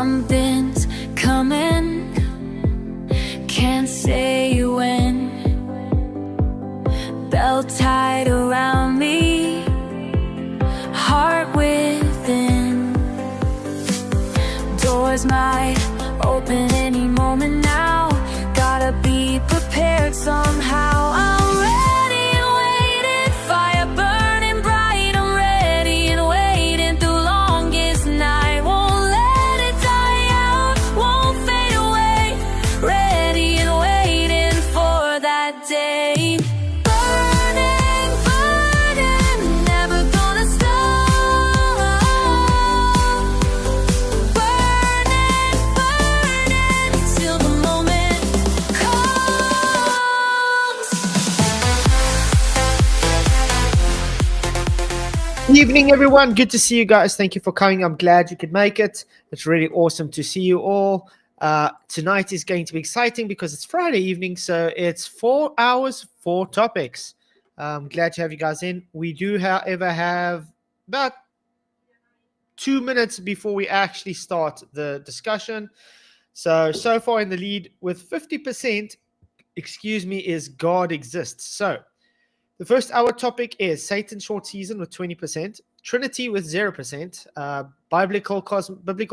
Something's coming, can't say when. Belt tied around me, heart within. Doors might open any moment now. Gotta be prepared somehow. I'm ready and waiting, fire burning bright. I'm ready and waiting through longest night. Won't let it die out, won't fade away. Ready and waiting for that day. Burning, burning, never gonna stop. Burning, burning, till the moment comes. Evening, everyone. Good to see you guys. Thank you for coming. I'm glad you could make it. It's really awesome to see you all. Tonight is going to be exciting because it's Friday evening, so it's 4 hours, 4 topics. I'm glad to have you guys in. We do, however, have about 2 minutes before we actually start the discussion. So far in the lead with 50%, is God exists. So the first hour topic is Satan's short season with 20%, Trinity with 0%, biblical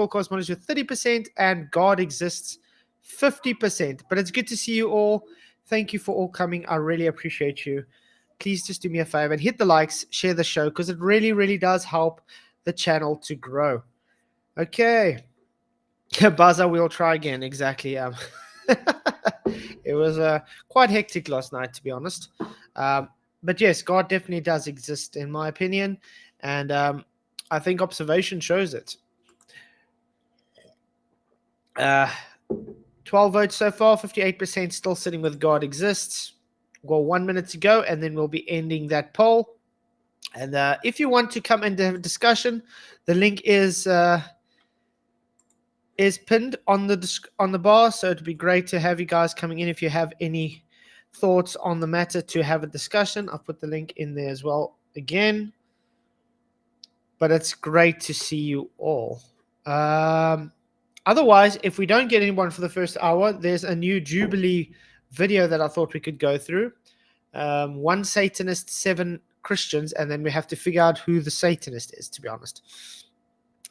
cosmology with 30%, and God exists 50%. But it's good to see you all. Thank you for all coming. I really appreciate you. Please just do me a favor and hit the likes, share the show, because it really, really does help the channel to grow. Okay. Buzzer, we'll try again. Exactly. It was quite hectic last night, to be honest. But yes, God definitely does exist, in my opinion. And I think observation shows it. 12 votes so far, 58% still sitting with God exists. Well, 1 minute to go, and then we'll be ending that poll. And if you want to come and have a discussion, the link is pinned on the bar. So it'd be great to have you guys coming in if you have any thoughts on the matter to have a discussion. I'll put the link in there as well again. But it's great to see you all. Otherwise, if we don't get anyone for the first hour, there's a new Jubilee video that I thought we could go through. 1 Satanist, 7 Christians, and then we have to figure out who the Satanist is, to be honest.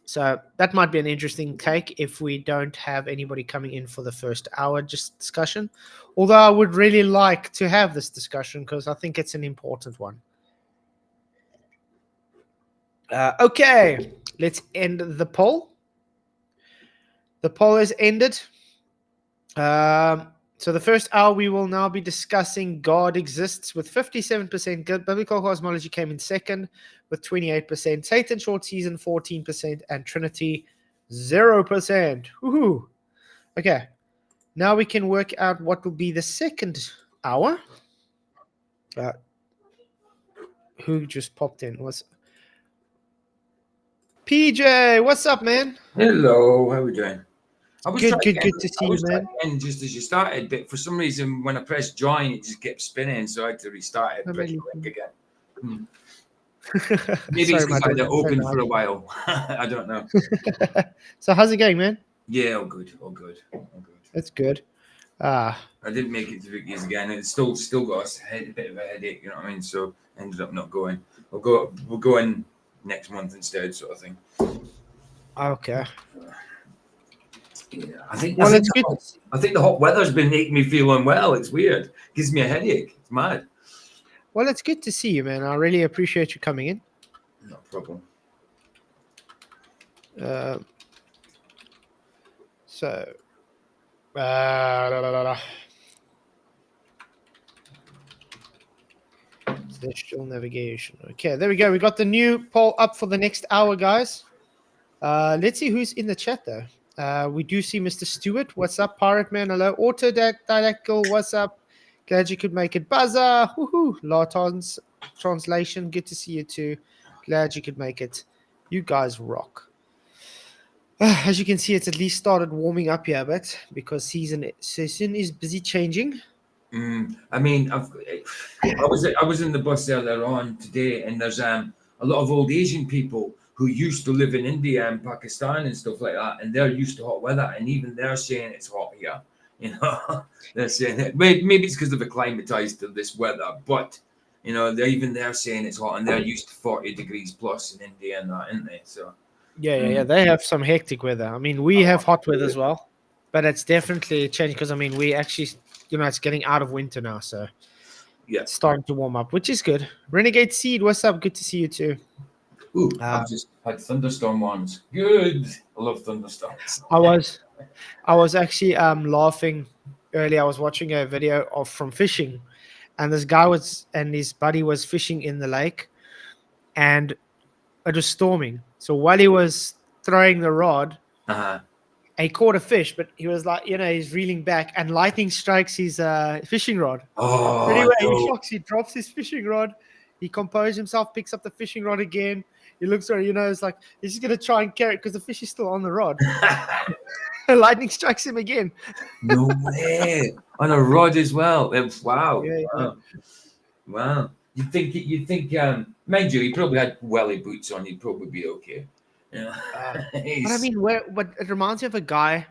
So that might be an interesting take if we don't have anybody coming in for the first hour just discussion. Although I would really like to have this discussion because I think it's an important one. Okay, let's end the poll. The poll is ended. So the first hour we will now be discussing God exists with 57%. Biblical cosmology came in second with 28%. Satan short season 14%, and Trinity 0%. Woohoo! Okay, now we can work out what will be the second hour. Who just popped in? Was PJ? What's up, man? Hello, how are we doing? Good to see you, man. And just as you started, but for some reason, when I pressed join, it just kept spinning, so I had to restart it. Press the link again. Maybe it's because I had it open for a while. I don't know. So how's it going, man? Yeah, all good. That's good. I didn't make it to Vicky's again. It's still got a bit of a headache, you know what I mean? So ended up not going. We'll go in next month instead, sort of thing. Okay. Yeah, I think the hot weather's been making me feel unwell. It's weird. Gives me a headache. It's mad. Well, it's good to see you, man. I really appreciate you coming in. No problem. Celestial navigation. Okay, there we go. We got the new poll up for the next hour, guys. Let's see who's in the chat, though. We do see Mr. Stewart. What's up, Pirate Man? Hello. Autodidactyl. What's up? Glad you could make it. Buzzer. Woohoo. Larton's translation. Good to see you too. Glad you could make it. You guys rock. As you can see, it's at least started warming up here a bit because season is busy changing. I mean, I was in the bus earlier on today, and there's a lot of old Asian people who used to live in India and Pakistan and stuff like that, and they're used to hot weather, and even they're saying it's hot here. You know, they're saying it. Maybe it's because they've acclimatized to this weather, but you know, they're saying it's hot, and they're used to 40 degrees plus in India and that, aren't they? So Yeah. They have some hectic weather. I mean, we have hot weather as well, but it's definitely changed because I mean, we actually, it's getting out of winter now, so yeah. it's starting to warm up, which is good. Renegade Seed, what's up? Good to see you too. Ooh, I've just had thunderstorm ones. Good. I love thunderstorms. I was actually laughing earlier. I was watching a video from fishing, and this guy and his buddy was fishing in the lake, and it was storming. So while he was throwing the rod, he caught a fish, but he was like, he's reeling back, and lightning strikes his fishing rod. Oh, anyway, no. he drops his fishing rod. He composes himself, picks up the fishing rod again. He looks around, it's like he's just gonna try and carry it because the fish is still on the rod. Lightning strikes him again. No way. On a rod as well. Wow. Yeah. Wow. You'd think, mind you, he probably had welly boots on. He'd probably be okay. Yeah. But I mean, what it reminds me of a guy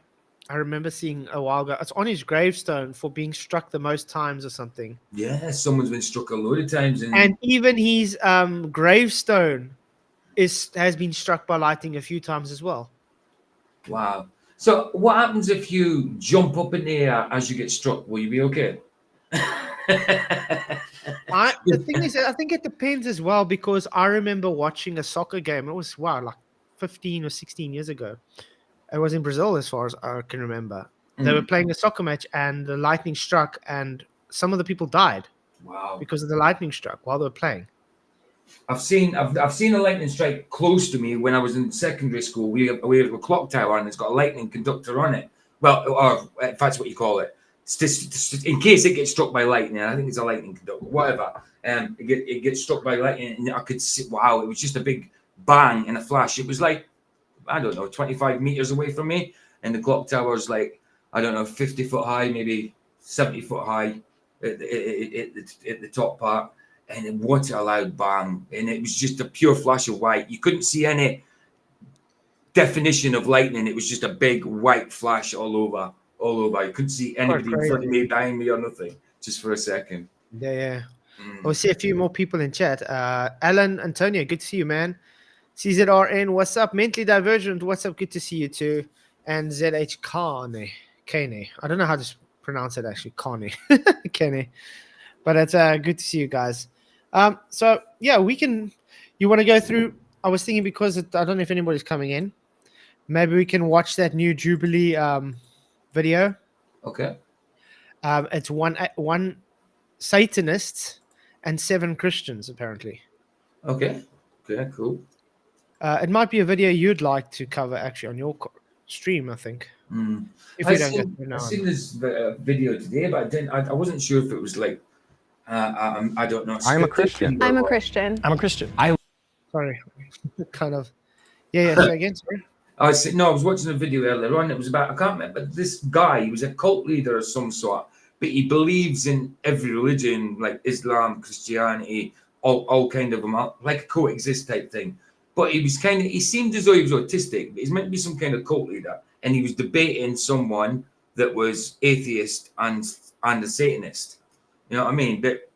I remember seeing a while ago. It's on his gravestone for being struck the most times or something. Yeah, someone's been struck a load of times, and even his gravestone has been struck by lightning a few times as well. Wow. So what happens if you jump up in the air as you get struck? Will you be okay? The thing is, I think it depends as well, because I remember watching a soccer game. It was like 15 or 16 years ago. It was in Brazil, as far as I can remember. They were playing a soccer match, and the lightning struck, and some of the people died. Wow! Because of the lightning struck while they were playing. I've seen a lightning strike close to me when I was in secondary school. We have a clock tower, and it's got a lightning conductor on it. Well, or if that's what you call it. In case it gets struck by lightning, I think it's a lightning conductor, whatever. It gets struck by lightning, and I could see. Wow! It was just a big bang and a flash. It was like, I don't know, 25 meters away from me, and the clock tower's like, I don't know, 50 foot high, maybe 70 foot high at the top part. And what a loud bang. And it was just a pure flash of white. You couldn't see any definition of lightning. It was just a big white flash all over. You couldn't see anybody in front of me, behind me, or nothing, just for a second. Yeah. We'll see a few more people in chat. Alan, Antonio, good to see you, man. CZRN, what's up? Mentally Divergent, what's up? Good to see you too. And ZH Kane. I don't know how to pronounce it actually. Kane. But it's good to see you guys. So yeah, you want to go through? I was thinking, because I don't know if anybody's coming in. Maybe we can watch that new Jubilee video. Okay. It's one Satanist and 7 Christians apparently. Okay, cool. It might be a video you'd like to cover actually on your stream, I think. If I've seen this video today, but I wasn't sure if it was like, I don't know. I'm a Christian. Sorry, kind of. Yeah. Say again, sorry. I was watching a video earlier on. It was about, I can't remember, but this guy, he was a cult leader of some sort, but he believes in every religion, like Islam, Christianity, all kind of them, like a coexist type thing. But he seemed as though he was autistic, but he's meant to be some kind of cult leader. And he was debating someone that was atheist and a Satanist. You know what I mean? But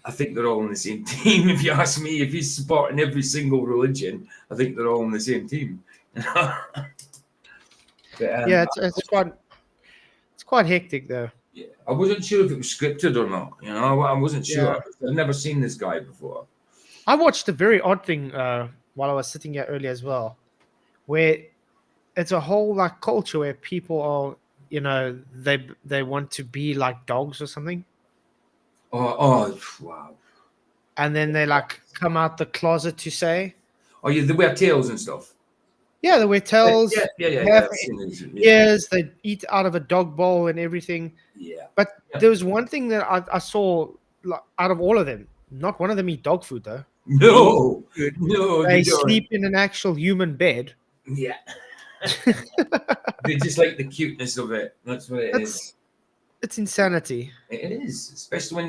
I think they're all on the same team. If you ask me, if he's supporting every single religion, I think they're all on the same team. But, yeah, it's quite hectic though. Yeah, I wasn't sure if it was scripted or not. You know, I wasn't sure. Yeah. I've never seen this guy before. I watched a very odd thing while I was sitting here earlier as well, where it's a whole like culture where people are, they want to be like dogs or something. Oh, wow. And then they like come out the closet to say, oh yeah, they wear tails and stuff. Yeah, they wear tails. Yeah. Yes, they eat out of a dog bowl and everything. Yeah. But there was one thing that I saw, like, out of all of them, not one of them eat dog food though. No. They sleep in an actual human bed. Yeah. They just like the cuteness of it. That's what it is. It's insanity. It is, especially when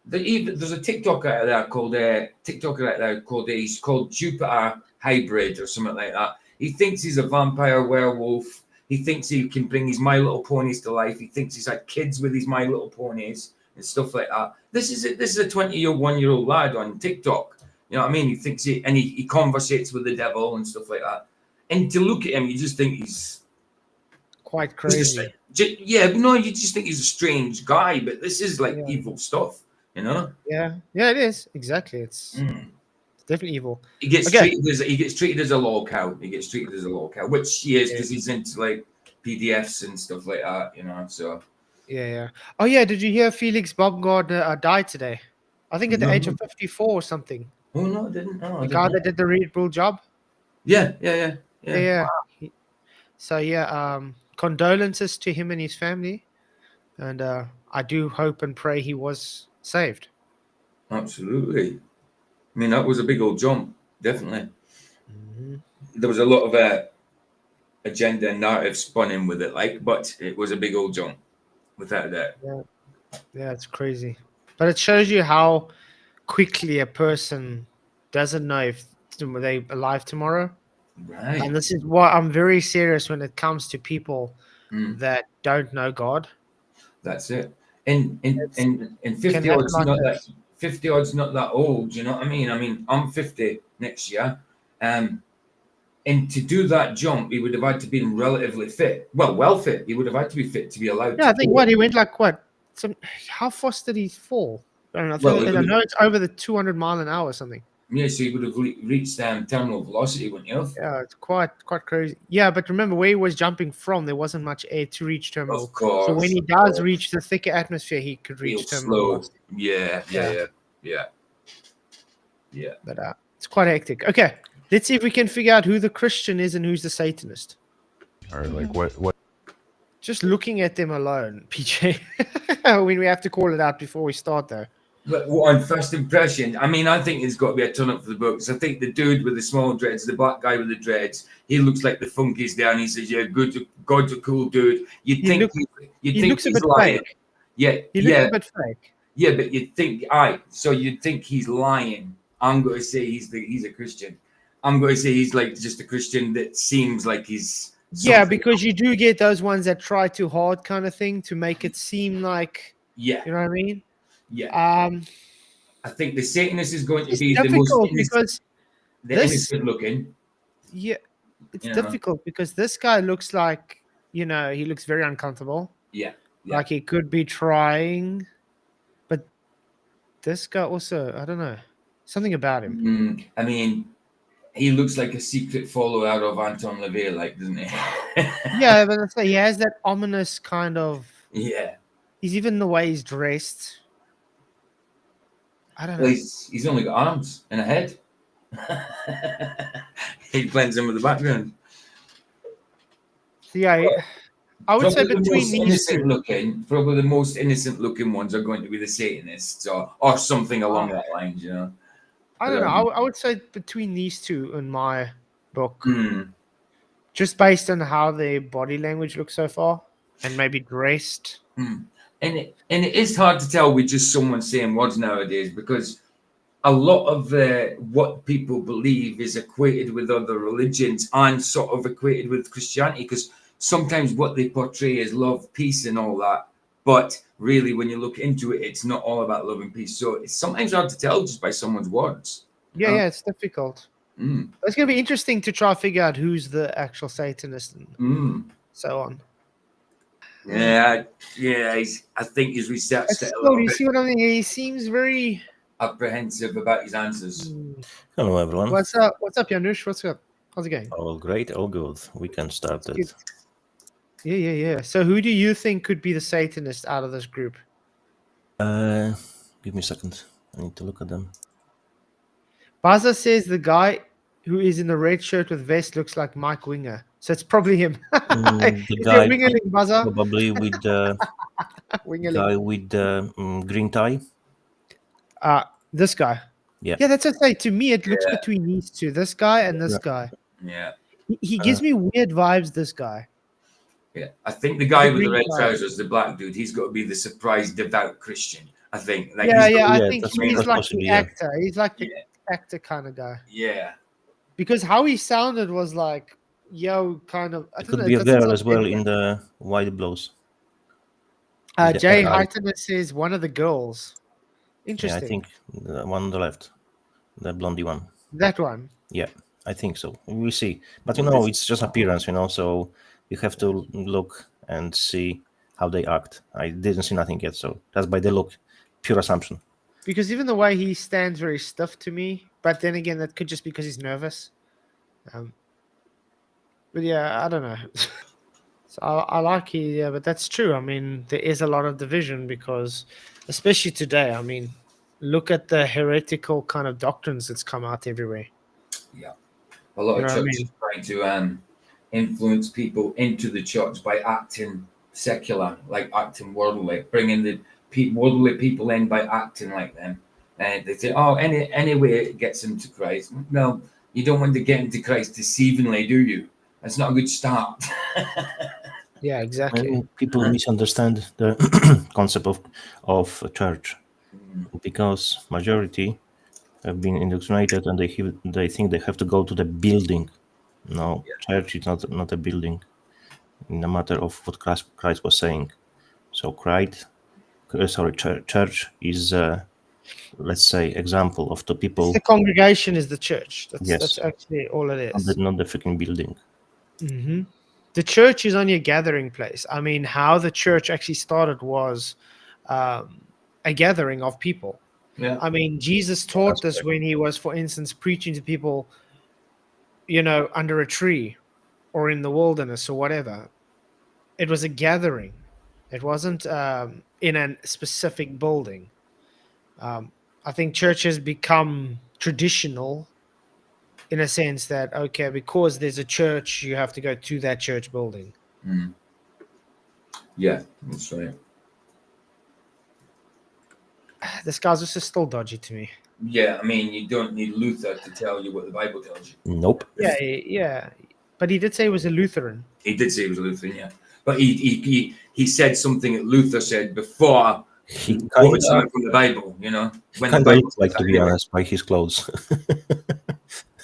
There's a TikToker out there called he's called Jupiter Hybrid or something like that. He thinks he's a vampire werewolf. He thinks he can bring his My Little Ponies to life. He thinks he's had kids with his My Little Ponies and stuff like that. This is a 21-year-old lad on TikTok. You know what I mean? He thinks he conversates with the devil and stuff like that. And to look at him, you just think he's Quite crazy. you just think he's a strange guy, but this is like evil stuff, you know? Yeah, it is exactly. It's definitely evil. He gets treated as a lol cow. He gets treated as a lol cow, which he is because he's into like PDFs and stuff like that, you know. So yeah. Oh yeah, did you hear Felix Baumgart died today? I think at the age of 54 or something. Oh no, I didn't. No, the guy that did the Red Bull job. Yeah. Wow. Condolences to him and his family, and I do hope and pray he was saved. Absolutely. I mean, that was a big old jump, definitely. There was a lot of agenda and narrative spun in with it, but it was a big old jump, without a doubt. Yeah, it's crazy, but it shows you how quickly a person doesn't know if they're alive tomorrow. Right. And this is why I'm very serious when it comes to people that don't know God. That's it. And 50 odd's not that 50 odd's not that old, you know what I mean? I mean, I'm 50 next year. And to do that jump, he would have had to be relatively fit. Well fit. He would have had to be fit to be allowed to. I think he went like what? How fast did he fall? I don't know. I know it's over the 200 mile an hour or something. Yeah, so he would have reached terminal velocity, wouldn't you have? Yeah, it's quite crazy. Yeah, but remember where he was jumping from, there wasn't much air to reach terminal. Of course. So when he does reach the thicker atmosphere, he could reach terminal velocity. Yeah. But it's quite hectic. Okay, let's see if we can figure out who the Christian is and who's the Satanist. Or like what? Just looking at them alone, PJ. I mean, we have to call it out before we start, though. But on first impression, I mean, I think there's got to be a ton up for the books. I think the dude with the small dreads, the black guy with the dreads, he looks like the funkies there, and he says, "Yeah, God's a cool dude." He looks a bit lying. fake. Yeah, he looks a bit fake. Yeah, but you'd think, so you'd think he's lying. I'm going to say he's a Christian. I'm going to say he's like just a Christian that seems like he's. Yeah, because you do get those ones that try too hard, kind of thing, to make it seem like. Yeah. You know what I mean? Yeah. I think the Satanist is going to be the most innocent looking. Yeah, it's difficult because this guy looks like, he looks very uncomfortable. Yeah. Like he could be trying, but this guy also, I don't know, something about him. I mean, he looks like a secret follower of Anton LaVey, doesn't he? Yeah, but let's say he has that ominous kind of. Yeah. He's even the way he's dressed. I don't know. Well, he's only got arms and a head. He blends in with the background. Yeah, I would say between these two, probably the most innocent looking ones are going to be the Satanists or something along that line, I don't know. I would say between these two in my book, just based on how their body language looks so far and maybe dressed. And it is hard to tell with just someone saying words nowadays because a lot of what people believe is equated with other religions and sort of equated with Christianity because sometimes what they portray is love, peace and all that. But really, when you look into it, it's not all about love and peace. So it's sometimes hard to tell just by someone's words. Yeah, it's difficult. It's going to be interesting to try to figure out who's the actual Satanist and so on. Yeah. I think his research. You see what I mean? He seems very apprehensive about his answers. Hello, everyone. What's up? What's up, Janusz? What's up? How's it going? All great, all good. We can start it. Yeah. So, who do you think could be the Satanist out of this group? Give me a second. I need to look at them. Baza says the guy who is in the red shirt with vest looks like Mike Winger. So it's probably him. The guy Wingerling, Baza? Probably with the guy with the green tie. This guy. Yeah, that's what I say. To me, it looks between these two. This guy and this guy. Yeah. He gives me weird vibes, this guy. Yeah. I think the guy with the red trousers, the black dude, he's got to be the surprised devout Christian. I think. Like Yeah, he's yeah. I Yeah, think that's he's like possibly, the yeah. actor. He's like the Yeah. actor kind of guy. Yeah. Because how he sounded was like, yo, kind of. I It don't could know. be It a doesn't girl sound as well genuine. in the White Blows. With the Jay AI. Heitner says one of the girls. Yeah, I Interesting. think the one on the left, the blondie one. That one. Yeah, I think so. We'll see. But Well, this- it's just appearance, so you have to look and see how they act. I didn't see nothing yet, so that's by the look, pure assumption. Because even the way he stands very stiff to me. But then again, that could just be because he's nervous. But yeah, I don't know. So I like it, yeah, but that's true. I mean, there is a lot of division because, especially today, I mean, look at the heretical kind of doctrines that's come out everywhere. Yeah. A lot You of know what I churches mean? trying to influence people into the church by acting secular, like acting worldly, bringing the worldly people in by acting like them. And they say, oh, any way it gets them to Christ. No, you don't want to get into Christ deceivingly, do you? That's not a good start. Yeah, exactly. And people misunderstand the concept of a church because majority have been indoctrinated and they think they have to go to the building. No, church is not a building. In the matter of what Christ was saying. So church is let's say example of the It's the people. congregation is the church. That's Yes, actually all it is. not the freaking building. The church is only a gathering place. I mean, how the church actually started was a gathering of people. Yeah. I mean, Jesus taught That's this correct. when he was, for instance, preaching to people, under a tree or in the wilderness or whatever. It was a gathering. It wasn't in a specific building. I think churches become traditional in a sense that, okay, because there's a church, you have to go to that church building. Yeah, that's right. This guy's also still dodgy to me. Yeah, I mean, you don't need Luther to tell you what the Bible tells you. Nope. Yeah, yeah. But he did say he was a Lutheran. He did say he was a Lutheran, yeah. But he said something that Luther said before He he quoted kinda, something from the Bible, when the kinda Bible looks like, says to that be anyway. honest, by his clothes.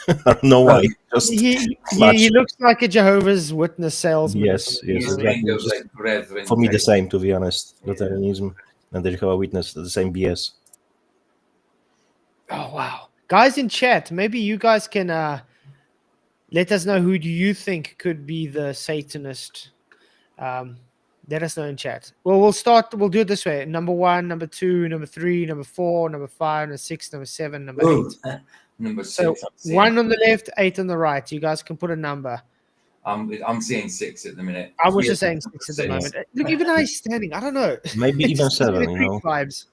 I don't know Well, why. Just He flash. looks like a Jehovah's Witness salesman. or Yes, something. yes, He's exactly. kind of Just like brethren. for me, the type. same. To be honest, Lutheranism and the Jehovah's Witness, the same BS. Oh wow, guys in chat, maybe you guys can let us know who do you think could be the Satanist. Let us know in chat. Well, we'll do it this way: number 1, number 2, number 3, number 4, number 5, number 6, number 7, number 8. Ooh, number So 6. I'm saying. 1 on the left, 8 on the right. You guys can put a number. I'm saying 6 at the minute. I was Yeah, just saying 6 at the six. moment. Look, even how he's standing. I don't know. Maybe It's even just giving 7. me creep vibes.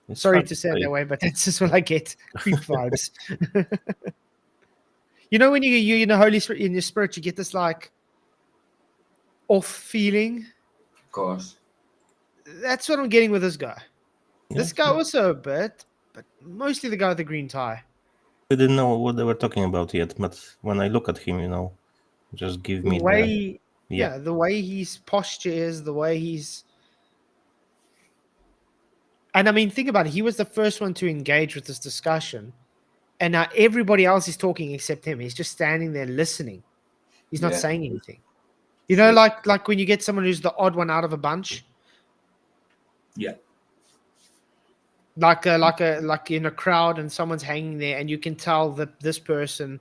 It's Sorry hard to say it say. that way, but that's just what I get. Creep vibes. When you in the Holy Spirit, in your spirit, you get this like off feeling. Of course. That's what I'm getting with this guy. Yeah. This guy also a bit, but mostly the guy with the green tie. I didn't know what they were talking about yet, but when I look at him, just give The me way, yeah. the way his posture is, the way he's. And I mean, think about it. He was the first one to engage with this discussion. And now everybody else is talking except him. He's just standing there listening. He's not Yeah. saying anything. Like when you get someone who's the odd one out of a bunch. Yeah. Like in a crowd and someone's hanging there and you can tell that this person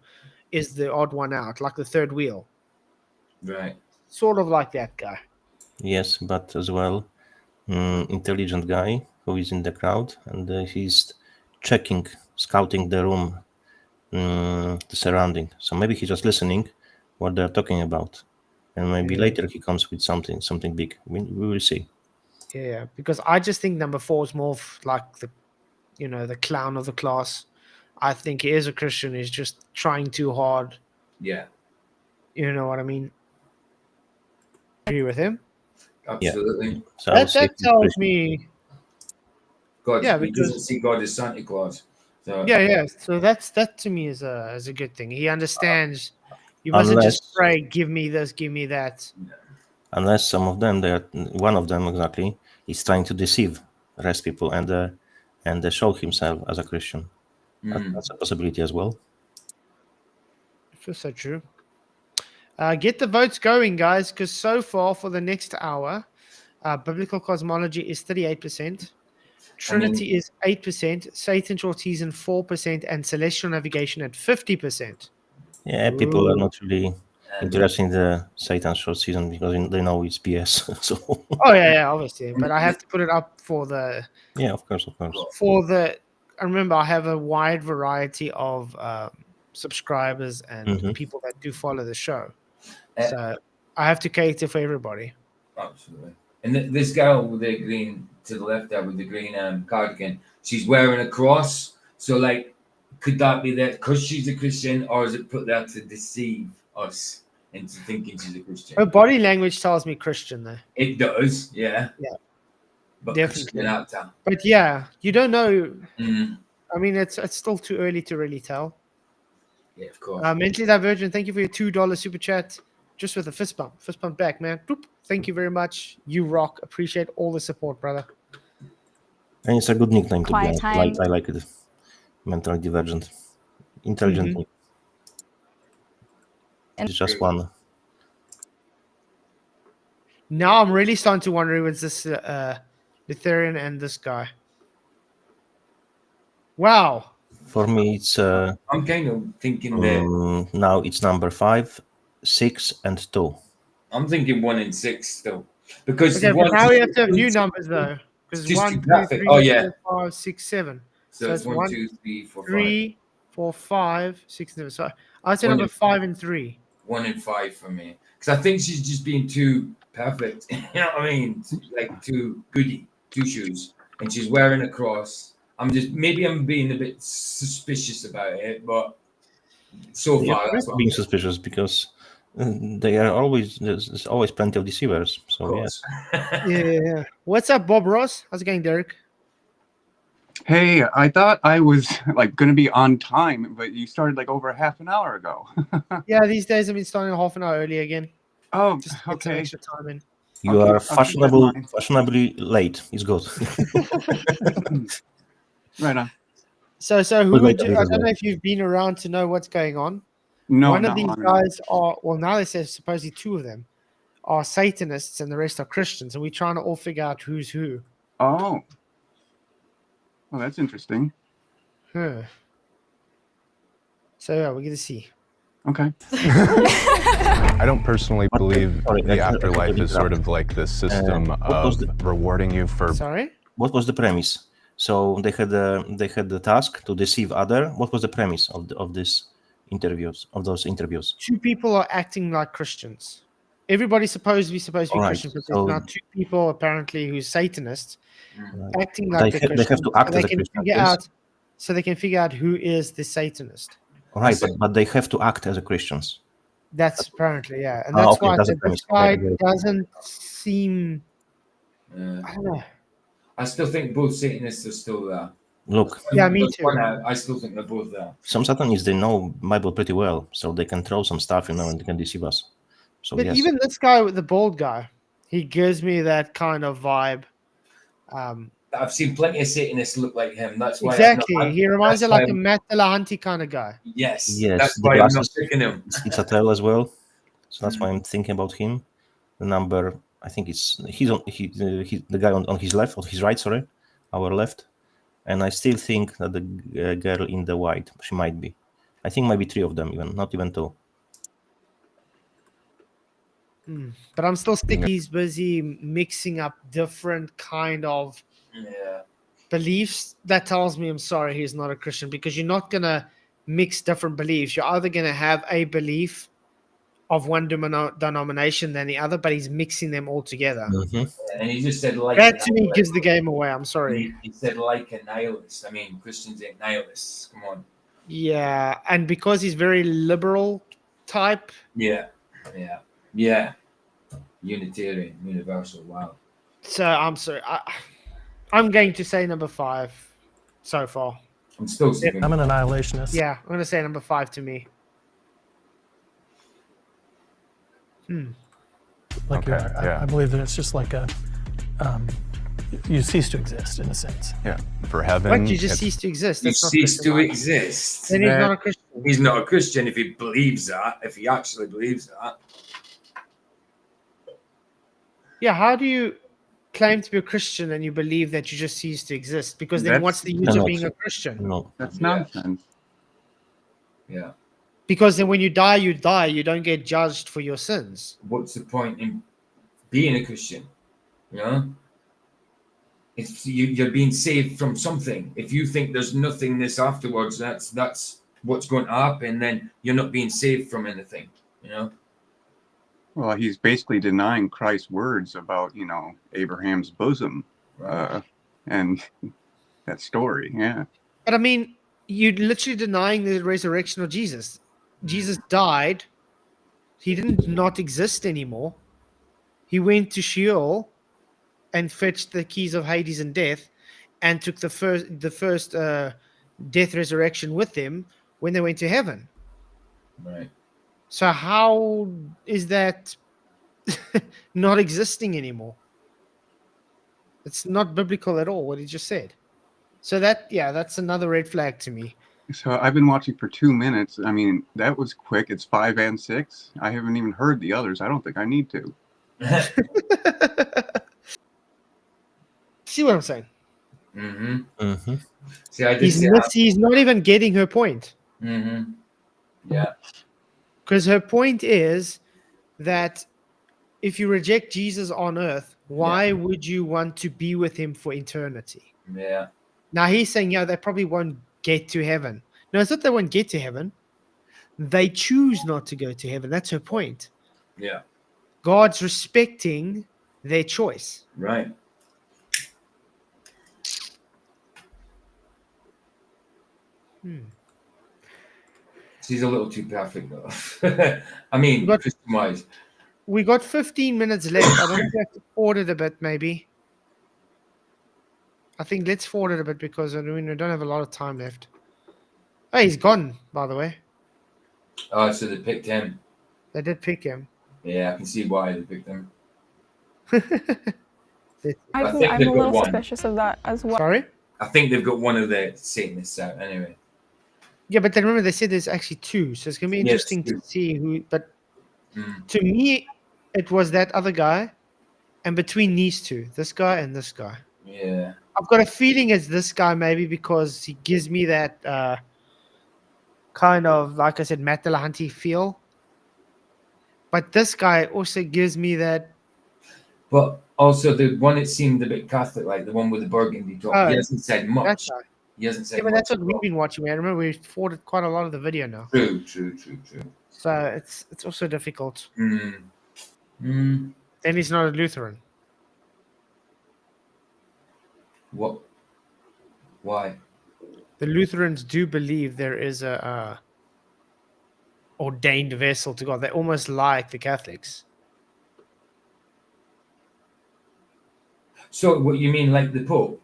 is the odd one out, like the third wheel. Right. Sort of like that guy. Yes, but as well, intelligent guy who is in the crowd and he's scouting the room, the surrounding. So maybe he's just listening what they're talking about, and maybe later he comes with something big. We will see. Yeah, because I just think number 4 is more of like the clown of the class. I think he is a Christian. He's just trying too hard. Yeah. You know what I mean? Agree with him. Absolutely. So I will That say he's tells Christian. me. God, Yeah, he because- doesn't see God as Santa Claus. So Yeah. So that to me is a good thing. He understands. You mustn't just Unless- pray, give me this, give me that. Unless some of them, one of them exactly, is trying to deceive arrest people and show himself as a Christian. That's a possibility as well. I feel so true. Get the votes going, guys, because so far for the next hour, biblical cosmology is 38%, Trinity is 8%, Satan short season 4%, and celestial navigation at 50%. Yeah, people are not really interested in the Satan short season because they know it's BS. So Oh yeah, obviously. But I have to put it up for the yeah, of course. I remember I have a wide variety of subscribers and people that do follow the show. So I have to cater for everybody. Absolutely. And this girl with the green to the left there with the green cardigan, she's wearing a cross. So, like, could that be that because she's a Christian, or is it put there to deceive us into thinking she's a Christian? Her body language tells me Christian, though. It does, yeah. Yeah, But definitely. actor. But yeah, you don't know. I mean, it's still too early to really tell. Yeah, of course. Mentally Divergent, thank you for your $2 super chat. Just with a fist bump back, man. Boop. Thank you very much. You rock. Appreciate all the support, brother. And it's a good nickname to be Quiet honest. time. I like it. Mentally Divergent. Intelligent. It's just one. Now I'm really starting to wonder who is this Lutheran and this guy. Wow. For me, it's I'm kind of thinking that now it's number 5, 6, and 2. I'm thinking 1 and 6 still. Because Okay, but now we have to have new numbers though. Because just 1, 2, graphic. 3, Oh, yeah. 4, 5, 6, 7. So it's 1, 2, 3, 4, 5. 3, 4, 5, 6, 7. So I'd say One number and 5 and 3. 1 and 5 for me. Because I think she's just being too perfect. You know what I mean? Like too goody, two shoes. And she's wearing a cross. Maybe I'm being a bit suspicious about it, but so far that's what being I'm suspicious because there's always plenty of deceivers. So yes. Yeah. What's up, Bob Ross? How's it going, Derek? Hey, I thought I was like going to be on time, but you started like over half an hour ago. Yeah, these days I've been starting half an hour early again. Oh, Just to get some okay. extra time in. You Okay, are I'll keep that in mind. fashionably late. It's good. Right on. So who Good would night, you, I don't everyone. know if you've been around to know what's going on. No, One of not these long enough. guys are, well, now they say supposedly 2 of them are Satanists and the rest are Christians, and we're trying to all figure out who's who. Oh. Well, that's interesting. Huh. So yeah, we're gonna see. Okay. I don't personally believe Sorry, the I- afterlife I- is sort of like the system was of rewarding you for. Sorry? What was the premise? So they had the task to deceive other. What was the premise of those interviews? 2 people are acting like Christians. Everybody's supposed to be Alright, Christian, but there's so- now 2 people apparently who's Satanists acting They like the have Christians. to act so as they a can Christian, figure yes? out so they can figure out who is the Satanist. Right, but they have to act as a Christians. That's apparently, yeah. And that's okay, why I that's the said this premise. guy Okay, okay. doesn't seem, I don't know. I still think both Satanists are still there. Look, Yeah, me There's too. one out, I still think they're both there. some Satanists, they know Bible pretty well, so they can throw some stuff, and they can deceive us. So But yes, even this guy with the bald guy, he gives me that kind of vibe. I've seen plenty of Satanists look like him. That's why Exactly. He reminds you that's like why a Matt Delahanty kind of guy. Yes, Yes, that's the why I'm not glasses. picking him. it's a tail as well, so that's why I'm thinking about him. The number, I think he's the guy on his left, or his right, sorry, our left, and I still think that the girl in the white, she might be. I think maybe 3 of them, even not even 2. But I'm still thinking he's busy mixing up different kind of Yeah. beliefs. That tells me, I'm sorry, he's not a Christian, because you're not going to mix different beliefs. You're either going to have a belief of one denomination than the other, but he's mixing them all together. And he just said like That to me gives the game away. I'm sorry. He said like a nihilist. I mean, Christians ain't nihilists. Come on. Yeah, and because he's very liberal type, Yeah. Unitarian, universal. Wow. so I'm sorry. I'm going to say number 5 so far. I'm still sticking. I'm an annihilationist. Yeah, I'm going to say number 5 to me. Like you Okay, are. yeah. I believe that it's just like a you cease to exist in a sense. Yeah, for heaven. What? You just it's- cease to exist. You That's not cease Christian to life. exist. Then he's That- not a Christian. He's not a Christian if he believes that, if he actually believes that. Yeah, how do you claim to be a Christian and you believe that you just cease to exist? Because then That's- what's the use of Cannot. being a Christian? No. That's Yeah. nonsense. Yeah. Because then when you die, you die. You don't get judged for your sins. What's the point in being a Christian? You know? If you're being saved from something. If you think there's nothingness afterwards, that's what's going to happen, then you're not being saved from anything. You know? Well, he's basically denying Christ's words about, Abraham's bosom Right. and that story. Yeah. But I mean, you're literally denying the resurrection of Jesus. Jesus died. He didn't not exist anymore. He went to Sheol and fetched the keys of Hades and death, and took the first death resurrection with him when they went to heaven. Right. So how is that not existing anymore? It's not biblical at all what he just said. So that's another red flag to me. So I've been watching for 2 minutes. I mean, that was quick. It's 5 and 6. I haven't even heard the others. I don't think I need to. See what I'm saying? Mm-hmm. Mm-hmm. See, I did say that. He's not even getting her point. Mm-hmm. Yeah. Because her point is that if you reject Jesus on earth, why would you want to be with him for eternity? Yeah. Now he's saying, they probably won't get to heaven. No, it's not they won't get to heaven. They choose not to go to heaven. That's her point. Yeah. God's respecting their choice. Right. She's a little too perfect, though. I mean, But- Christian-wise. We got 15 minutes left. I don't think we have to forward it a bit, maybe. I think let's forward it a bit because we don't have a lot of time left. Oh, he's gone, by the way. Oh, so they picked him. They did pick him. Yeah, I can see why they picked him. I think I'm they've a got little one. suspicious of that as well. Sorry? I think they've got one of the Satanists out anyway. Yeah, but then remember they said there's actually two, so it's gonna be Yes, interesting two. to see who. But Mm. to me, it was that other guy, and between these two, this guy and this guy, Yeah. I've got a feeling it's this guy maybe because he gives me that kind of, like I said, Matt Delahanty feel. But this guy also gives me that. But also the one that seemed a bit Catholic, like the one with the burgundy top. Oh, He hasn't said That much. guy. He hasn't said Yeah, but much. that's what at we've all. been watching, man. Remember, we forwarded quite a lot of the video now, True. so it's also difficult. Mm. Mm. Then he's not a Lutheran. What? Why? The Lutherans do believe there is a ordained vessel to God. They're almost like the Catholics. So what you mean, like the Pope?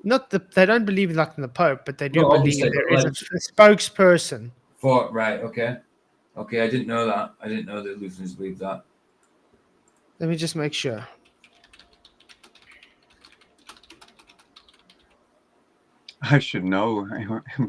They don't believe like in the Pope, but they do No, believe obviously, there but is like- a spokesperson. Right. Okay. I didn't know that. I didn't know that Lutherans believe that. Let me just make sure. I should know,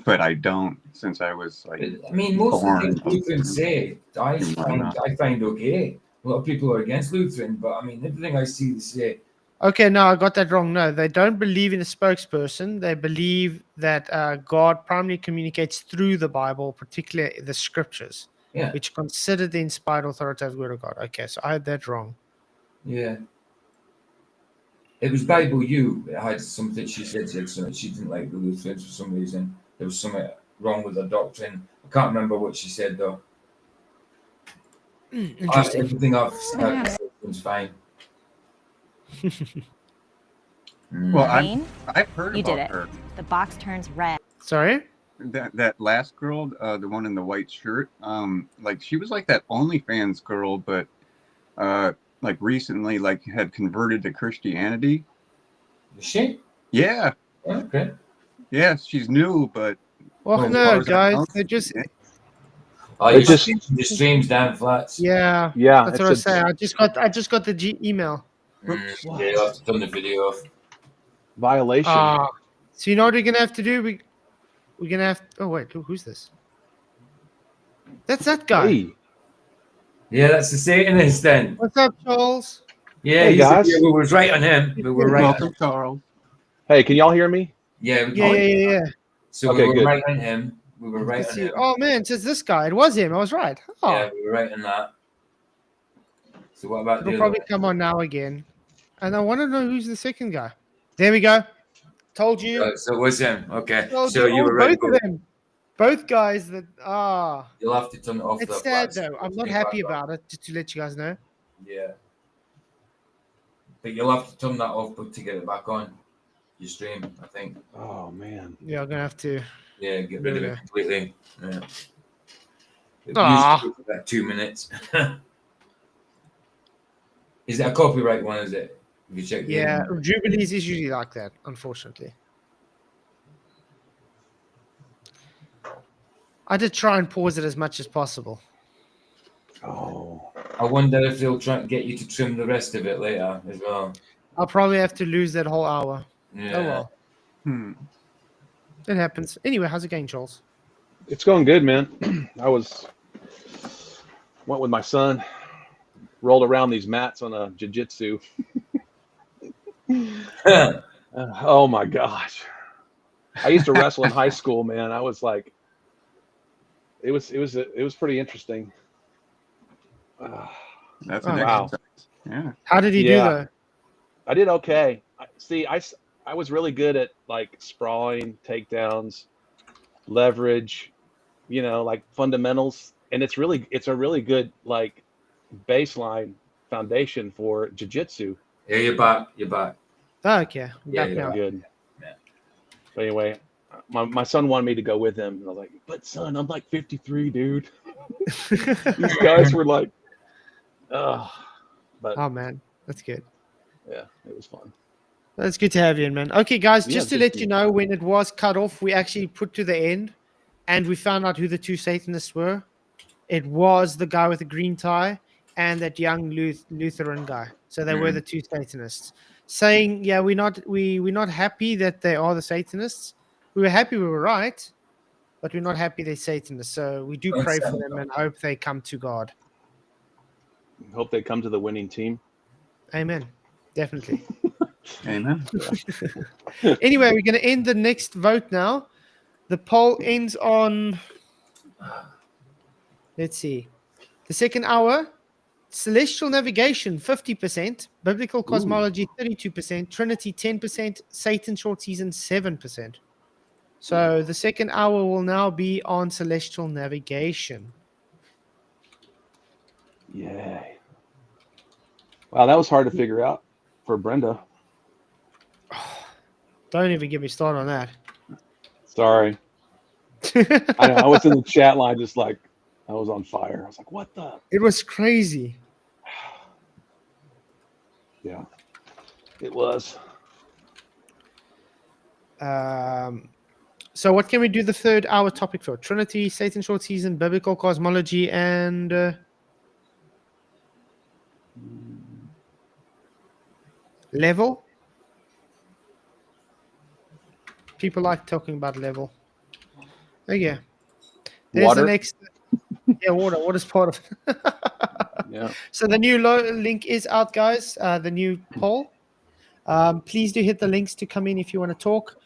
but I don't, since I was like, I mean, most of the things Born. Lutherans say, I Why find, not? I find okay. A lot of people are against Lutheran, but I mean, everything I see they say. Okay, no, I got that wrong. No, they don't believe in a spokesperson. They believe that God primarily communicates through the Bible, particularly the scriptures, Yeah. which consider the inspired authoritative word of God. Okay, so I had that wrong. Yeah. It was Bible U. It had something she said something. She didn't like the Lutherans for some reason. There was something wrong with her doctrine. I can't remember what she said though. Interesting. Everything I've said was fine. well, Rain, I've heard you did about it. her. The box turns red. Sorry? That last girl, the one in the white shirt, like she was like that OnlyFans girl, but like recently, like had converted to Christianity. Is she? Yeah, Okay. yeah, she's new, but Well, as no, far as I guys. know, They just, Oh, It you just- just the streams down flats. yeah. Yeah, That's it's what I a- was saying. I just got the email. Yeah, you'll have to turn the video off. Violation. So you know what we're gonna have to do? We're gonna have. Oh wait, who's this? That's that guy. Hey, Yeah, that's the Satanist then. What's up, Charles? Yeah, Hey, he's guys. we was right on him. We were right. Welcome, Charles. hey, can y'all hear me? Yeah, Yeah. So Okay, we were good. right on him. We were right Let's on see. him. Oh man, it says this guy. It was him. I was right. Oh, Yeah, we were right on that. So what about it'll the probably other come on now again. And I want to know who's the second guy. There we go. Told you. one? So it was him. Okay. Told So you Oh, were right. both of them. Both guys that You'll have to turn it off. it's though, sad Flats. though. I'm not Turn it happy back on. about it, just to let you guys know. Yeah. But you'll have to turn that off to get it back on your stream, I think. Oh man. Yeah, I'm gonna have to. Yeah, get rid of Yeah. it completely. Yeah. It Aw. usually takes about 2 minutes. Is that a copyright one, is it? Have you checked the Yeah, email? Jubilees is usually like that, unfortunately. I did try and pause it as much as possible. Oh. I wonder if they'll try and get you to trim the rest of it later as well. I'll probably have to lose that whole hour. Yeah. Oh well, it happens. Anyway, how's it going, Charles? It's going good, man. Went with my son, rolled around these mats on a jiu-jitsu. Oh my gosh. I used to wrestle in high school, man. I was like, it was pretty interesting. That's Oh, an wow. exercise. Yeah. How did he do Yeah. though? I did okay. I was really good at like sprawling, takedowns, leverage, like fundamentals. And it's a really good like baseline foundation for jiu-jitsu. Yeah, you're back. You're back. Oh, okay, I'm Yeah, back yeah. now. Good. Yeah. But anyway, my son wanted me to go with him. And I was like, but son, I'm like 53, dude. These guys were like, but Oh man, that's good. yeah, it was fun. That's good to have you in, man. Okay, guys, Yeah, just to good let to you you. know, when it was cut off, we actually put to the end, and we found out who the two Satanists were. It was the guy with the green tie and that young Lutheran guy. So they were the two Satanists. Saying, yeah, we're not happy that they are the Satanists. We were happy we were right, but we're not happy they're Satanists. So we do pray for them and hope they come to God. Hope they come to the winning team. Amen. Definitely. Amen. Anyway, we're going to end the next vote now. The poll ends on, let's see, the second hour. Celestial navigation, 50%. Biblical cosmology, 32%. Trinity, 10%. Satan short season, 7%. So the second hour will now be on celestial navigation. Yay. Wow, that was hard to figure out for Brenda. Don't even get me started on that. Sorry. I know, I was in the chat line just like, I was on fire. I was like, what the? It was crazy. Yeah, it was. So what can we do the third hour topic for? Trinity, Satan short season, biblical cosmology, and level. People like talking about level. Oh yeah. There's Water. the next. Yeah, water. Water's part of it. Yeah. So the new link is out, guys. The new poll. Please do hit the links to come in if you want to talk.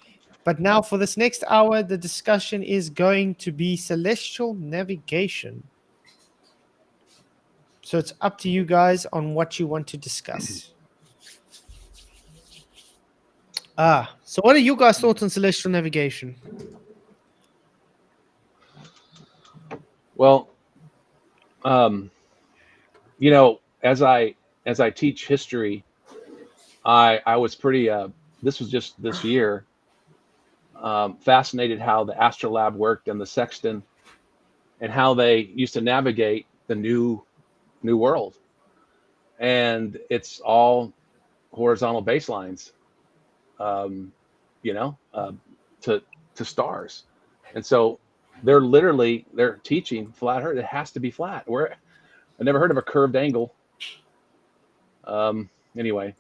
But now for this next hour, the discussion is going to be celestial navigation. So it's up to you guys on what you want to discuss. So what are you guys' thoughts on celestial navigation? Well, as I teach history, I was pretty. This was just this year. Fascinated how the astrolabe worked and the sextant, and how they used to navigate the new world, and it's all horizontal baselines, to stars, and so they're teaching flat Earth. It has to be flat. I never heard of a curved angle. Anyway,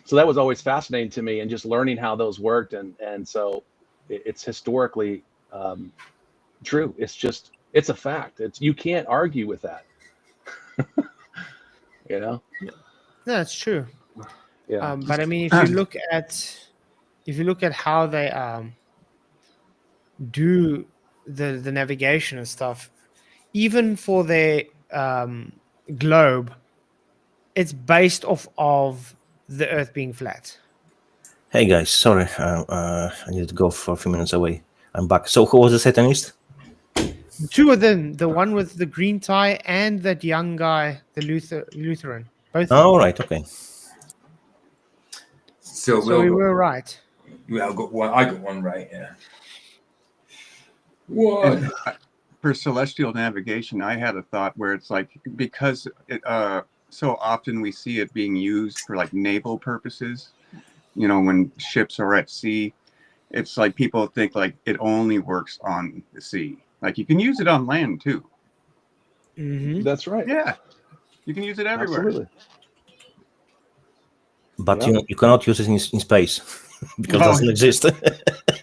so that was always fascinating to me, and just learning how those worked, and so it's historically true. It's a fact. You can't argue with that. You know. No, that's true. Yeah. But I mean, if you look at how they do the navigation and stuff, even for their globe, it's based off of the Earth being flat. Hey guys, sorry, I needed to go for a few minutes away. I'm back. So who was the Satanist? Two of them, the one with the green tie and that young guy, the Lutheran. Both. Oh, right, okay. So So we were right. I got one right. Yeah. One. And for celestial navigation, I had a thought where it's like, because so often we see it being used for like naval purposes, you know, when ships are at sea, it's like people think like it only works on the sea. Like you can use it on land too. Mm-hmm. That's right. Yeah, you can use it everywhere. Absolutely. But Yeah. you cannot use it in space because it No. doesn't exist.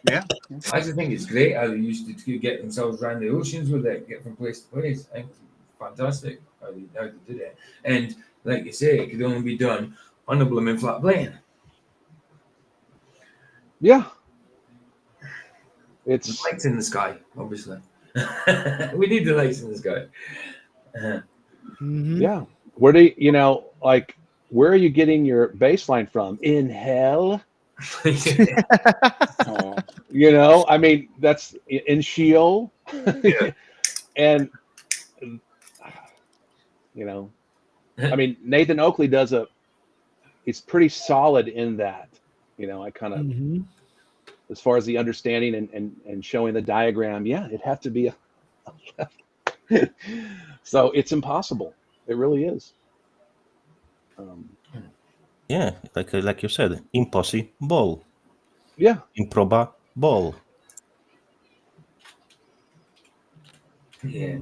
Yeah. I just think it's great how they used to get themselves around the oceans with it, get from place to place. I think it's fantastic how they did it. And like you say, it could only be done on a blooming flat plane. Yeah. The It's lights in the sky, obviously. We need the lights in the sky. Mm-hmm. yeah. Where are you getting your baseline from? In hell? Oh, You know, I mean, that's in Sheol. Yeah. And you know, I mean, Nathan Oakley he's pretty solid in that. You know, I kind of, Mm-hmm. as far as the understanding and showing the diagram, yeah, it had to be a left. So it's impossible. It really is. Yeah, like you said, impossible, Yeah. improbable. Yeah.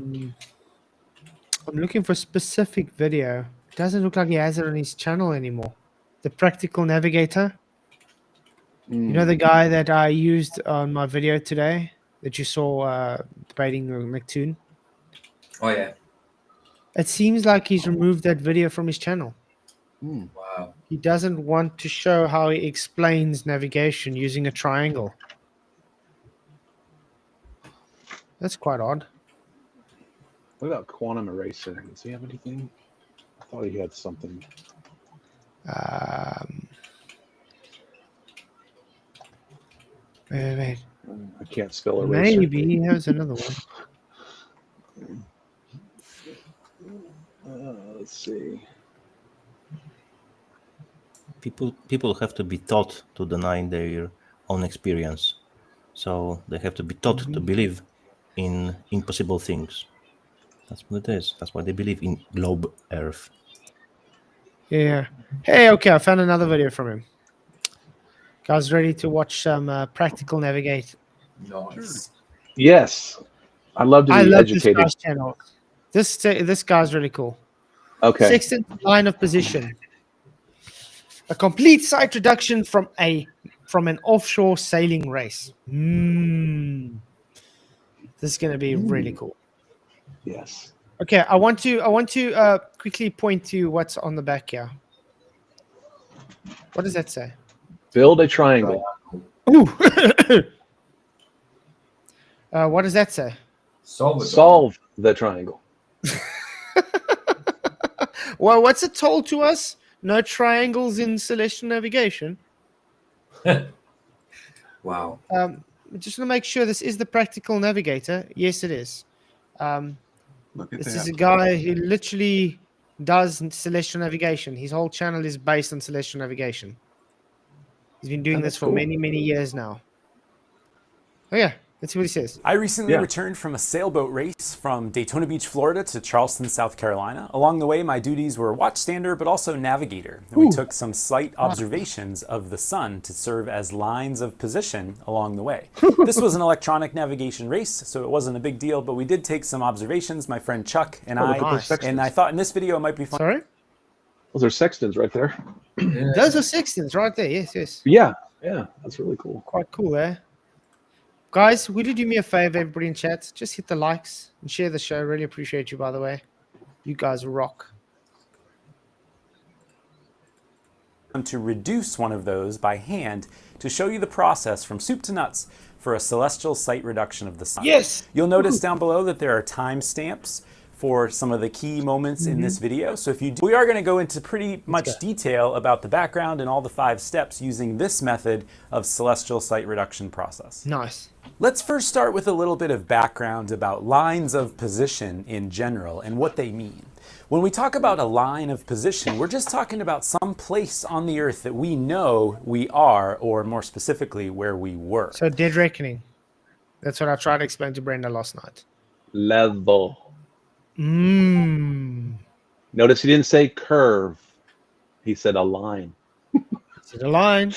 I'm looking for a specific video. It doesn't look like he has it on his channel anymore. The practical navigator. You know the guy that I used on my video today that you saw debating McToon? Oh yeah. It seems like he's removed that video from his channel. Wow. He doesn't want to show how he explains navigation using a triangle. That's quite odd. What about quantum eraser? Does he have anything? I thought he had something. Wait. I can't spell eraser. Maybe he has another one. Let's see. People have to be taught to deny their own experience, so they have to be taught to believe in impossible things. That's what it is. That's why they believe in globe Earth. Yeah. Hey, okay, I found another video from him. Guys, ready to watch some practical navigate? Nice. Yes, I love to be I love this educated. guy's channel. This guy's really cool. Okay. Sextant line of position. A complete sight reduction from an offshore sailing race. This is going to be really cool. Yes. Okay, I want to quickly point to what's on the back here. What does that say? Build a triangle. Ooh. What does that say? Solve the triangle. Well, what's it told to us? No triangles in celestial navigation. Wow. Just to make sure this is the practical navigator. Yes, it is. look at This that. is a guy who literally does celestial navigation. His whole channel is based on celestial navigation. He's been doing this for many, many years now. Oh yeah, let's see what he says. I recently returned from a sailboat race from Daytona Beach, Florida to Charleston, South Carolina. Along the way, my duties were watchstander, but also navigator. And we took some slight observations of the sun to serve as lines of position along the way. This was an electronic navigation race, so it wasn't a big deal, but we did take some observations, my friend Chuck and I thought in this video it might be fun. Sorry? Those are sextants right there. Yeah. Those are sextants right there. Yes, yes. Yeah, that's really cool. Quite cool, eh? Guys, would you do me a favor, everybody in chat? Just hit the likes and share the show. Really appreciate you, by the way. You guys rock. To reduce one of those by hand to show you the process from soup to nuts for a celestial sight reduction of the sun. Yes! You'll notice down below that there are timestamps for some of the key moments in this video. So if you do, we are going to go into pretty much detail about the background and all the 5 steps using this method of celestial sight reduction process. Nice. Let's first start with a little bit of background about lines of position in general and what they mean. When we talk about a line of position, we're just talking about some place on the earth that we know we are, or more specifically, where we were. So dead reckoning. That's what I tried to explain to Brenda last night. Level. Notice he didn't say curve. He said a line. To the line.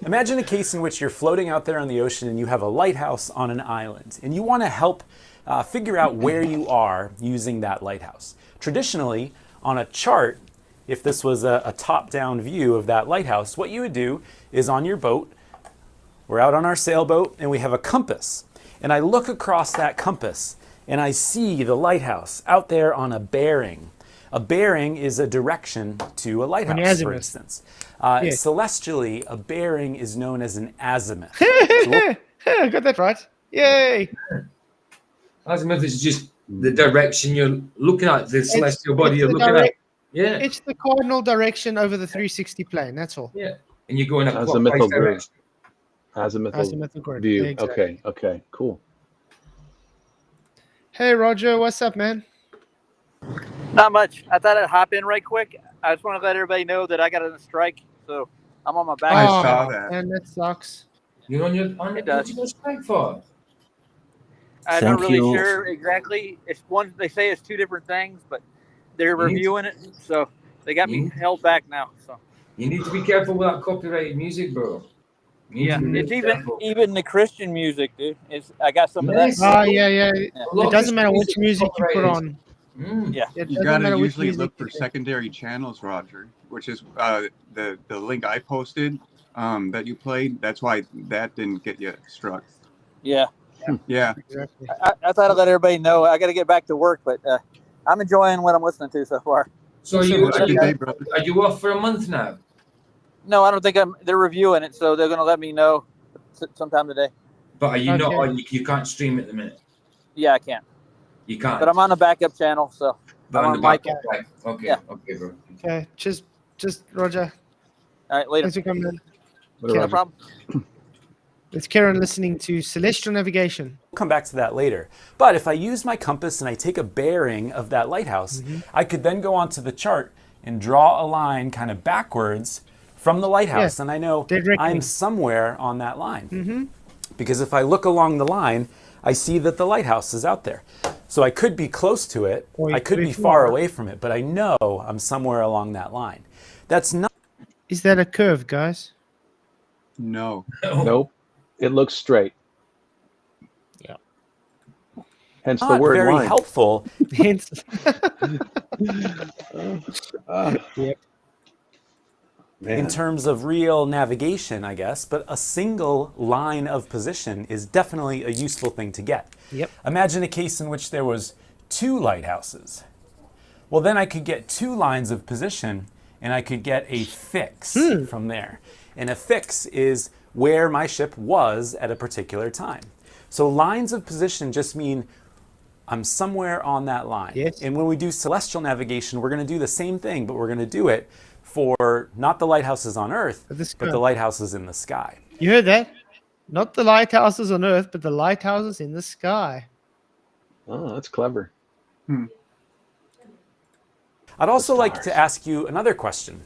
Imagine a case in which you're floating out there on the ocean and you have a lighthouse on an island, and you want to help figure out where you are using that lighthouse. Traditionally, on a chart, if this was a top-down view of that lighthouse, what you would do is on your boat, we're out on our sailboat, and we have a compass. And I look across that compass, and I see the lighthouse out there on a bearing. A bearing is a direction to a lighthouse, for instance. Celestially, a bearing is known as an azimuth. I got that right. Yay! Azimuth is just the direction you're looking at, the celestial body you're looking at. Yeah. It's the cardinal direction over the 360 plane. That's all. Yeah. And you're going up Azimuthal grid. direction. Azimuthal grid. view. Exactly. Okay, cool. Hey, Roger. What's up, man? Not much. I thought I'd hop in right quick. I just want to let everybody know that I got a strike, so I'm on my back. I saw that. And that sucks. You're on your It does. What's your strike for? I'm Thank not really you. sure exactly. It's one. They say it's 2 different things, but they're You need reviewing it, so they got me held back now. So You need to be careful with that copyrighted music, bro. You need yeah, to be it's really careful. even the Christian music, dude. I got some Yes. of that. Oh, yeah. A lot It of doesn't matter this which music you put copyrighted. on. Yeah. It You doesn't gotta matter which usually music look for you pick. secondary channels, Roger, which is the link I posted that you played. That's why that didn't get you struck. Yeah. Yeah. Exactly. I thought I'd let everybody know. I got to get back to work, but I'm enjoying what I'm listening to so far. So Have a good day, brother. are you off for a month now? No, I don't think they're reviewing it, so they're going to let me know sometime today. But are you not Okay. on? You can't stream at the minute. Yeah, I can. You can't. But I'm on a backup channel, so But I'm on the on mic. back. Right. Okay. Yeah. Okay, bro. Okay. Just Roger. All right, later. Thanks for coming in. No problem. It's Karen listening to Celestial Navigation. We'll come back to that later. But if I use my compass and I take a bearing of that lighthouse, I could then go onto the chart and draw a line kind of backwards from the lighthouse. Yeah. And I know Dead reckoning. I'm somewhere on that line. Because if I look along the line, I see that the lighthouse is out there. So I could be close to it, Or you I could could be be far far. away from it, but I know I'm somewhere along that line. That's not Is that a curve, guys? No. Nope. It looks straight. Yeah. Hence the word very line. helpful Hence. Yep. Man. in terms of real navigation, I guess, but a single line of position is definitely a useful thing to get. Yep. Imagine a case in which there was 2 lighthouses. Well, then I could get 2 lines of position and I could get a fix from there. And a fix is where my ship was at a particular time. So lines of position just mean I'm somewhere on that line. Yes. And when we do celestial navigation, we're going to do the same thing, but we're going to do it for not the lighthouses on Earth, But the but sky. the lighthouses in the sky. You heard that? Not the lighthouses on Earth, but the lighthouses in the sky. Oh, that's clever. I'd also like stars. to ask you another question.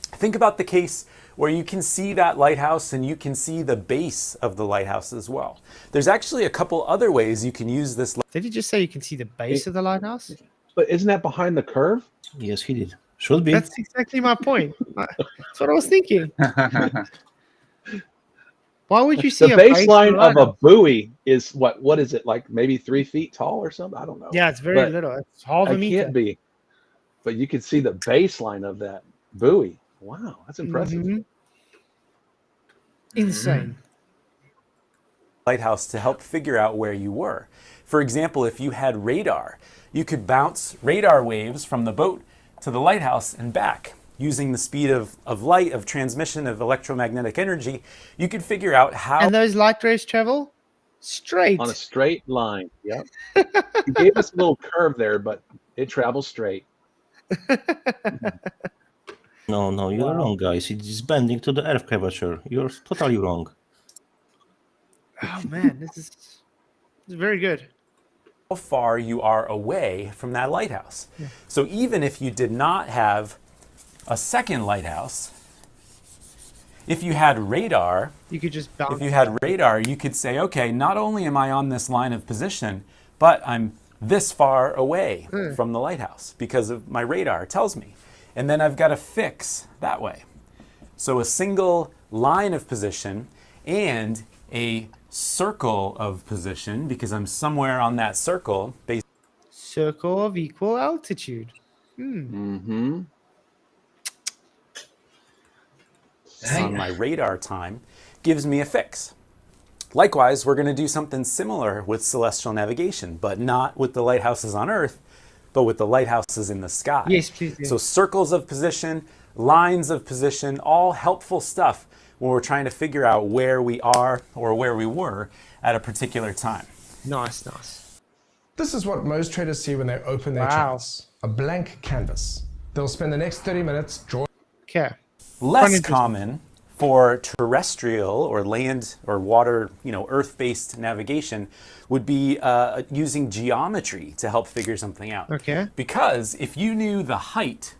Think about the case where you can see that lighthouse and you can see the base of the lighthouse as well. There's actually a couple other ways you can use this. Did he just say you can see the base of the lighthouse? But isn't that behind the curve? Yes, he did. Should be. That's exactly my point. That's what I was thinking. Why would you see The a base baseline of a lighthouse? buoy is what is it, like maybe 3 feet tall or something? I don't know. Yeah, it's very but little. It's half a It meter. can't be. but you can see the baseline of that buoy. Wow, that's impressive. Mhm. Insane. Lighthouse to help figure out where you were. For example, if you had radar, you could bounce radar waves from the boat to the lighthouse and back. Using the speed of light, of transmission of electromagnetic energy, you could figure out how. And those light rays travel straight. On a straight line. Yep. He gave us a little curve there, but it travels straight. No, you're wrong, guys. It is bending to the Earth curvature. You're totally wrong. Oh man, this is very good. How far you are away from that lighthouse. So even if you did not have a second lighthouse, if you had radar, You could just bounce. if you had radar, you could say, okay, not only am I on this line of position, but I'm this far away from the lighthouse because of my radar tells me. And then I've got to fix that way. So a single line of position and a circle of position, because I'm somewhere on that circle based Circle of equal altitude. Mm-hmm. on my radar time, gives me a fix. Likewise, we're going to do something similar with celestial navigation, but not with the lighthouses on Earth, but with the lighthouses in the sky. Yes, please. Yeah. So circles of position, lines of position, all helpful stuff when we're trying to figure out where we are or where we were at a particular time. Nice. This is what most traders see when they open their Wow. charts. A blank canvas. They'll spend the next 30 minutes drawing. Okay. Less Funny- common for terrestrial or land or water, earth-based navigation would be using geometry to help figure something out. Okay. Because if you knew the height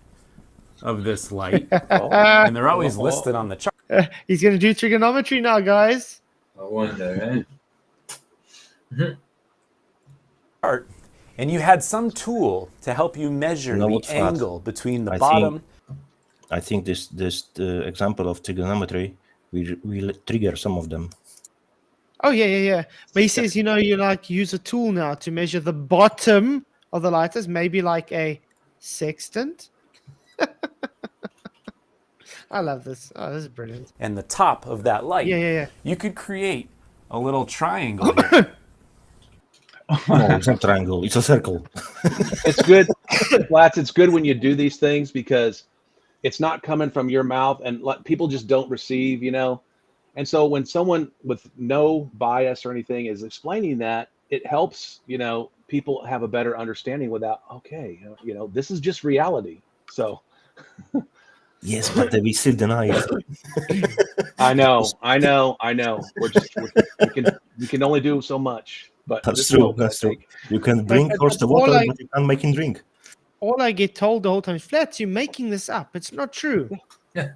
of this light, and they're always listed on the chart, He's going to do trigonometry now, guys. I wonder, and you had some tool to help you measure No, the it's not. angle between the I bottom. I think this example of trigonometry will trigger some of them. Oh yeah. But he says, you use a tool now to measure the bottom of the lighters, maybe like a sextant. I love this. Oh, this is brilliant. And the top of that light, Yeah. you could create a little triangle here. No, it's not triangle. It's a circle. It's good, Flats. It's good when you do these things because it's not coming from your mouth, and people just don't receive, And so when someone with no bias or anything is explaining that, it helps, people have a better understanding without, okay, this is just reality. So. Yes, but we still deny it. I know. We can only do so much. But That's true. You can bring horse to water, but you can't make him drink. All I get told the whole time is, Flats, you're making this up. It's not true. Yeah.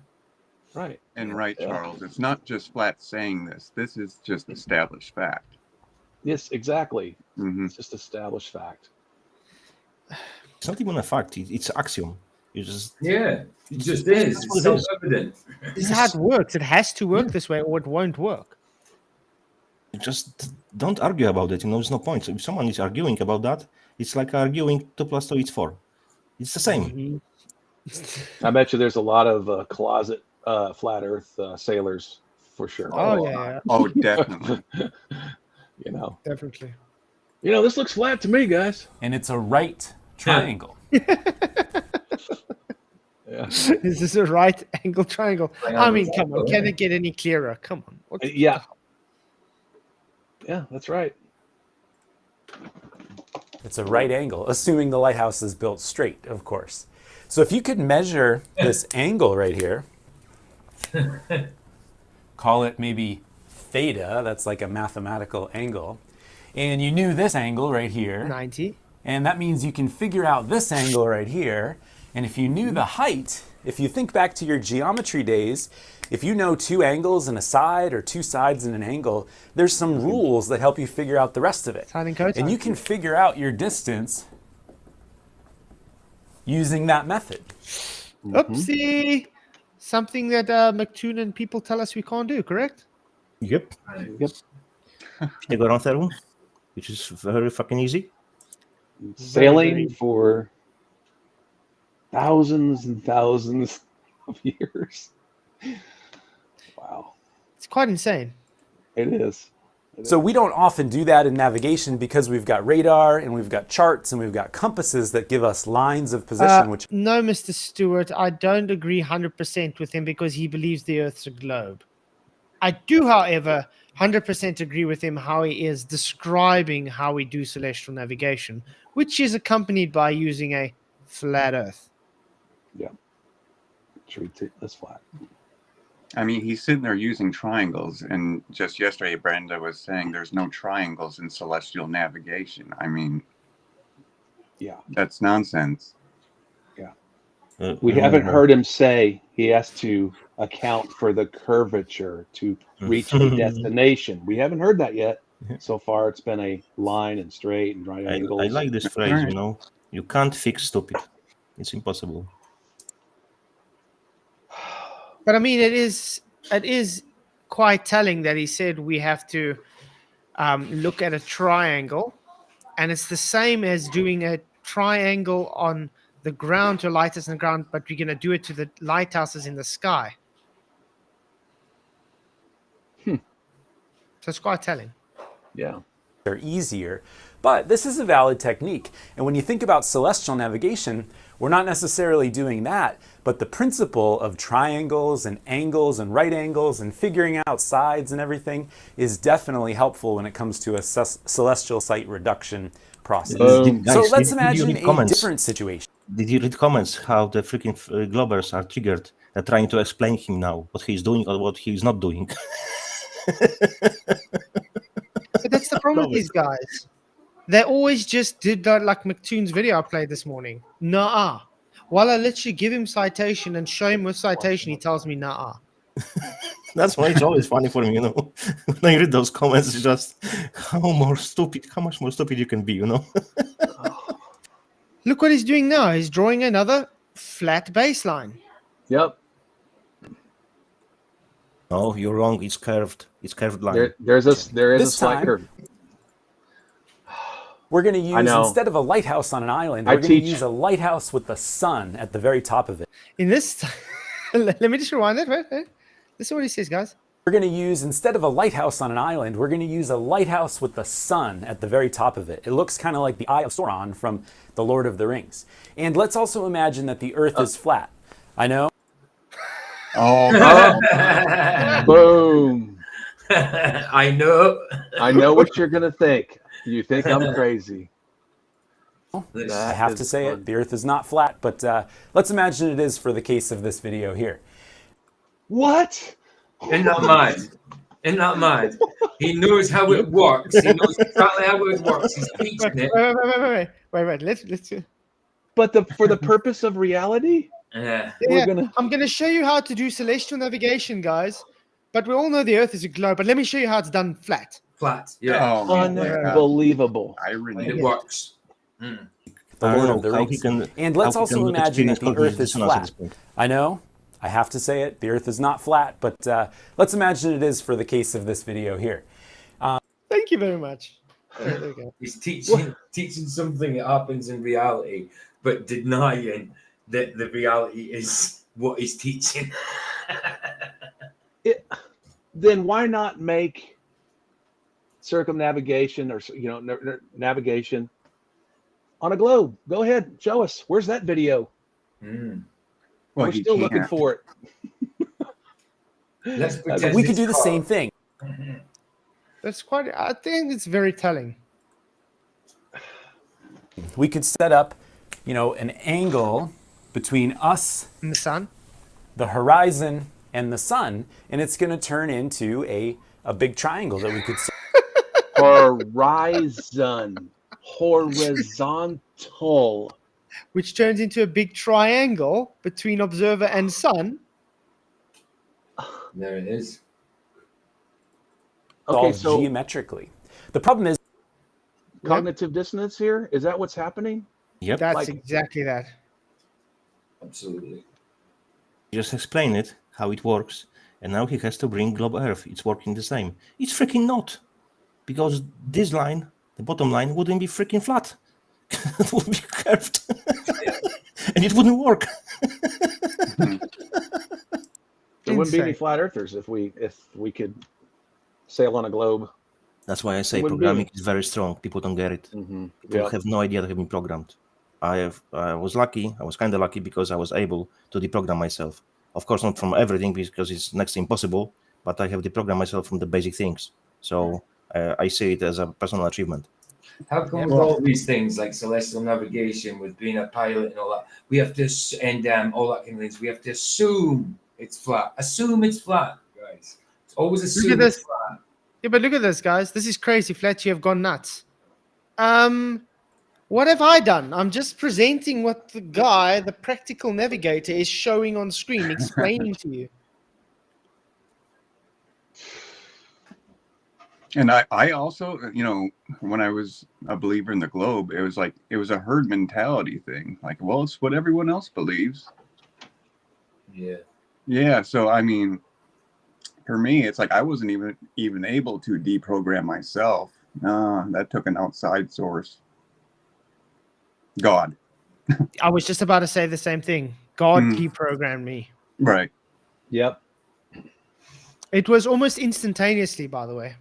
Right. And Charles, it's not just Flat saying this. This is just established fact. Yes, exactly. Mm-hmm. It's just established fact. It's not even a fact. It's axiom. You just it just is. It's self-evident. This is how it works. It has to work this way or it won't work. just don't argue about it. There's no point. So if someone is arguing about that, it's like arguing 2 + 2 is 4. It's the same. I bet you there's a lot of closet flat Earth sailors for sure. Oh yeah. Oh, definitely. Definitely. This looks flat to me, guys. And it's a right triangle. Yeah. This is a right angle triangle. I mean, come on. Can it get any clearer? Come on. What the- Yeah. Yeah, that's right. It's a right angle, assuming the lighthouse is built straight, of course. So if you could measure this angle right here, call it maybe theta, that's like a mathematical angle, and you knew this angle right here, 90. and that means you can figure out this angle right here, and if you knew the height, if you think back to your geometry days, if you know 2 angles and a side or 2 sides and an angle, there's some rules that help you figure out the rest of it. Sine and cosine. And you can figure out your distance using that method. Oopsie. Something that McToon and people tell us we can't do, correct? Yep. Pythagorean theorem, which is very fucking easy. Sailing for thousands and thousands of years. Wow, It's quite insane. it is. So we don't often do that in navigation because we've got radar and we've got charts and we've got compasses that give us lines of position, which No, Mr. Stewart, I don't agree 100% with him because he believes the Earth's a globe. I do, however, 100% agree with him how he is describing how we do celestial navigation, which is accompanied by using a flat Earth. Yeah. That's flat. I mean, he's sitting there using triangles, and just yesterday, Brenda was saying there's no triangles in celestial navigation. I mean, Yeah. that's nonsense. We haven't heard him say he has to account for the curvature to reach a destination. We haven't heard that yet. So far, it's been a line and straight and right angles. I like this phrase, you know. You can't fix stupid. It's impossible. But I mean, it is quite telling that he said we have to look at a triangle, and it's the same as doing a triangle on the ground to lighthouses in the ground, but we're going to do it to the lighthouses in the sky. So it's quite telling. Yeah. they're easier. But this is a valid technique. And when you think about celestial navigation, we're not necessarily doing that, but the principle of triangles and angles and right angles and figuring out sides and everything is definitely helpful when it comes to a celestial site reduction process. So let's imagine a different situation. Did you read comments how the freaking Globers are triggered? They're trying to explain him now what he's doing or what he's not doing. But that's the problem with these guys. They always just did that, like McToon's video I played this morning. Nah. While I literally give him citation and show him with citation, he tells me nah. That's why it's always funny for me, you know. When I read those comments, it's just how much more stupid you can be, you know. Look what he's doing now. He's drawing another flat baseline. Yep. No, you're wrong. It's curved. It's curved line. There is a This slight time, curve. We're going to use, know. instead of a lighthouse on an island, we're going to use a lighthouse with the sun at the very top of it. In this, let me just rewind it. Wait. This is what he says, guys. We're going to use, instead of a lighthouse on an island, we're going to use a lighthouse with the sun at the very top of it. It looks kind of like the Eye of Sauron from The Lord of the Rings. And let's also imagine that the Earth is flat. I know. Oh, boom. I know. I know what you're going to think. You think I'm crazy. I have to say it. The Earth is not flat, but let's imagine it is for the case of this video here. What? Isn't that mad? Isn't that mad? He knows how it works. He knows exactly how it works. He's teaching it. Wait. Let's. But for the purpose of reality, Yeah. I'm gonna show you how to do celestial navigation, guys. But we all know the Earth is a globe. But let me show you how it's done flat. Flat. Yeah. unbelievable. It works. The Lord of the Rings. And let's also imagine that the Earth is flat. I know. I have to say it. The Earth is not flat, but let's imagine it is for the case of this video here. Thank you very much. There we go. He's teaching something that happens in reality, but denying that the reality is what he's teaching. Then why not make circumnavigation or navigation on a globe? Go ahead, show us. Where's that video? Well, we're still looking for it. Let's pretend we could do the same thing. That's quite. I think it's very telling. We could set up, an angle between us and the sun, the horizon, and the sun, and it's going to turn into a big triangle that we could see. Horizontal. Which turns into a big triangle between observer and sun. There it is. Okay, so geometrically. The problem is cognitive dissonance here. Is that what's happening? Yep. That's exactly that. Absolutely. Just explain it, how it works, and now he has to bring globe Earth. It's working the same. It's freaking not. Because this line, the bottom line, wouldn't be freaking flat. It would be curved. and it wouldn't work. There wouldn't be any Insane. flat earthers if we could sail on a globe. That's why I say wouldn't programming be. is very strong. People don't get it. Mm-hmm. People Yeah. have no idea they have been programmed. I was lucky. I was kind of lucky because I was able to deprogram myself. Of course, not from everything because it's next to impossible. But I have deprogrammed myself from the basic things. So I see it as a personal achievement. How come with all these things like celestial navigation, with being a pilot and all that, we have to and all that kind of things, we have to assume it's flat. Assume it's flat, guys. It's always Look assume at it's this. flat. Yeah, but look at this, guys. This is crazy. Fletch, you have gone nuts. What have I done? I'm just presenting what the guy, the practical navigator, is showing on screen, explaining to you. And I also, you know, when I was a believer in the globe, it was like, it was a herd mentality thing. Like, well, it's what everyone else believes. Yeah. Yeah. So, I mean, for me, it's like I wasn't even able to deprogram myself. That took an outside source. God. I was just about to say the same thing. God deprogrammed me. Right. Yep. It was almost instantaneously, by the way.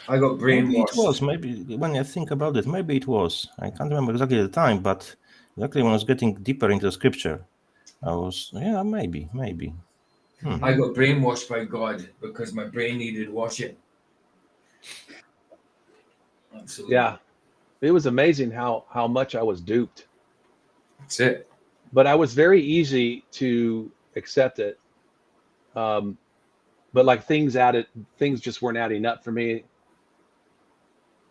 I got Maybe it brainwashed. was. Maybe when I think about it, maybe it was. I can't remember exactly the time, but exactly when I was getting deeper into the scripture, I was, yeah, maybe. I got brainwashed by God because my brain needed washing. Absolutely. Yeah. It was amazing how much I was duped. That's it. But I was very easy to accept it. But like things just weren't adding up for me.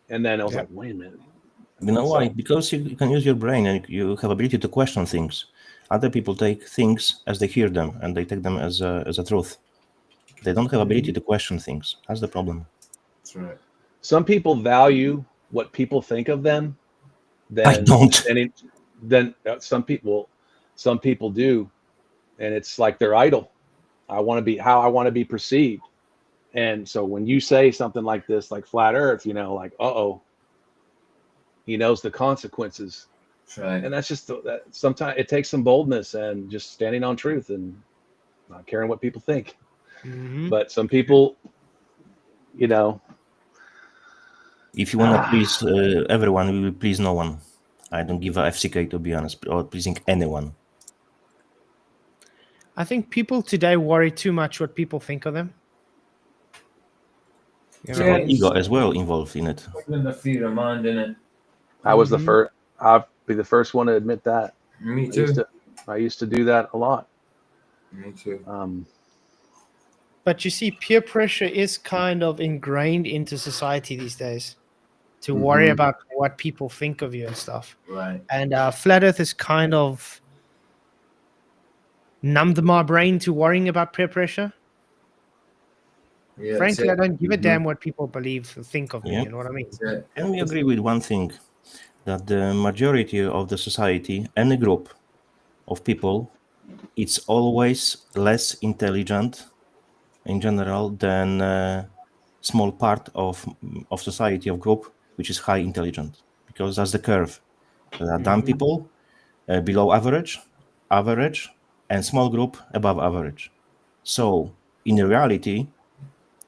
And then I was like, wait a minute. You know why? Because you can use your brain and you have ability to question things. Other people take things as they hear them and they take them as a truth. They don't have ability to question things. That's the problem. That's right. Some people value what people think of them. I don't. Some people do, and it's like their idol. I want to be perceived. And so when you say something like this, like flat Earth, you know, like, he knows the consequences. That's right. And that's just that. Sometimes it takes some boldness and just standing on truth and not caring what people think. But some people, you know. If you want to please everyone, we will please no one. I don't give a FCK, to be honest, or pleasing anyone. I think people today worry too much what people think of them. It's got ego as well involved in it. The fear of man, didn't it? I was the first. I'll be the first one to admit that. Me too. I used to do that a lot. Me too. But you see, peer pressure is kind of ingrained into society these days to worry about what people think of you and stuff. Right. And Flat Earth is kind of numbed my brain to worrying about peer pressure. Yeah, frankly, I don't give a damn what people believe or think of me. You know what I mean? Can we agree with one thing? That the majority of the society, any group of people, it's always less intelligent in general than a small part of society, of group, which is high intelligent. Because that's the curve. There are dumb people below average, and small group above average. So in reality,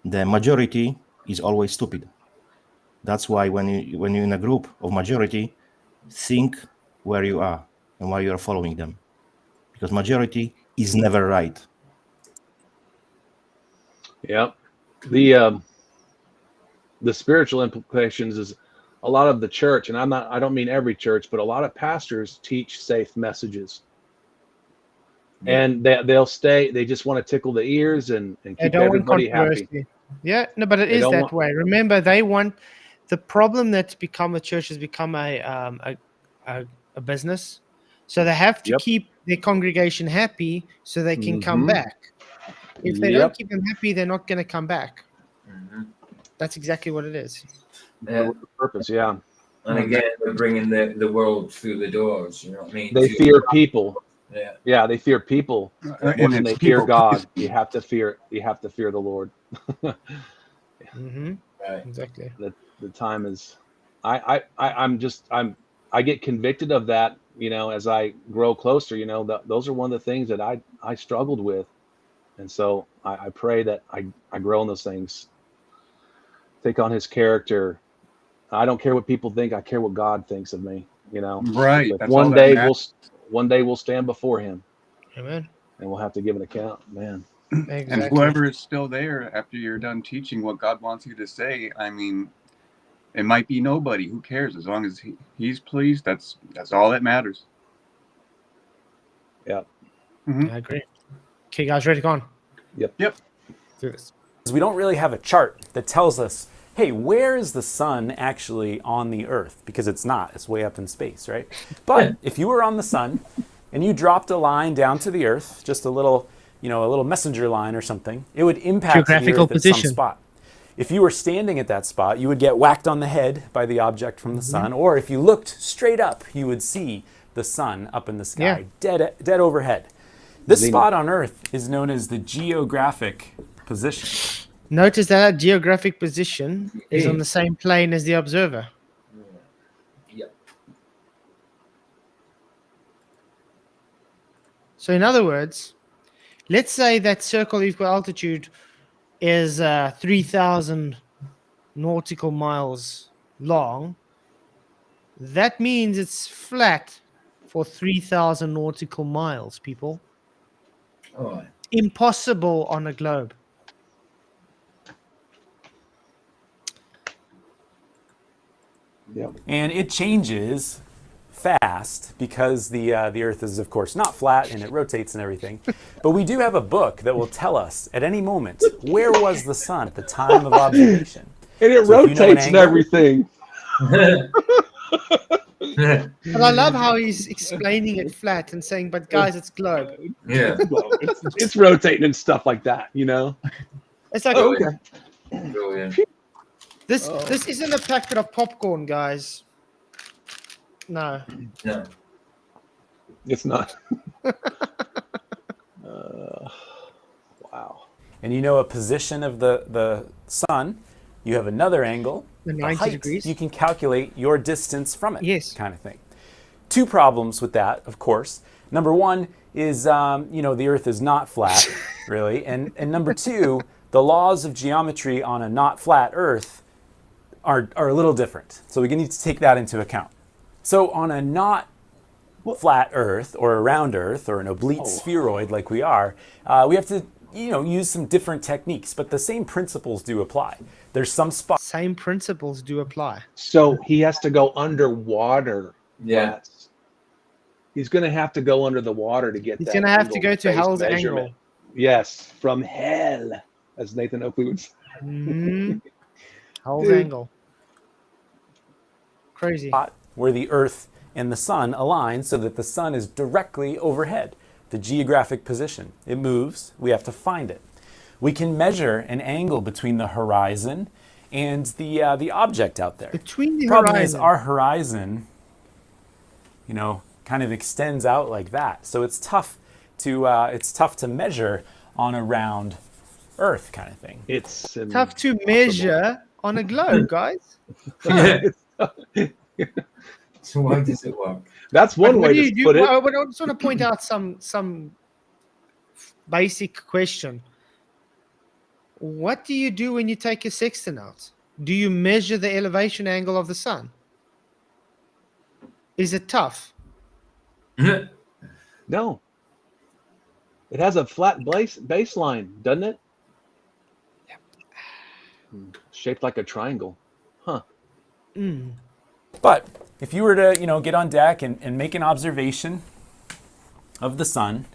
the majority is always stupid. That's why when you're in a group of majority, think where you are and why you are following them, because majority is never right. Yeah, the spiritual implications is a lot of the church, and I don't mean every church, but a lot of pastors teach safe messages. And they'll stay. They just want to tickle the ears and keep everybody happy. Yeah, no, but it is that way. Remember, they want the problem that's become the church has become a business, so they have to keep their congregation happy so they can come back. If they don't keep them happy, they're not going to come back. That's exactly what it is. The purpose, yeah. And again, they're bringing the world through the doors. You know what I mean? They fear people. Yeah, they fear people more than they fear God. You have to fear the Lord. Right. Exactly. The time is. I'm I get convicted of that, as I grow closer. Those are one of the things that I struggled with, and so I pray that I grow in those things, take on His character. I don't care what people think. I care what God thinks of me. Right. But That's all that matters. one day we'll stand before Him, Amen. and we'll have to give an account, man. Exactly. And whoever is still there after you're done teaching what God wants you to say, I mean, it might be nobody. Who cares? As long as he's pleased, that's all that matters. Yeah. I agree. Okay, guys, ready to go on? Yep. Do this. We don't really have a chart that tells us, hey, where is the sun actually on the Earth? Because it's not. It's way up in space, right? But if you were on the sun and you dropped a line down to the Earth, just a little messenger line or something, it would impact the Geographical Earth at some position. spot. If you were standing at that spot, you would get whacked on the head by the object from the sun, or if you looked straight up, you would see the sun up in the sky, dead overhead. This spot on Earth is known as the geographic position. Notice that geographic position is on the same plane as the observer. Yep. So in other words, let's say that circle equal altitude is 3,000 nautical miles long. That means it's flat for 3,000 nautical miles, people. Oh. Impossible on a globe. Yep. And it changes fast because the Earth is, of course, not flat and it rotates and everything. But we do have a book that will tell us at any moment where was the sun at the time of observation. And it So if you know an rotates and angle- everything. But I love how he's explaining it flat and saying, but guys, it's globe. Yeah. It's rotating and stuff like that, It's like, Oh, yeah. Brilliant. this isn't a packet of popcorn, guys. No. No. It's not. Wow. And a position of the sun, you have another angle, The the 90 height, degrees. you can calculate your distance from it, Yes. kind of thing. Two problems with that, of course. Number one is, the Earth is not flat, really. And number two, the laws of geometry on a not flat Earth are a little different. So we need to take that into account. So on a not flat Earth or a round Earth or an oblique spheroid like we are, we have to use some different techniques, but the same principles do apply. There's some spots. Same principles do apply. So he has to go underwater. Yeah. Flats. He's going to have to go under the water to get He's that. going to have to go to angle-based hell's measurement. angle. Yes, from hell, as Nathan Oakley would say. Mhm. Hell's Dude. angle. Crazy. Spot where the Earth and the sun align so that the sun is directly overhead, the geographic position. It moves, we have to find it. We can measure an angle between the horizon and the object out there. Between the Problem is horizon. our horizon, kind of extends out like that. So it's tough to measure on a round Earth kind of thing. It's Tough to measure on a globe, guys. So why does it work? That's one But what way do to you do? put it. I just want to point out some basic question. What do you do when you take your sextant out? Do you measure the elevation angle of the sun? Is it tough? No. It has a flat baseline, doesn't it? Shaped like a triangle. Huh. Mm. But if you were to, get on deck and make an observation of the sun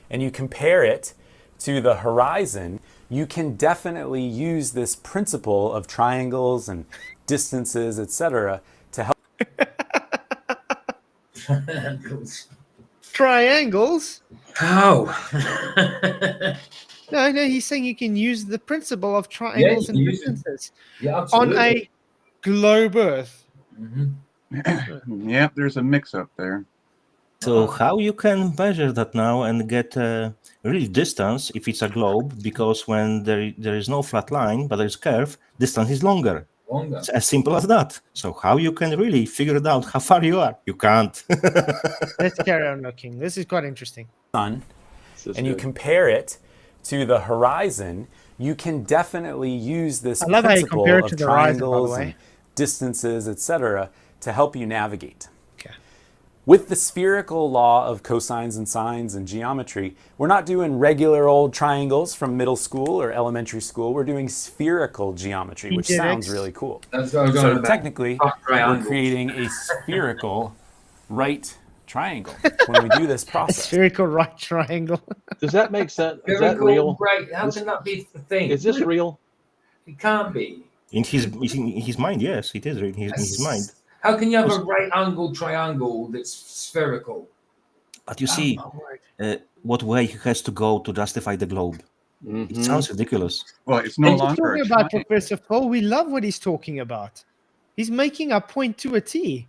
and you compare it to the horizon, you can definitely use this principle of triangles and distances, etc., to help. Triangles? How? No, he's saying you can use the principle of triangles and you use it. distances Yeah, on absolutely. a globe Earth. Yeah, there's a mix-up there. So how you can measure that now and get real distance if it's a globe? Because when there is no flat line but there's curve, distance is longer. longer. It's as simple as that. So how you can really figure it out how far you are? You can't. Let's carry on looking. This is quite interesting. Sun, This is and you good. compare it to the horizon, you can definitely use this I love how you principle compare it of to the horizon, by the triangles way. and distances, etc., to help you navigate. Okay. With the spherical law of cosines and sines and geometry, we're not doing regular old triangles from middle school or elementary school. We're doing spherical geometry, which did sounds X. really cool. That's what I was on So about. technically, Half we're triangles. creating a spherical right triangle when we do this A process. spherical right triangle. Does that make sense? Is that Spherical, real? right? How This- can that be the thing? Is this real? It can't be. in his mind, yes, it is in his mind. How can you have a right-angled triangle that's spherical? But you see, Oh, my word. what way he has to go to justify the globe. It sounds ridiculous. Well, it's no He's longer talking a about triangle. Professor Paul. We love what he's talking about. He's making a point to a T.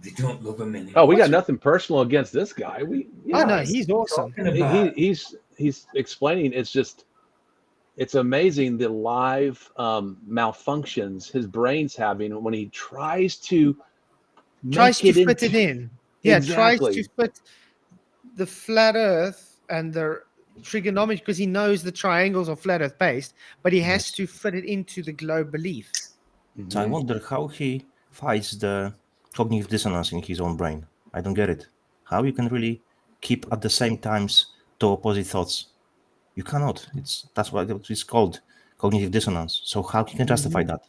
They don't love him anymore. Oh, we got nothing personal against this guy. Oh no, he's awesome. He's explaining. It's amazing the live malfunctions his brain's having when he tries to Tries to make fit it in. Yeah, tries Exactly. to fit the flat Earth and the trigonometry because he knows the triangles are flat Earth based, but he has to fit it into the globe belief. So I wonder how he fights the cognitive dissonance in his own brain. I don't get it. How you can really keep at the same times two opposite thoughts? You cannot. That's what it's called, cognitive dissonance. So how he can justify that?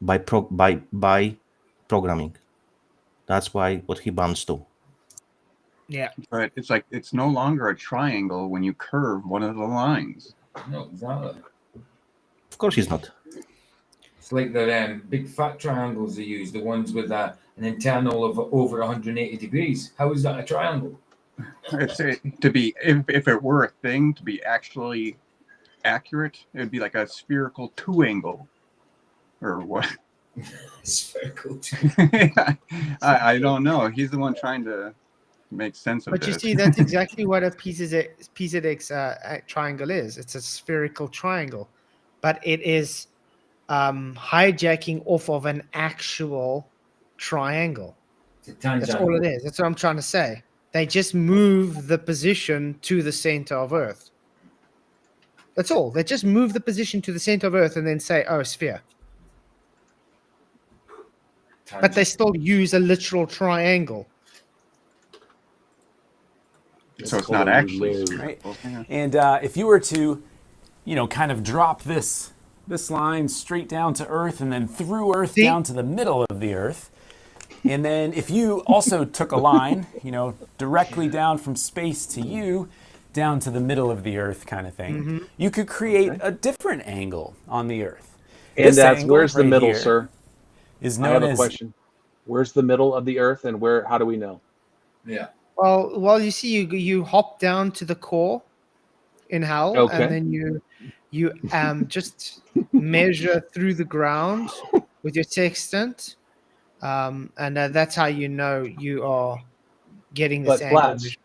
By programming. That's what he bounds to. Yeah. But it's like it's no longer a triangle when you curve one of the lines. No, exactly. Of course he's not. It's like the big fat triangles they use, the ones with an internal of over 180 degrees. How is that a triangle? If it were a thing to be actually accurate, it would be like a spherical two-angle, or what? Spherical. I don't know. He's the one trying to make sense of But you this. see, that's exactly what a PZX triangle is. It's a spherical triangle, but it is hijacking off of an actual triangle. That's all it is. That's what I'm trying to say. They just move the position to the center of Earth. That's all. They just move the position to the center of Earth and then say, oh, sphere. But they still use a literal triangle. So it's not actually Right. spherical. Yeah. And if you were to, kind of drop this line straight down to Earth and then through Earth down to the middle of the Earth, and then if you also took a line, directly down from space to you, down to the middle of the Earth kind of thing, you could create a different angle on the Earth. And This that's angle where's the right middle, here sir? Is I known have a as question. Where's the middle of the Earth, and how do we know? Yeah. Well, you see, you hop down to the core in hell, Okay. and then you just measure through the ground with your sextant, and that's how you know you are getting this But angle. Flats,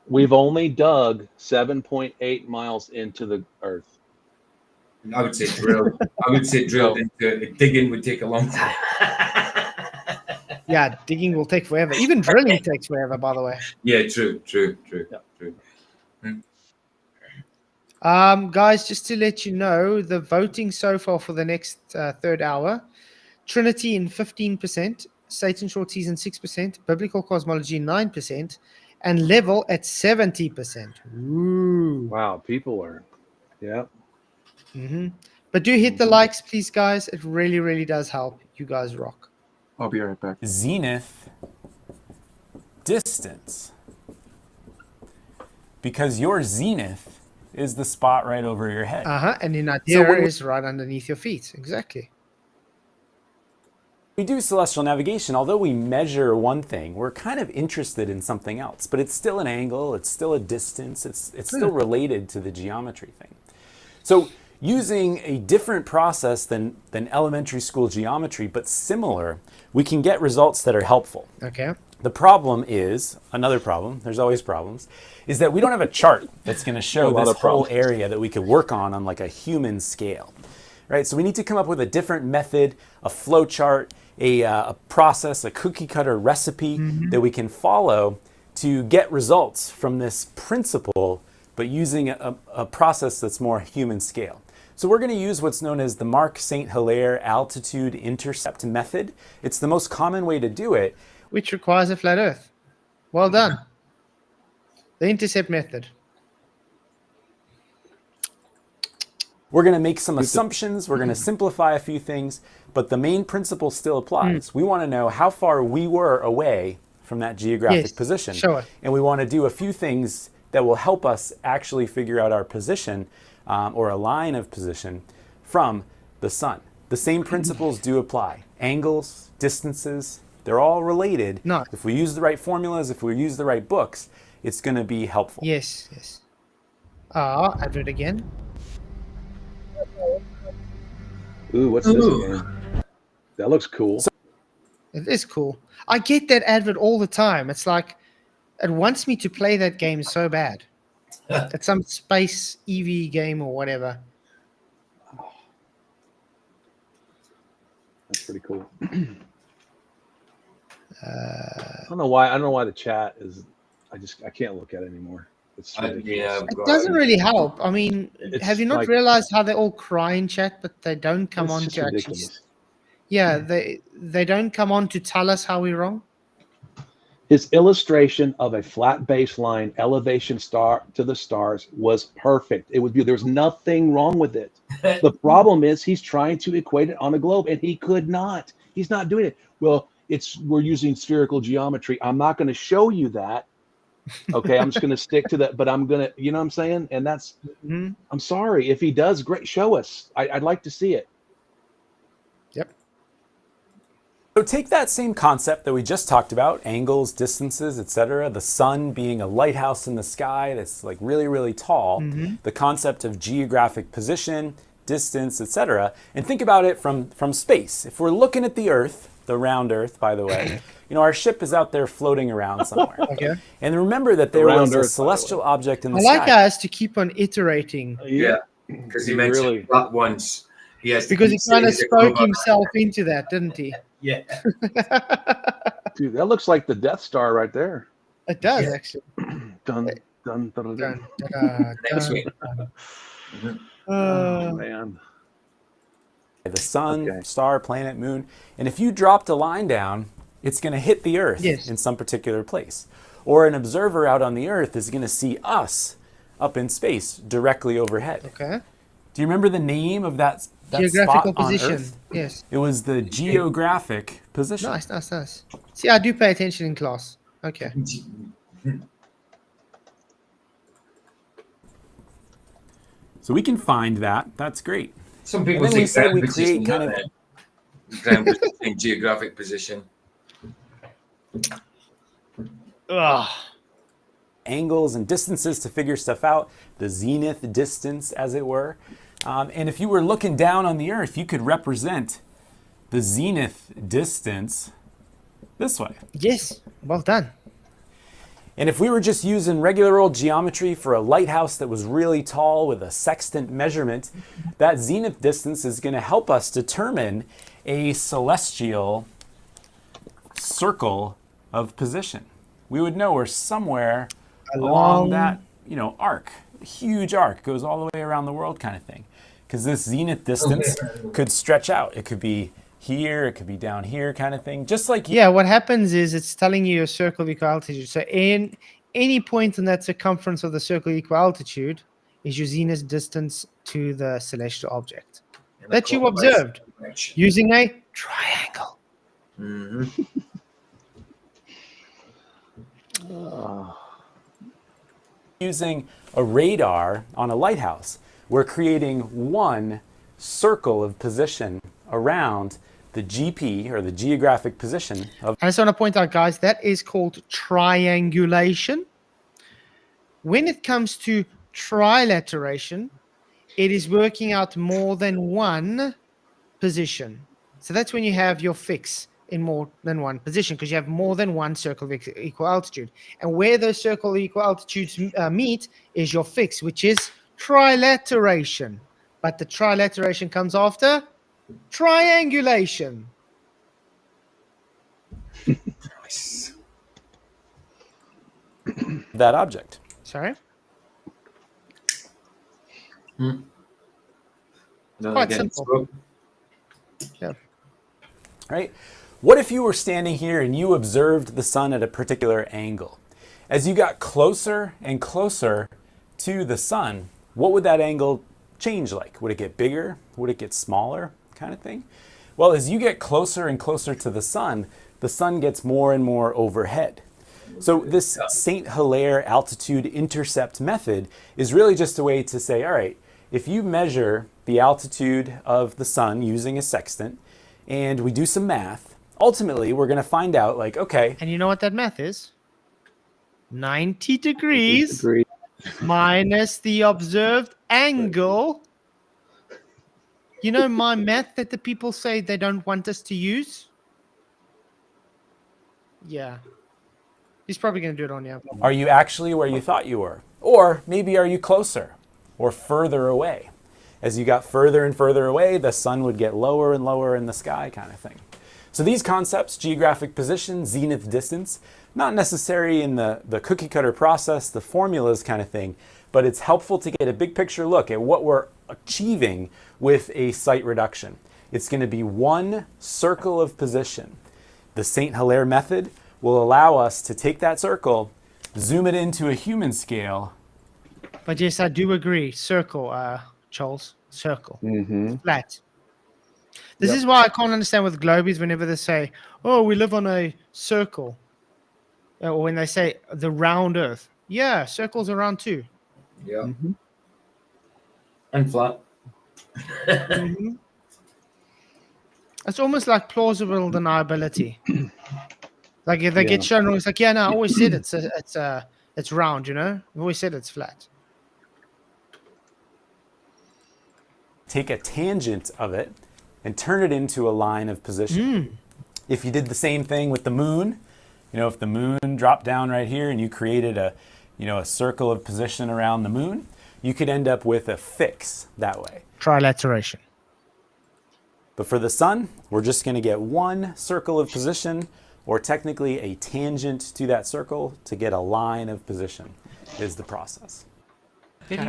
we've only dug 7.8 miles into the Earth. I would say drilled. I would say drilled into it. Digging would take a long time. Yeah, digging will take forever. Even drilling takes forever, by the way. Yeah, true. Guys, just to let you know, the voting so far for the next third hour: Trinity in 15%, Satan Short Season 6%, Biblical Cosmology 9%, and Level at 70%. Ooh. Wow, people are, yeah. But do hit the likes, please, guys. It really, really does help. You guys rock. I'll be right back. zenith distance. Because your zenith is the spot right over your head. And in So idea when we- is right underneath your feet. Exactly. We do celestial navigation, although we measure one thing, we're kind of interested in something else, but it's still an angle, it's still a distance, it's still related to the geometry thing. So using a different process than elementary school geometry, but similar, we can get results that are helpful. Okay. The problem is, another problem, there's always problems, is that we don't have a chart that's going to show A lot this of whole problems. area that we could work on like a human scale. right? So we need to come up with a different method, a flow chart, a process, a cookie cutter recipe that we can follow to get results from this principle, but using a process that's more human scale. So we're going to use what's known as the Mark St. Hilaire altitude intercept method. It's the most common way to do it. Which requires a flat Earth. Well done. The intercept method. We're going to make some assumptions. We're going to simplify a few things, but the main principle still applies. We want to know how far we were away from that geographic position. Sure. And we want to do a few things that will help us actually figure out our position or a line of position from the sun. The same principles do apply. Angles, distances, they're all related. Nice. If we use the right formulas, if we use the right books, it's going to be helpful. Yes, yes. Advert again. Ooh, what's this again? That looks cool. It is cool. I get that advert all the time. It's like it wants me to play that game so bad. It's some space EV game or whatever. That's pretty cool. I don't know why the chat is. I can't look at it anymore. It's ridiculous. It doesn't really help. I mean, have you not like- realized how they all cry in chat, but they don't come It's on just to actually? ridiculous. Yeah, they don't come on to tell us how we're wrong. His illustration of a flat baseline elevation star to the stars was perfect. It would be there was nothing wrong with it. The problem is he's trying to equate it on a globe, and he could not. He's not doing it. Well, we're using spherical geometry. I'm not going to show you that. Okay, I'm just going to stick to that. But I'm going to, you know what I'm saying? And that's. I'm sorry if he does. Great, show us. I'd like to see it. So take that same concept that we just talked about, angles, distances, etc., the sun being a lighthouse in the sky that's like really, really tall, the concept of geographic position, distance, etc., and think about it from space. If we're looking at the Earth, the round Earth, by the way, our ship is out there floating around somewhere. Okay. And remember that there was a celestial object in the sky. I like us to keep on iterating. Yeah, because he mentioned that once. Yes, Because he kind of spoke himself into that, didn't he? Yeah. Dude, that looks like the Death Star right there. It does, actually. Dun, dun, dun, dun. Next week. Oh, man. The sun, star, planet, moon. And if you dropped a line down, it's going to hit the Earth in some particular place. Or an observer out on the Earth is going to see us up in space directly overhead. Okay. Do you remember the name of that Geographical spot on position. Earth? Yes. It was the geographic position. Nice. See, I do pay attention in class. Okay. So we can find that. That's great. Some people and then we think said we ground create position, kind of don't they? Ground position, geographic position. angles and distances to figure stuff out, the zenith distance, as it were. And if you were looking down on the Earth, you could represent the zenith distance this way. Yes, well done. And if we were just using regular old geometry for a lighthouse that was really tall with a sextant measurement, that zenith distance is going to help us determine a celestial circle of position. We would know we're somewhere along that, arc. A huge arc goes all the way around the world kind of thing. Because this zenith distance could stretch out. It could be here, it could be down here kind of thing. Just like what happens is it's telling you a circle of equal altitude. So in any point in that circumference of the circle of equal altitude is your zenith distance to the celestial object that you observed using a triangle. Using a radar on a lighthouse, we're creating one circle of position around the GP, or the geographic position of. I just want to point out, guys, that is called triangulation. When it comes to trilateration, it is working out more than one position. So that's when you have your fix in more than one position, because you have more than one circle of equal altitude. And where those circle of equal altitudes meet is your fix, which is trilateration. but the trilateration comes after triangulation. Nice. That object. Sorry? Quite simple. Yeah. Right? What if you were standing here and you observed the sun at a particular angle? As you got closer and closer to the sun, what would that angle change like? Would it get bigger? Would it get smaller? Kind of thing? Well, as you get closer and closer to the sun gets more and more overhead. So this St. Hilaire altitude intercept method is really just a way to say, all right, if you measure the altitude of the sun using a sextant and we do some math, ultimately we're going to find out like, okay. And you know what that math is? 90 degrees minus the observed angle. You know my math that the people say they don't want us to use? Yeah. He's probably going to do it on you. Are you actually where you thought you were? Or maybe are you closer or further away? As you got further and further away, the sun would get lower and lower in the sky kind of thing. So these concepts, geographic position, zenith distance, not necessary in the cookie cutter process, the formulas kind of thing, but it's helpful to get a big picture look at what we're achieving with a site reduction. It's going to be one circle of position. The St. Hilaire method will allow us to take that circle, zoom it into a human scale. But yes, I do agree. Circle, Charles. Circle. Flat. This is why I can't understand with globies whenever they say, oh, we live on a circle. Or when they say the round earth. Yeah, circles are round too. Yeah. And flat. It's almost like plausible deniability. Like if they get shown wrong, it's like, yeah, no, I always said it's round, you know? I've always said it's flat. Take a tangent of it and turn it into a line of position. If you did the same thing with the moon, you know, if the moon dropped down right here and you created a circle of position around the moon, you could end up with a fix that way. Trilateration. But for the sun, we're just going to get one circle of position, or technically a tangent to that circle to get a line of position is the process. Luke,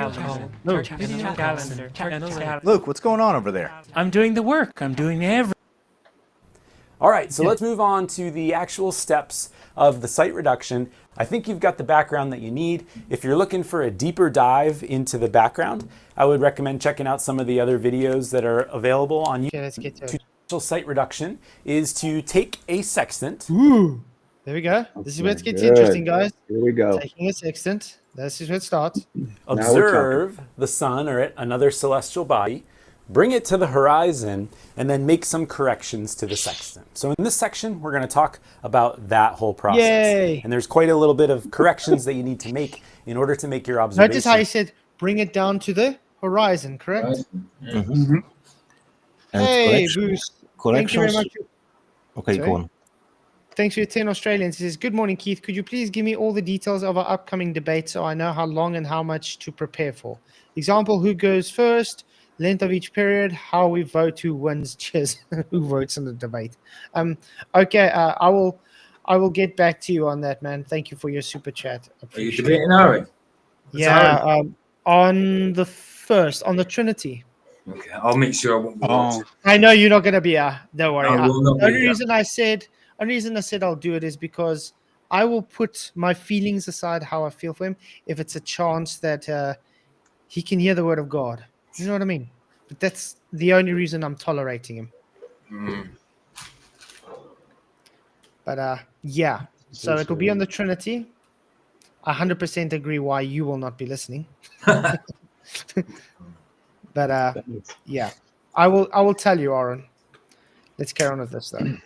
what's going on over there? I'm doing the work. I'm doing everything. All right, so let's move on to the actual steps of the site reduction. I think you've got the background that you need. If you're looking for a deeper dive into the background, I would recommend checking out some of the other videos that are available on YouTube. Okay, let's get to it. Actual site reduction is to take a sextant. Ooh, there we go. This is where it gets interesting, guys. Here we go. Taking a sextant. This is where it starts. Observe the sun or another celestial body, bring it to the horizon, and then make some corrections to the sextant. So in this section, we're going to talk about that whole process. Yay. And there's quite a little bit of corrections that you need to make in order to make your observation. Notice how he said, bring it down to the horizon, correct? Hey, Bruce. Thank you very much. Okay, go on. Thanks for your 10 Australians. He says, good morning, Keith. Could you please give me all the details of our upcoming debate so I know how long and how much to prepare for? Example, who goes first, length of each period, how we vote, who wins, cheers, who votes in the debate. Okay, I will get back to you on that, man. Thank you for your super chat. Are you debating, Ari? Yeah, on the first, on the Trinity. Okay, I'll make sure I won't be watching. I know you're not going to be don't worry. I will not The be only reason I said I'll do it is because I will put my feelings aside, how I feel for him, if it's a chance that he can hear the word of God. You know what I mean? But that's the only reason I'm tolerating him. But yeah, so it will be on the Trinity. I 100% agree why you will not be listening. But yeah, I will tell you, Aaron. Let's carry on with this though.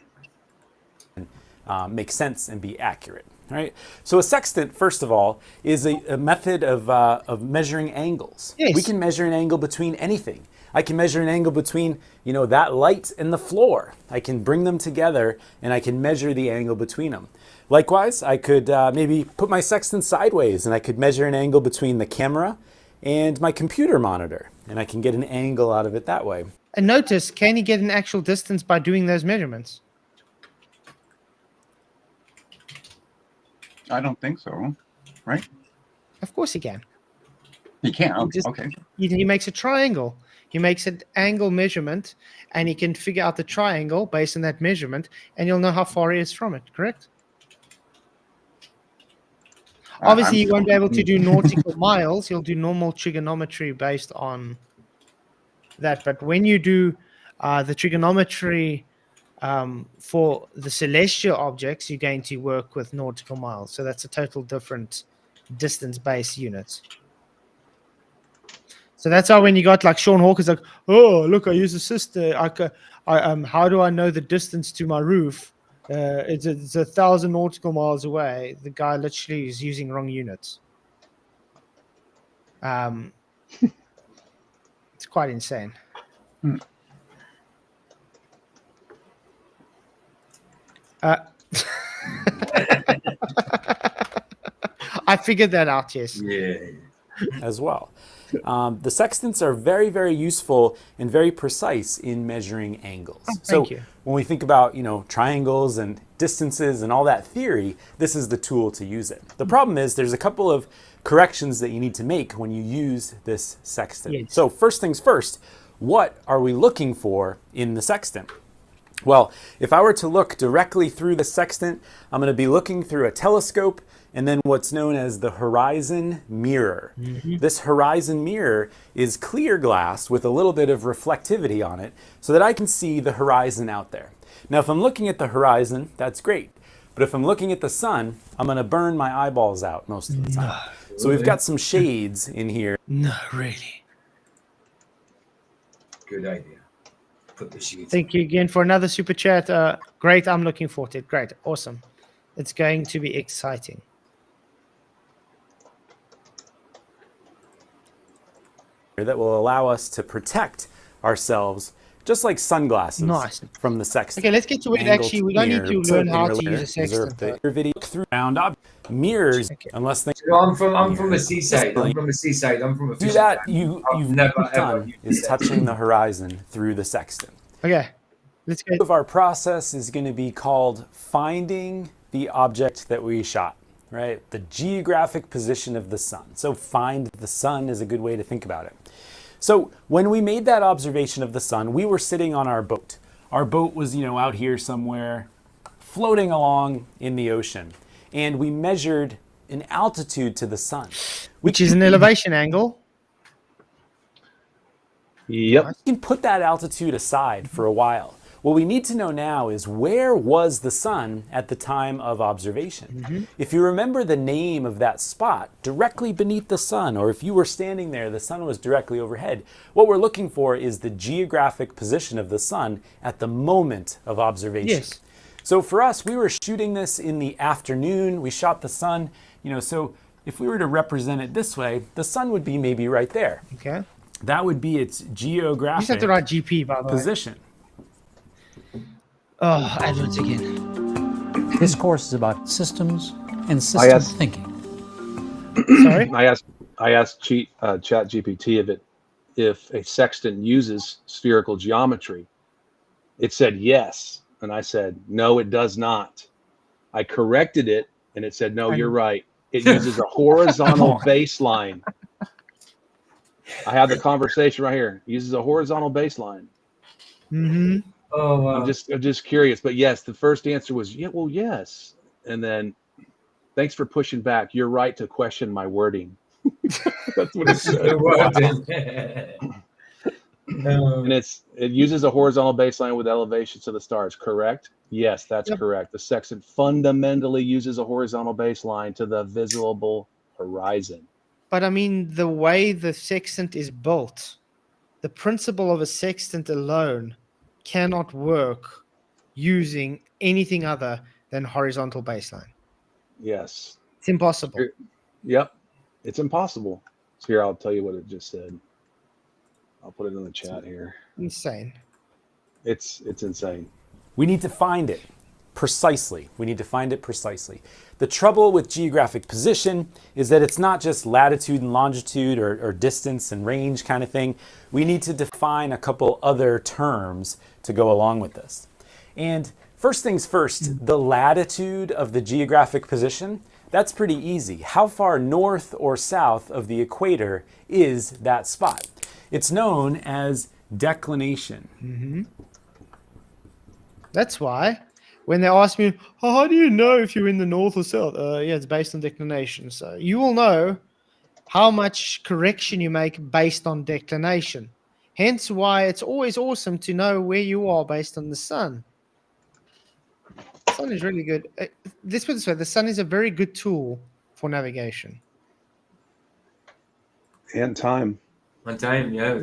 Make sense and be accurate. Right. So a sextant, first of all, is a method of measuring angles. Yes. We can measure an angle between anything. I can measure an angle between, that light and the floor. I can bring them together and I can measure the angle between them. Likewise, I could maybe put my sextant sideways and I could measure an angle between the camera and my computer monitor, and I can get an angle out of it that way. And notice, can you get an actual distance by doing those measurements? I don't think so, right? Of course he can. He can. He just- Okay. He makes a triangle. He makes an angle measurement, and he can figure out the triangle based on that measurement, and you'll know how far he is from it, correct? Obviously, you won't be able to do nautical miles. You'll do normal trigonometry based on that. But when you do the trigonometry for the celestial objects, you're going to work with nautical miles. So that's a total different distance-based unit. So that's how when you got like Sean Hawkins, like, oh, look, I use a sister. How do I know the distance to my roof? It's 1,000 nautical miles away. The guy literally is using wrong units. It's quite insane. I figured that out, yes. Yeah. As well. The sextants are very, very useful and very precise in measuring angles. Thank you. When we think about, triangles and distances and all that theory, this is the tool to use it. The problem is there's a couple of corrections that you need to make when you use this sextant. Yes. So first things first, what are we looking for in the sextant? Well, if I were to look directly through the sextant, I'm going to be looking through a telescope and then what's known as the horizon mirror. This horizon mirror is clear glass with a little bit of reflectivity on it so that I can see the horizon out there. Now, if I'm looking at the horizon, that's great. But if I'm looking at the sun, I'm going to burn my eyeballs out most of the time. So we've got some shades in here. No, really. Good idea. Put the sheets. Thank you again for another super chat. Great, I'm looking forward to it. Great, awesome. It's going to be exciting. That will allow us to protect ourselves, just like sunglasses, Nice. from the sextant. Okay, let's get to it. Angle Actually, we don't need to mirror. learn how to Mirror use a sextant. observe the video through round object mirrors, Okay. unless they So I'm from the seaside. I'm from the seaside. I'm from a do fishing that. town. You've never, ever done used is it. touching the horizon through the sextant. Okay, let's go. Of our process is going to be called finding the object that we shot, right? The geographic position of the sun. So find the sun is a good way to think about it. So when we made that observation of the sun, we were sitting on our boat. Our boat was, out here somewhere, floating along in the ocean. And we measured an altitude to the sun. Which is an elevation angle. Yep. We can put that altitude aside for a while. What we need to know now is where was the sun at the time of observation? If you remember the name of that spot directly beneath the sun, or if you were standing there, the sun was directly overhead, what we're looking for is the geographic position of the sun at the moment of observation. Yes. So for us, we were shooting this in the afternoon. We shot the sun, so if we were to represent it this way, the sun would be maybe right there. Okay. That would be its You just have geographic to write GP, by the way. position. Oh, adverts again. This course is about systems and system asked- thinking. Sorry? I asked Chat GPT if a sextant uses spherical geometry. It said yes, and I said no, it does not. I corrected it, and it said no, you're right. It uses a horizontal baseline. I have the conversation right here. It uses a horizontal baseline. Mm-hmm. Oh, wow. I'm just curious, but yes, the first answer was yes, and then thanks for pushing back. You're right to question my wording. That's what it said. And it uses a horizontal baseline with elevations to the stars. Correct? Yes, that's correct. The sextant fundamentally uses a horizontal baseline to the visible horizon. But I mean, the way the sextant is built, the principle of a sextant alone cannot work using anything other than horizontal baseline. Yes. It's impossible. Yep. It's impossible. So here, I'll tell you what it just said. I'll put it in the chat here. Insane. It's insane. We need to find it. precisely. We need to find it precisely. The trouble with geographic position is that it's not just latitude and longitude or distance and range kind of thing. We need to define a couple other terms to go along with this. And first things first, the latitude of the geographic position, that's pretty easy. How far north or south of the equator is that spot? It's known as declination. That's why when they ask me, oh, how do you know if you're in the north or south? Yeah, it's based on declination. So you will know how much correction you make based on declination. Hence why it's always awesome to know where you are based on the sun. The sun is really good. Let's put it this way, the sun is a very good tool for navigation. And time. On time, yeah.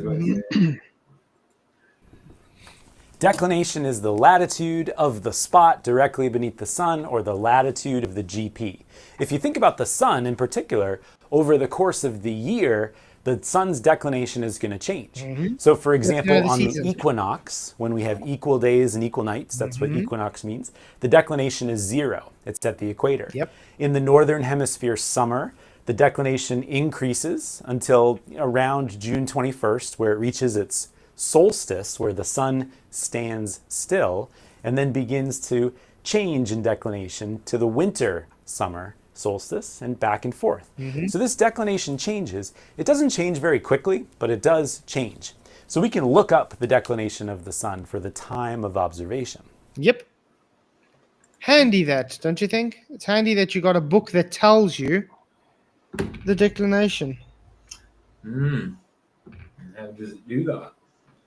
Declination is the latitude of the spot directly beneath the sun, or the latitude of the GP. If you think about the sun in particular, over the course of the year, the sun's declination is going to change. So for example, on the equinox, when we have equal days and equal nights, that's what equinox means, the declination is 0. It's at the equator. In the northern hemisphere summer, the declination increases until around June 21st, where it reaches its solstice, where the sun stands still, and then begins to change in declination to the winter summer solstice and back and forth. So this declination changes. It doesn't change very quickly, but it does change. So we can look up the declination of the sun for the time of observation. Yep. Handy that, don't you think? It's handy that you got a book that tells you the declination. How does it do that?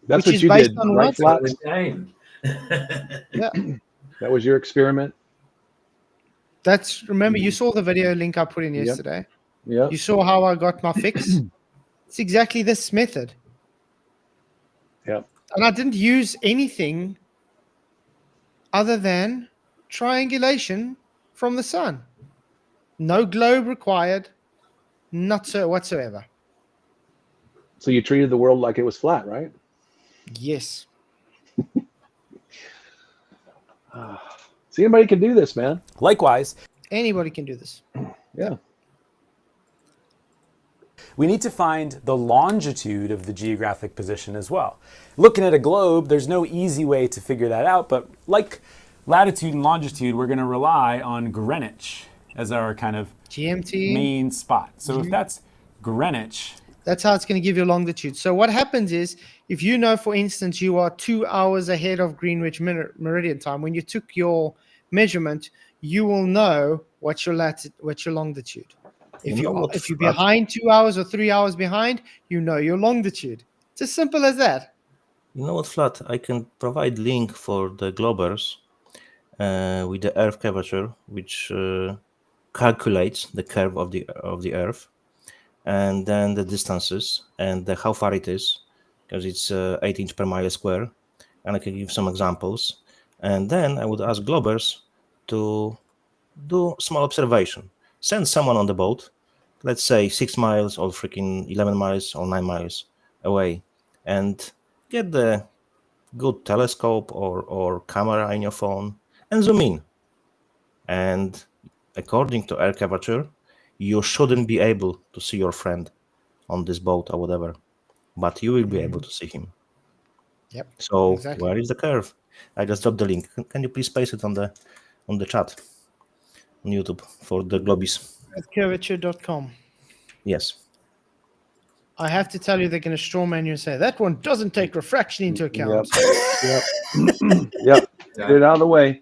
That's Which what is you based did, on right, what? Flat? Time. Yeah. That was your experiment? That's, remember, you saw the video link I put in yesterday. Yeah. You saw how I got my fix. It's exactly this method. Yep. And I didn't use anything other than triangulation from the sun. No globe required, not so whatsoever. So you treated the world like it was flat, right? Yes. See, anybody can do this, man. Likewise, anybody can do this. Yeah. We need to find the longitude of the geographic position as well. Looking at a globe, there's no easy way to figure that out, but like latitude and longitude, we're going to rely on Greenwich as our kind of GMT main spot. So if that's Greenwich, that's how it's going to give you longitude. So what happens is, if you know, for instance, you are 2 hours ahead of Greenwich Meridian time, when you took your measurement, you will know what's your longitude. If you're behind 2 hours or 3 hours behind, you know your longitude. It's as simple as that. You know what, Flat? I can provide link for the globers with the Earth curvature, which calculates the curve of the Earth, and then the distances and how far it is, because it's 8 inches per mile square, and I can give some examples. And then I would ask globers to do small observation. Send someone on the boat, let's say 6 miles or freaking 11 miles or 9 miles away, and get the good telescope or camera in your phone and zoom in. And according to air curvature, you shouldn't be able to see your friend on this boat or whatever, but you will be able to see him. Yep. So exactly. Where is the curve? I just dropped the link. Can you please paste it on the chat on YouTube for the globies? Curvature.com. Yes. I have to tell you, they're going to strawman you and say that one doesn't take refraction into account. Yep. Yep. Get it out of the way.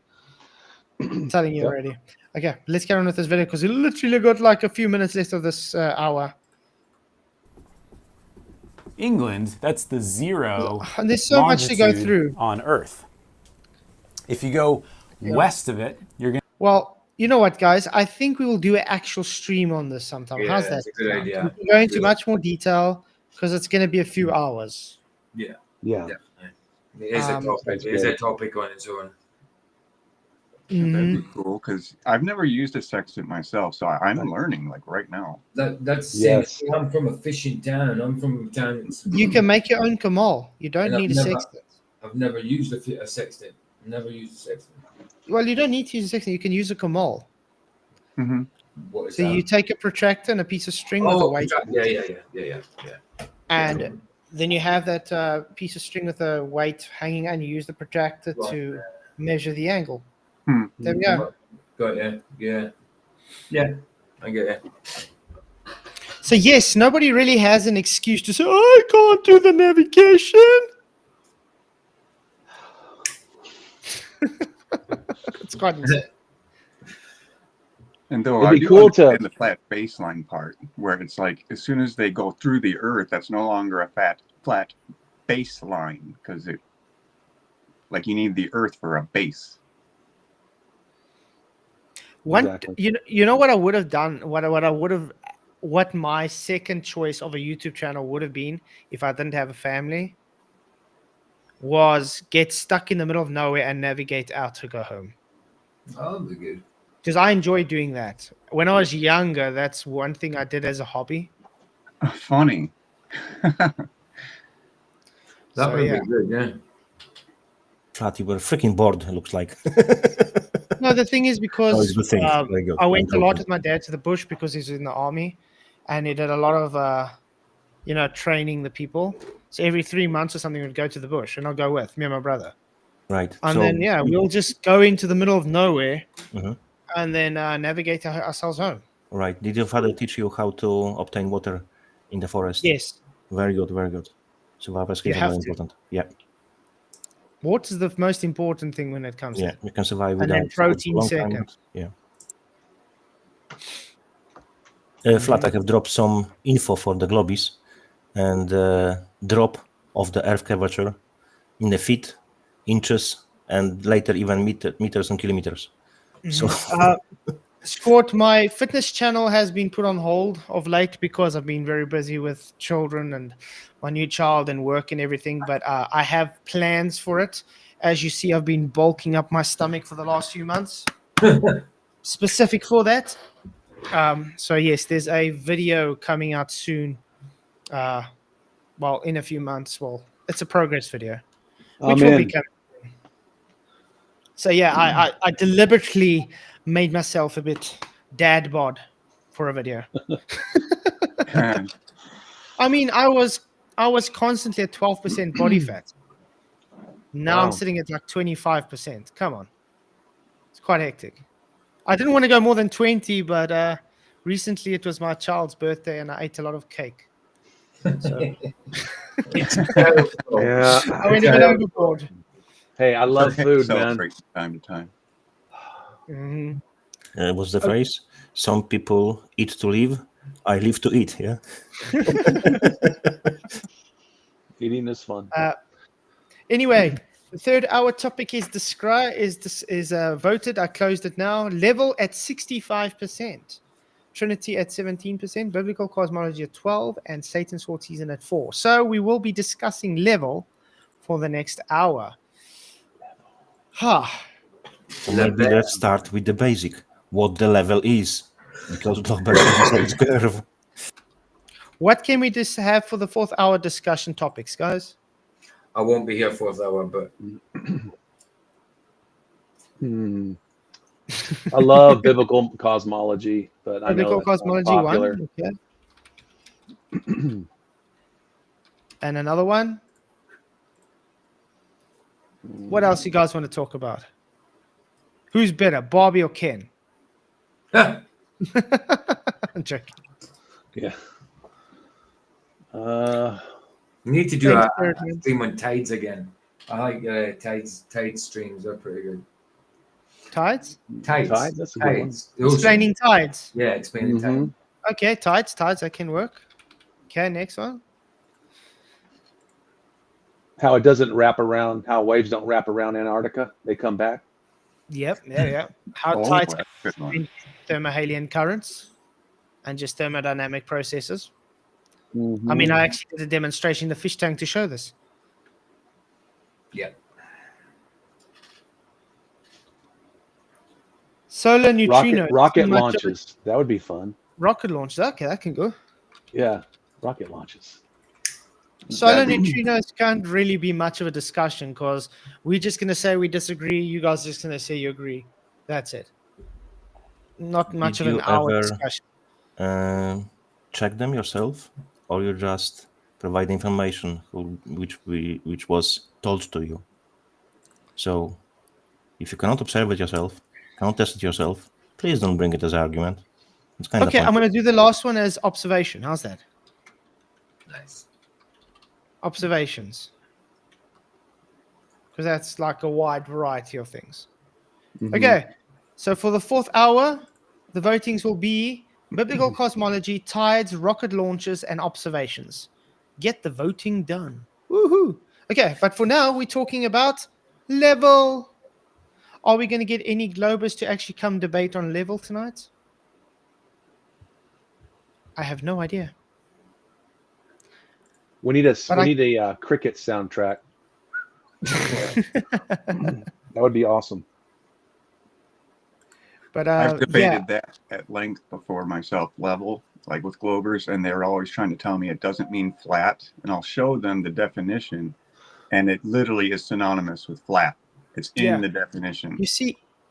I'm telling you already. Okay, let's get on with this video because we literally got like a few minutes left of this hour. England, that's the 0 and there's so much to go longitude through on Earth. If you go west of it, you're going to... Well, you know what, guys? I think we will do an actual stream on this sometime. Yeah, How's that? that's a good idea. We can go into much more detail because it's going to be a few hours. Yeah. Yeah. Definitely. It is a topic. It is a topic on its own. That'd be cool because I've never used a sextant myself, so I'm learning like right now. That's Yes. I'm from a fishing town. I'm from a town. You can make your own Kamal. You don't need a sextant. I've never used a sextant. Never used a sextant. Well, you don't need to use a sextant. You can use a camol. Mm-hmm. What is So that? you take a protractor and a piece of string with a weight, Yeah. and then you have that piece of string with a weight hanging, and you use the protractor Right. to measure the angle. Hmm. There we go. Got you. Yeah. I get it. So yes, nobody really has an excuse to say, I can't do the navigation. It's quite insane. And though It'd I be do cool understand to- the flat baseline part, where it's like as soon as they go through the earth, that's no longer a flat baseline because it, like, you need the earth for a base. Exactly. You know what I would have done, what my second choice of a YouTube channel would have been if I didn't have a family, was get stuck in the middle of nowhere and navigate out to go home. Oh, that'd be good. Because I enjoy doing that. When I was younger, that's one thing I did as a hobby. Funny. That So, would yeah. be good, yeah. Flat, you were freaking bored, it looks like. No, the thing is Oh, because it's a good thing. Very good. I went a Very lot good. with my dad to the bush because he's in the army, and he did a lot of training the people. So every 3 months or something, we'd go to the bush, and I'll go with me and my brother. Right. And So, then we'll just go into the middle of nowhere, Mhm. and then navigate ourselves home. Right. Did your father teach you how to obtain water in the forest? Yes, Very good, very good. Survival skills are have very to. important. Yeah. Water is the most important thing when it comes Yeah. to. You can survive And then without food for a protein long time, second. but yeah. Flat, I have dropped some info for the Globis and drop of the earth curvature in the feet, inches, and later even meters and kilometers. So Scott, my fitness channel has been put on hold of late because I've been very busy with children and my new child and work and everything. But I have plans for it. As you see, I've been bulking up my stomach for the last few months, specific for that. So yes, there's a video coming out soon. Well, in a few months. Well, it's a progress video, which will be Amen. coming. So yeah, I deliberately made myself a bit dad bod for a video. I mean, I was constantly at 12% body fat. Now I'm Wow. sitting at like 25%. Come on, it's quite hectic. I didn't want to go more than 20, but recently it was my child's birthday and I ate a lot of cake. So Yeah. I went a bit overboard. Hey, I love food, man. Celebrate from time to time. Mm-hmm. what's the phrase? Some people eat to live. I live to eat. Yeah. Eating is fun. Anyway, the third hour topic is voted. I closed it now. Level at 65%. Trinity at 17%, Biblical Cosmology at 12%, and Satan's Sword Season at 4%. So we will be discussing level for the next hour. So maybe let's start with the basic. What the level is, because nobody has its curve. What can we just have for the fourth hour discussion topics, guys? I won't be here for that one, but I love biblical cosmology, but I know Biblical that's not Cosmology popular. 1. Okay. And another one. What else you guys want to talk about? Who's better, Barbie or Ken? I'm joking. Yeah. you need to do Thanks, a Ferdinand. stream on tides again. I like tide streams. They're pretty good. Tides? Tides. Tides, that's a good one. Tides. The ocean. Explaining tides. Yeah, explaining tides. Okay, tides, that can work. Okay, next one. How it doesn't wrap around, how waves don't wrap around Antarctica. They come back. Yep, yeah. How Oh, tides that's a good one. thermohalion currents and just thermodynamic processes. Mm-hmm. I mean, I actually did a demonstration in the fish tank to show this. Yeah. Solar neutrino. Rocket launches. That would be fun. Rocket launches. Okay, that can go. Yeah, rocket launches. Solo neutrinos can't really be much of a discussion because we're just going to say we disagree. You guys are just going to say you agree. That's it. Not much Did of an you hour ever discussion. check them yourself, or you just provide information which was told to you? So, if you cannot observe it yourself, cannot test it yourself, please don't bring it as argument. It's kind Okay, of I'm going to do the last one as observation. How's that? Nice. Observations. Because that's like a wide variety of things. Mhm. Okay, so for the 4th hour, the votings will be biblical cosmology, tides, rocket launches, and observations. Get the voting done. Woohoo! Okay, but for now, we're talking about level. Are we going to get any Globers to actually come debate on level tonight? I have no idea. We need a But cricket soundtrack. That would be awesome. But I've debated yeah, that at length before myself, level, like with Globers, and they're always trying to tell me it doesn't mean flat. And I'll show them the definition, and it literally is synonymous with flat. It's in the definition. you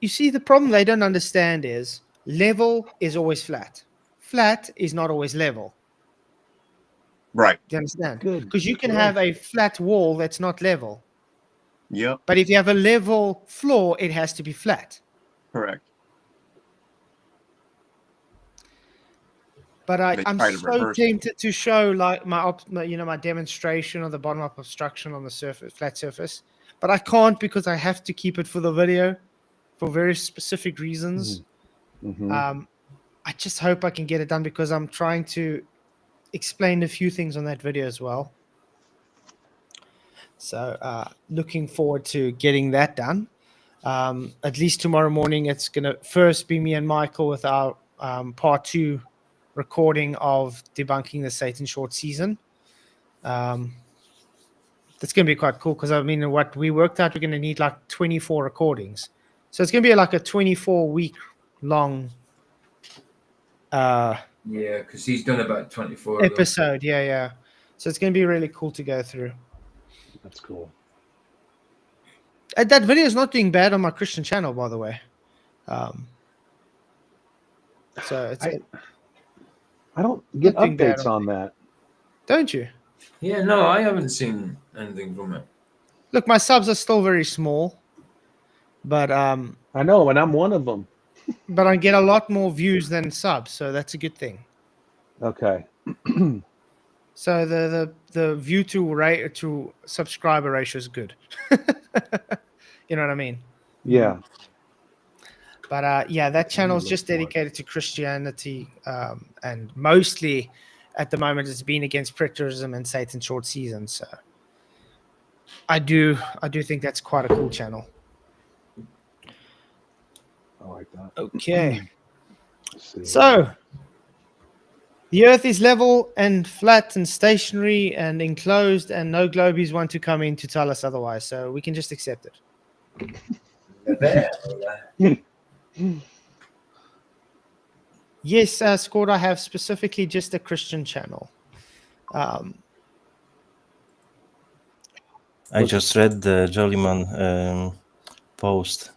see, the problem they don't understand is level is always flat. Flat is not always level. Right. Do you understand? Good. Because you can have a flat wall that's not level. Yep. But if you have a level floor, it has to be flat. Correct. But They I'm try to so reverse it. tempted to show like my demonstration of the bottom up obstruction on the surface, flat surface. But I can't because I have to keep it for the video for very specific reasons. Mhm. I just hope I can get it done because I'm trying to explain a few things on that video as well. So looking forward to getting that done. At least tomorrow morning, it's going to first be me and Michael with our part 2 recording of debunking the Satan short season. That's going to be quite cool because I mean, what we worked out, we're going to need like 24 recordings. So it's going to be like a 24-week long Yeah, because he's done about 24 of them. episode. Yeah. So it's going to be really cool to go through. That's cool. That video is not doing bad on my Christian channel, by the way. So it's I don't get not doing bad updates on that. don't you? Yeah, no, I haven't seen anything from it. Look, my subs are still very small, but I know, and I'm one of them. but I get a lot more views than subs, so that's a good thing. Okay. So the view to subscriber ratio is good. You know what I mean? Yeah. But yeah, that channel is just dedicated to Christianity, and mostly at the moment it's been against preterism and Satan's short season. So I do think that's quite a cool channel. I like that. Okay. So the Earth is level and flat and stationary and enclosed, and no globies want to come in to tell us otherwise. So we can just accept it. Yes, Scord, I have specifically just a Christian channel. I just read the Jollyman post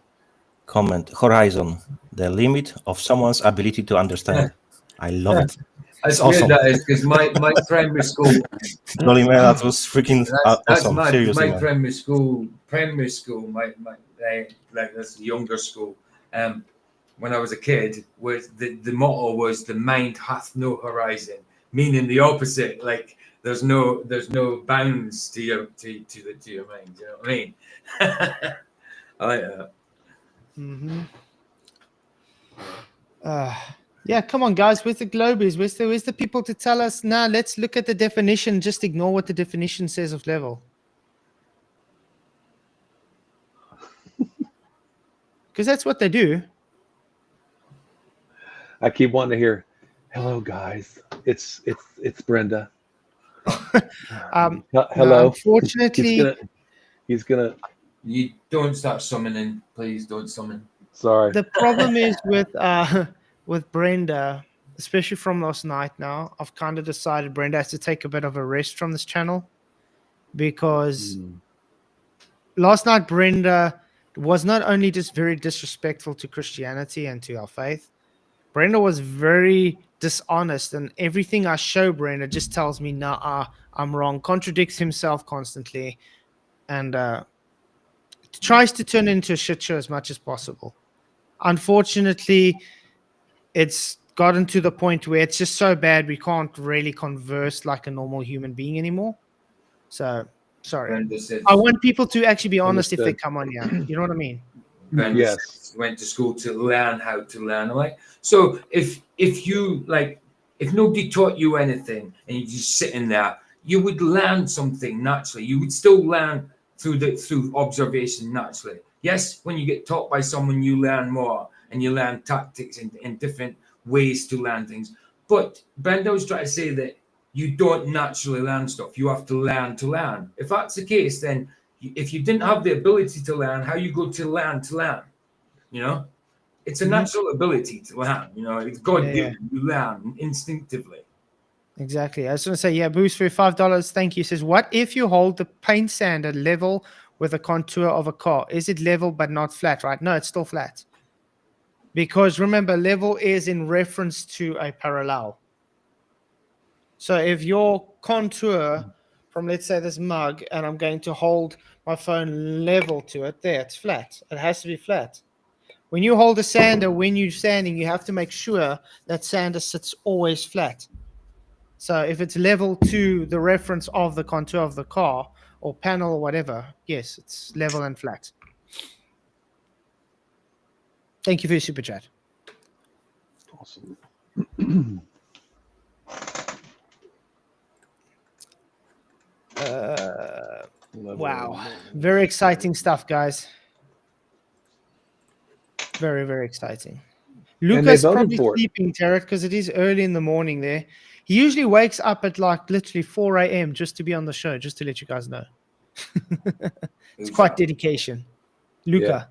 comment. Horizon, the limit of someone's ability to understand. I love it. It's It's awesome. weird that is because my primary school. Jollyman, that was freaking That's awesome. mad. Seriously, My man. primary school, like this younger school. When I was a kid, was the motto was "the mind hath no horizon," meaning the opposite. Like there's no bounds to your mind. You know what I mean? I like that. Mm-hmm. Yeah, come on, guys. Where's the globies? Where's the people to tell us? Nah, let's look at the definition. Just ignore what the definition says of level. Because that's what they do. I keep wanting to hear, "Hello, guys. It's Brenda." No, Hello. unfortunately, He's gonna. You don't start summoning, please. Don't summon. Sorry. the problem is with Brenda, especially from last night. Now I've kind of decided Brenda has to take a bit of a rest from this channel. because last night Brenda was not only just very disrespectful to Christianity and to our faith, Brenda was very dishonest, and everything I show Brenda just tells me, nah, I'm wrong, contradicts himself constantly, and tries to turn it into a shit show as much as possible. Unfortunately, it's gotten to the point where it's just so bad we can't really converse like a normal human being anymore. So, sorry. I want people to actually be honest if they come on here. You know what I mean? Brenda went to school to learn how to learn. Like, so if you like, if nobody taught you anything and you just sitting there, you would learn something naturally. You would still learn through observation naturally. Yes, when you get taught by someone, you learn more and you learn tactics and different ways to learn things. But Brenda was trying to say that you don't naturally learn stuff. You have to learn to learn. If that's the case, then if you didn't have the ability to learn, how you go to learn? You know, it's a natural ability to learn. You know, it's God given. You learn instinctively. Exactly. I was going to say, Boost for $5. Thank you. Says, what if you hold the paint sander level with a contour of a car? Is it level but not flat, right? No, it's still flat. Because remember, level is in reference to a parallel. So if your contour from, let's say, this mug, and I'm going to hold my phone level to it, there, it's flat. It has to be flat. When you hold a sander, when you're standing, you have to make sure that sander sits always flat. So if it's level to the reference of the contour of the car or panel or whatever, yes, it's level and flat. Thank you for your super chat. Awesome. Wow. Very exciting stuff, guys. Very, very exciting. Lucas probably sleeping, Tarot, because it is early in the morning there. He usually wakes up at like literally 4 a.m. just to be on the show, just to let you guys know. It's quite dedication. Luca. Yeah.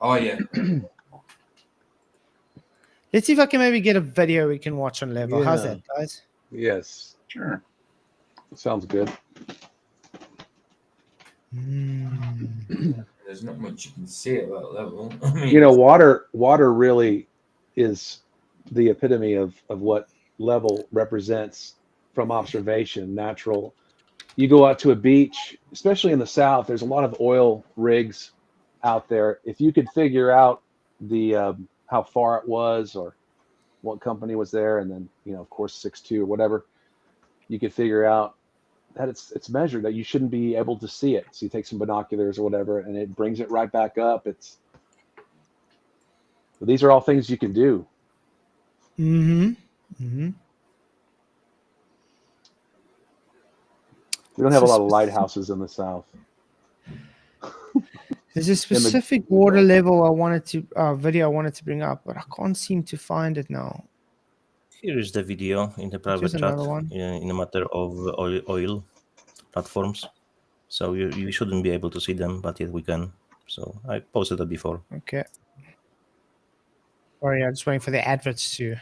Oh, yeah. Let's see if I can maybe get a video we can watch on level. Yeah. How's that, guys? Yes. Sure. Sounds good. There's not much you can say about level. I mean, You know, water really is the epitome of what level represents from observation, natural. You go out to a beach, especially in the South, there's a lot of oil rigs out there. If you could figure out the how far it was or what company was there, and then, you know, of course, 6'2" or whatever, you could figure out that it's measured, that you shouldn't be able to see it. So you take some binoculars or whatever, and it brings it right back up. But these are all things you can do. Mm-hmm. Mm-hmm. We don't have a lot of lighthouses in the South. There's a specific water level I wanted to video I wanted to bring up, but I can't seem to find it now. Here is the video in the private Here's chat another one. in a matter of oil platforms. So you shouldn't be able to see them, but yet we can. So I posted that before. Okay. Sorry, I'm just waiting for the adverts to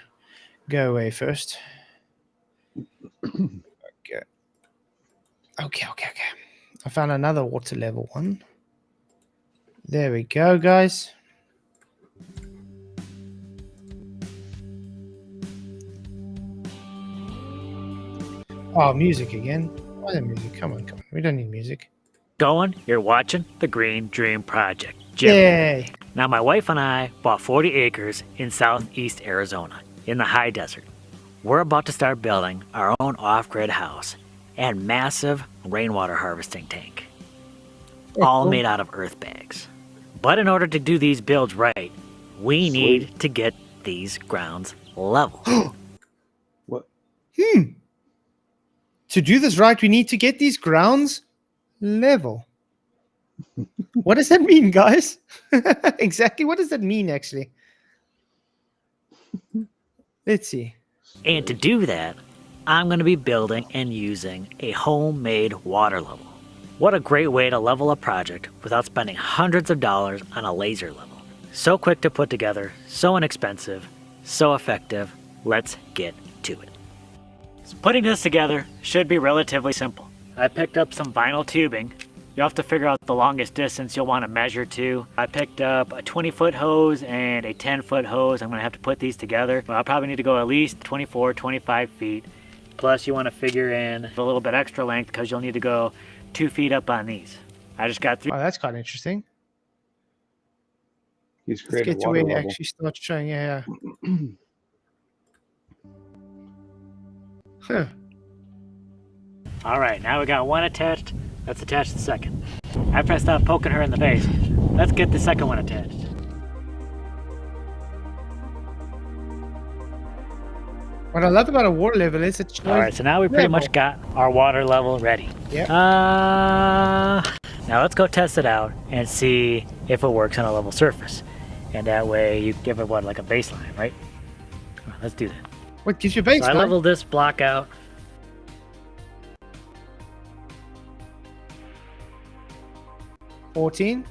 go away first. Okay. Okay. I found another water level one. There we go, guys. Oh, music again. Why the music? Come on. We don't need music. Going, you're watching the Green Dream Project. Jim. Yay. Now, my wife and I bought 40 acres in southeast Arizona, in the high desert. We're about to start building our own off-grid house and massive rainwater harvesting tank, all made out of earth bags. But in order to do these builds right, we need to get these grounds level. What? To do this right, we need to get these grounds level. What does that mean, guys? Exactly. What does that mean, actually? Let's see. And to do that, I'm going to be building and using a homemade water level. What a great way to level a project without spending hundreds of dollars on a laser level. So quick to put together, so inexpensive, so effective. Let's get to it. So putting this together should be relatively simple. I picked up some vinyl tubing. You'll have to figure out the longest distance you'll want to measure to. I picked up a 20-foot hose and a 10-foot hose. I'm going to have to put these together. I'll probably need to go at least 24, 25 feet. Plus you want to figure in a little bit extra length because you'll need to go 2 feet up on these. I just got 3. Oh, that's quite interesting. He's Let's created get to water where it level. actually starts showing. Yeah. Huh. All right, now we got one attached. Let's attach the second. After I stop poking her in the face, let's get the second one attached. What I love about a water level is it shows. All right, so now we pretty level. much got our water level ready. Yeah. Now let's go test it out and see if it works on a level surface. And that way you give it what, like a baseline, right? All right, let's do that. What gives you base? So I leveled this block out. 14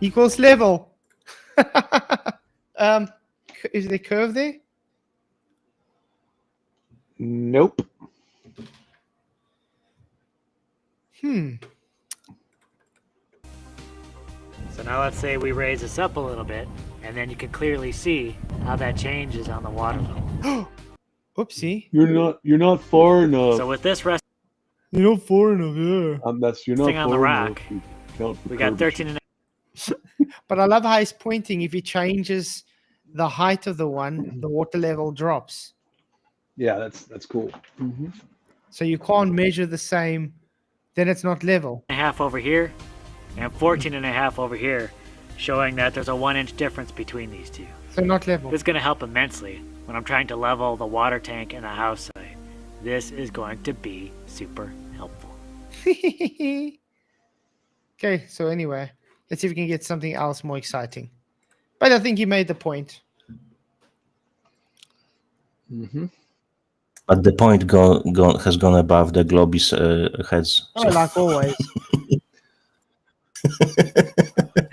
equals level. Is there a curve there? Nope. So now let's say we raise this up a little bit, and then you can clearly see how that changes on the water level. Oopsie. You're not far enough. So with this resting You're not far enough, yeah. You're not on the far rock, enough to count for we got curvature. 13 and But I love how he's pointing. If he changes the height of the one, the water level drops. Yeah, that's cool. So you can't measure the same, then it's not level. a half over here, and 14 and a half over here, showing that there's a 1-inch difference between these two. So not level. This is going to help immensely when I'm trying to level the water tank in the house site. This is going to be super helpful. Okay, so anyway, let's see if we can get something else more exciting. But I think you made the point. But the point has gone above the Globis heads. Oh, like always.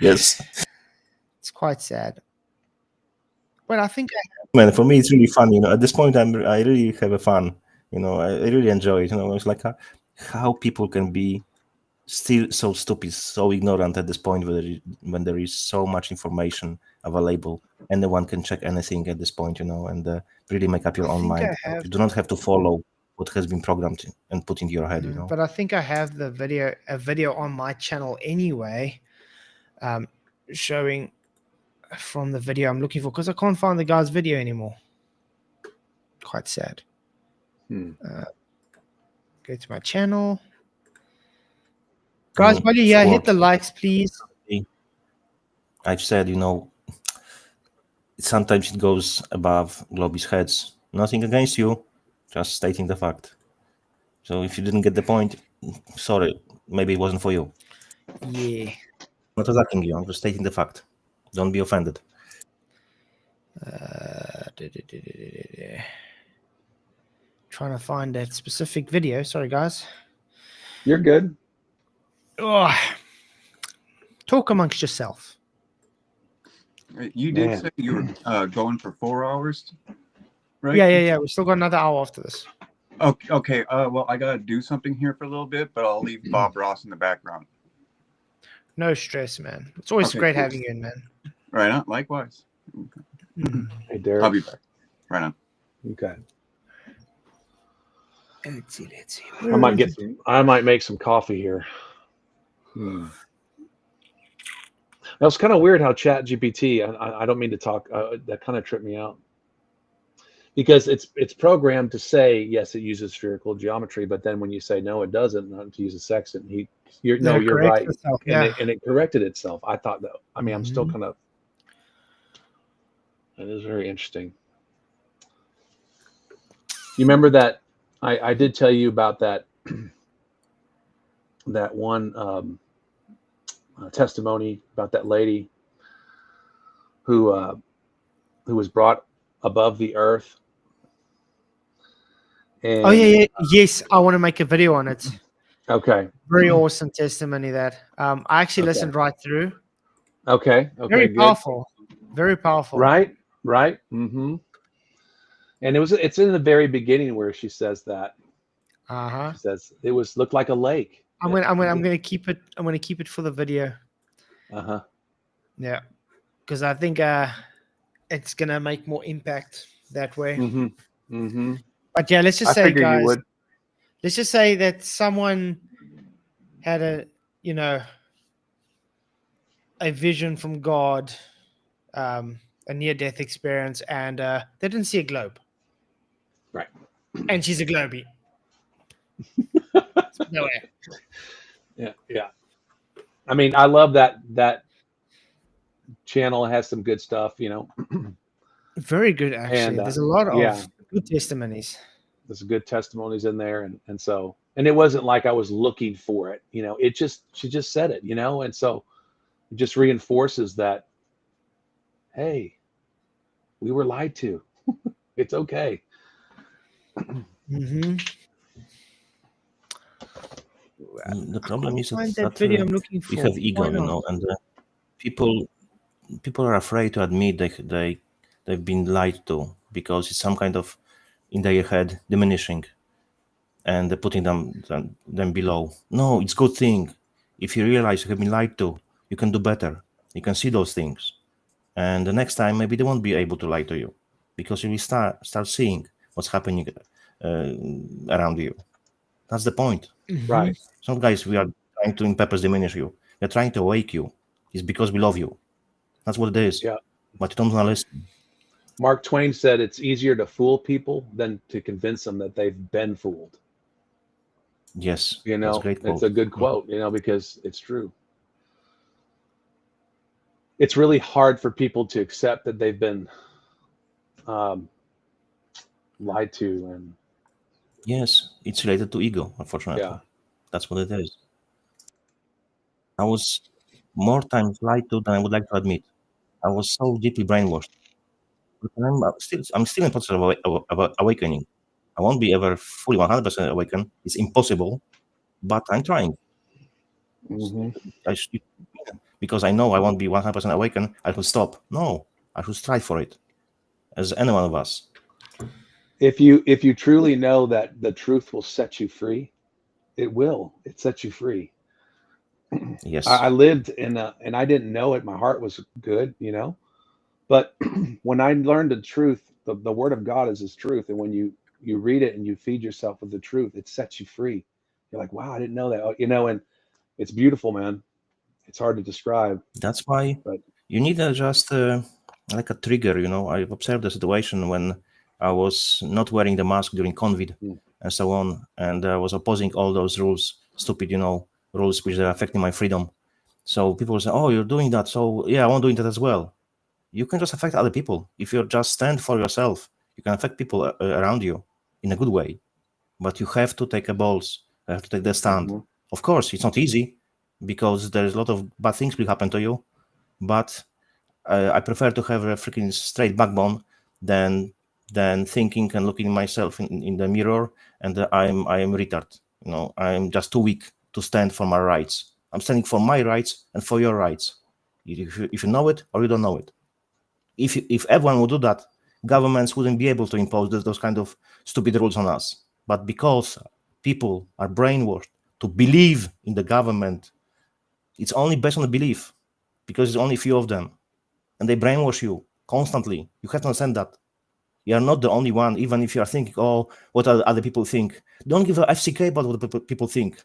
Yes. It's quite sad. Well, I think Man, for me, it's really fun. At this point, I really have a fun. I really enjoy it. It's like how people can be still so stupid, so ignorant at this point when there is so much information available. Anyone can check anything at this point, and really make up your own mind. You do not have to follow what has been programmed and put into your head, But I think I have a video on my channel anyway, showing from the video I'm looking for, because I can't find the guy's video anymore. Quite sad. Go to my channel. Guys, while you're here, hit the likes, please. I've said, sometimes it goes above Globis heads. Nothing against you, just stating the fact. So if you didn't get the point, sorry, maybe it wasn't for you. Yeah. Not attacking you, I'm just stating the fact. Don't be offended. Trying to find that specific video. Sorry, guys. You're good. Oh. Talk amongst yourself. You did say you were going for 4 hours, right? Yeah. We still got another hour after this. Okay. Well, I gotta do something here for a little bit, but I'll leave Bob Ross in the background. No stress, man. It's always great cool. having you in, man. Right on. Likewise. Hey, Derek. I'll be back. Right on. Okay. Let's see. I might make some coffee here. That was kind of weird how ChatGPT. I don't mean to talk. That kind of tripped me out because it's programmed to say yes, it uses spherical geometry, but then when you say no, it doesn't, not to use a sextant, you're right, itself, and it corrected itself. I thought that. I mean, I'm still kind of. It is very interesting. You remember that I did tell you about that that one testimony about that lady who was brought above the earth. And, oh yeah. Yes, I want to make a video on it. Okay. Very awesome testimony that I actually listened right through. Okay. Very good. powerful. Very powerful. Right. Mm-hmm. And it's in the very beginning where she says that. Uh-huh. She says it looked like a lake. I'm gonna keep it. I'm gonna keep it for the video. Uh-huh. Yeah, because I think it's gonna make more impact that way. Mm-hmm. Mm-hmm. But yeah, let's just I say, figured you guys, would. let's just say that someone had a vision from God, a near-death experience, and they didn't see a globe. Right. And she's a globie. No way. Yeah. Yeah. I mean, I love that channel. It has some good stuff, Very good, actually. And There's a lot yeah, of good testimonies. there's good testimonies in there, and so, and it wasn't like I was looking for it, she just said it, and so it just reinforces that, hey, we were lied to. It's okay. Mm-hmm. The problem is Find that that video I'm looking we for. have ego, Why not? and people are afraid to admit they've been lied to because it's some kind of in their head diminishing, and they're putting them below. No, it's good thing. If you realize you have been lied to, you can do better. You can see those things, and the next time maybe they won't be able to lie to you because you will start seeing what's happening around you. That's the point. Right. So guys, we are trying to in purpose diminish you. We're trying to awake you. It's because we love you. That's what it is. Yeah. But you don't want to listen. Mark Twain said it's easier to fool people than to convince them that they've been fooled. Yes, that's a great quote. It's a good quote, because it's true. It's really hard for people to accept that they've been lied to, and yes, it's related to ego, unfortunately. Yeah. That's what it is. I was more times lied to than I would like to admit. I was so deeply brainwashed. But I'm still in process of awakening. I won't be ever fully 100% awakened. It's impossible, but I'm trying. Because I know I won't be 100% awakened, I should stop. No, I should strive for it, as any one of us. if you truly know that the truth will set you free, it will. It sets you free. Yes. I lived and I didn't know it. My heart was good, but when I learned the truth, the word of God is his truth. And when you read it and you feed yourself with the truth, it sets you free. You're like, wow, I didn't know that, and it's beautiful, man. It's hard to describe. That's why you need just like a trigger, I've observed the situation when I was not wearing the mask during COVID and so on, and I was opposing all those rules, stupid, rules which are affecting my freedom. So people say, oh, you're doing that, so yeah, I want doing that as well. You can just affect other people. If you just stand for yourself, you can affect people around you in a good way. But you have to take a balls, you have to take the stand. Of course, it's not easy because there's a lot of bad things will happen to you, but I prefer to have a freaking straight backbone than thinking and looking myself in the mirror and I am retard. I'm just too weak to stand for my rights. I'm standing for my rights and for your rights. If you know it or you don't know it. If everyone would do that, governments wouldn't be able to impose those kind of stupid rules on us. But because people are brainwashed to believe in the government, it's only based on the belief, because it's only a few of them, and they brainwash you constantly. You have to understand that. You are not the only one, even if you are thinking, oh, what other people think. Don't give a FCK about what people think.